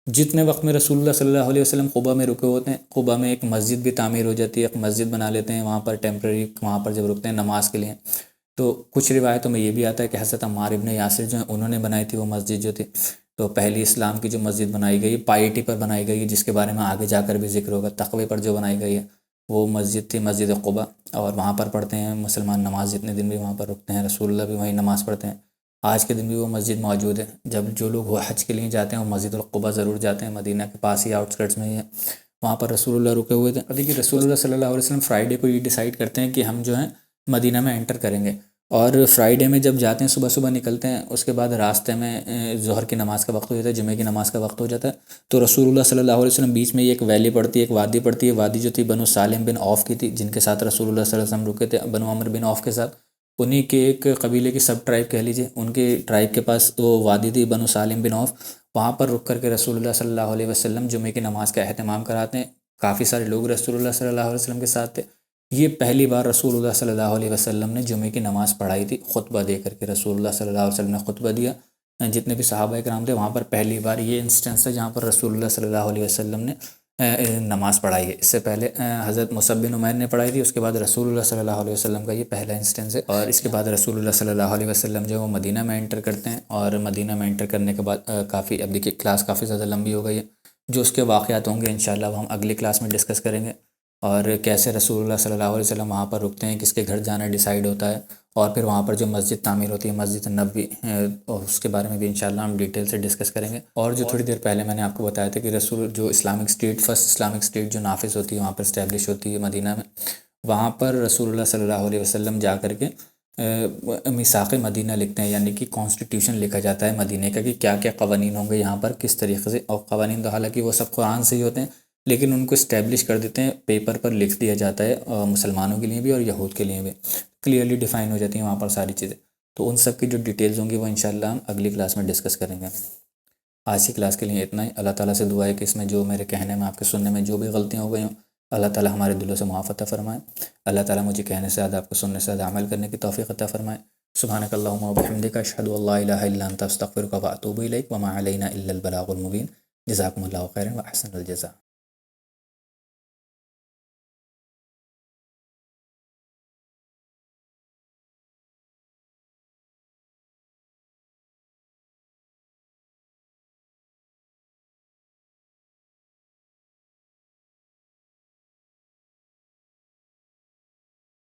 جتنے وقت میں رسول اللہ صلی اللہ علیہ وسلم قبا میں رکے ہوتے ہیں، قبا میں ایک مسجد بھی تعمیر ہو جاتی ہے، ایک مسجد بنا لیتے ہیں وہاں پر ٹیمپرری، وہاں پر جب رکتے ہیں نماز کے لیے، تو کچھ روایتوں میں یہ بھی آتا ہے کہ حضرت عمار ابن یاسر جو ہیں انہوں نے بنائی تھی وہ مسجد جو تھی، تو پہلی اسلام کی جو مسجد بنائی گئی پائیٹی پر بنائی گئی ہے، جس کے بارے میں آگے جا کر بھی ذکر ہوگا، تقوی پر جو بنائی گئی ہے وہ مسجد تھی، مسجد قباء، اور وہاں پر پڑھتے ہیں مسلمان نماز، جتنے دن بھی وہاں پر رکتے ہیں رسول اللہ بھی وہیں نماز پڑھتے ہیں، آج کے دن بھی وہ مسجد موجود ہے۔ جب جو لوگ وہ حج کے لیے جاتے ہیں وہ مسجد القباء ضرور جاتے ہیں، مدینہ کے پاس ہی آؤٹسکرٹس میں ہی ہے، وہاں پر رسول اللہ رکے ہوئے تھے۔ دیکھیے رسول اللہ صلی اللہ علیہ وسلم فرائیڈے کو یہ ڈیسائیڈ کرتے ہیں کہ ہم جو ہیں مدینہ میں انٹر کریں گے، اور فرائیڈے میں جب جاتے ہیں صبح صبح نکلتے ہیں، اس کے بعد راستے میں ظہر کی نماز کا وقت ہو جاتا ہے، جمعہ کی نماز کا وقت ہو جاتا ہے، تو رسول اللہ صلی اللہ علیہ وسلم بیچ میں ایک ویلی پڑتی ہے، ایک وادی پڑتی ہے، وادی جو تھی بنو سالم بن عوف کی تھی، جن کے ساتھ رسول اللہ صلی اللہ علیہ وسلم رکے تھے، بنو عمر بن عوف کے ساتھ، انہی کے ایک قبیلے کی سب ٹرائب کہہ لیجیے، ان کے ٹرائب کے پاس وہ وادی تھی بنو سالم بن عوف، وہاں پر رک کر کے رسول اللہ صلی اللہ علیہ وسلم جمعہ کی نماز کا اہتمام کراتے ہیں۔ کافی سارے لوگ رسول اللہ صلی اللہ علیہ وسلم کے ساتھ تھے۔ یہ پہلی بار رسول اللہ صلی اللہ علیہ وسلم نے جمعہ کی نماز پڑھائی تھی، خطبہ دے کر کے رسول اللہ صلی اللہ علیہ وسلم نے خطبہ دیا۔ جتنے بھی صحابہ کرام تھے وہاں پر پہلی بار یہ انسٹنس ہے جہاں پر رسول اللہ صلی اللہ علیہ وسلم نے نماز پڑھائی ہے۔ اس سے پہلے حضرت مصعب بن عمیر نے پڑھائی تھی، اس کے بعد رسول اللہ صلی اللہ علیہ وسلم کا یہ پہلا انسٹنس ہے۔ اور اس کے بعد رسول اللہ صلی اللہ علیہ وسلم جو وہ مدینہ میں انٹر کرتے ہیں، اور مدینہ میں انٹر کرنے کے بعد کافی، اب دیکھیے کلاس کافی زیادہ لمبی ہو گئی ہے، جو اس کے واقعات ہوں گے انشاءاللہ وہ ہم اگلی کلاس میں ڈسکس کریں گے، اور کیسے رسول اللہ صلی اللہ علیہ وسلم وہاں پر رکتے ہیں، کس کے گھر جانا ڈیسائیڈ ہوتا ہے، اور پھر وہاں پر جو مسجد تعمیر ہوتی ہے مسجد نبوی، اور اس کے بارے میں بھی انشاءاللہ ہم ڈیٹیل سے ڈسکس کریں گے۔ اور جو تھوڑی دیر پہلے میں نے آپ کو بتایا تھا کہ رسول جو Islamic state, first Islamic state جو نافذ ہوتی ہے وہاں پر اسٹیبلش ہوتی ہے مدینہ میں، وہاں پر رسول اللہ صلی اللہ علیہ وسلم جا کر کے میثاق مدینہ لکھتے ہیں، یعنی کہ کانسٹیٹیوشن لکھا جاتا ہے مدینہ کا، کہ کیا کیا قوانین ہوں گے یہاں پر، کس طریقے سے، اور قوانین تو حالانکہ وہ سب قرآن سے ہی ہوتے ہیں، لیکن ان کو اسٹیبلش کر دیتے ہیں، پیپر پر لکھ دیا جاتا ہے، مسلمانوں کے لیے بھی اور یہود کے لیے بھی کلیئرلی ڈیفائن ہو جاتی ہیں وہاں پر ساری چیزیں۔ تو ان سب کی جو ڈیٹیلز ہوں گی وہ انشاءاللہ ہم اگلی کلاس میں ڈسکس کریں گے۔ آج کی کلاس کے لیے اتنا ہی۔ اللہ تعالیٰ سے دعا ہے کہ اس میں جو میرے کہنے میں، آپ کے سننے میں جو بھی غلطیاں ہو گئی ہوں، اللہ تعالیٰ ہمارے دلوں سے معاف عطا فرمائے۔ اللہ تعالیٰ مجھے کہنے سے زیادہ، آپ کو سننے سے زیادہ عمل کرنے کی توفیق عطا فرمائے۔ سبحانک اللہم و بحمدک، اشہد ان لا الہ الا انت، استغفرک و اتوب الیک، وما علینا الا البلاغ المبین۔ جزاکم اللہ خیرا و احسن الجزاء۔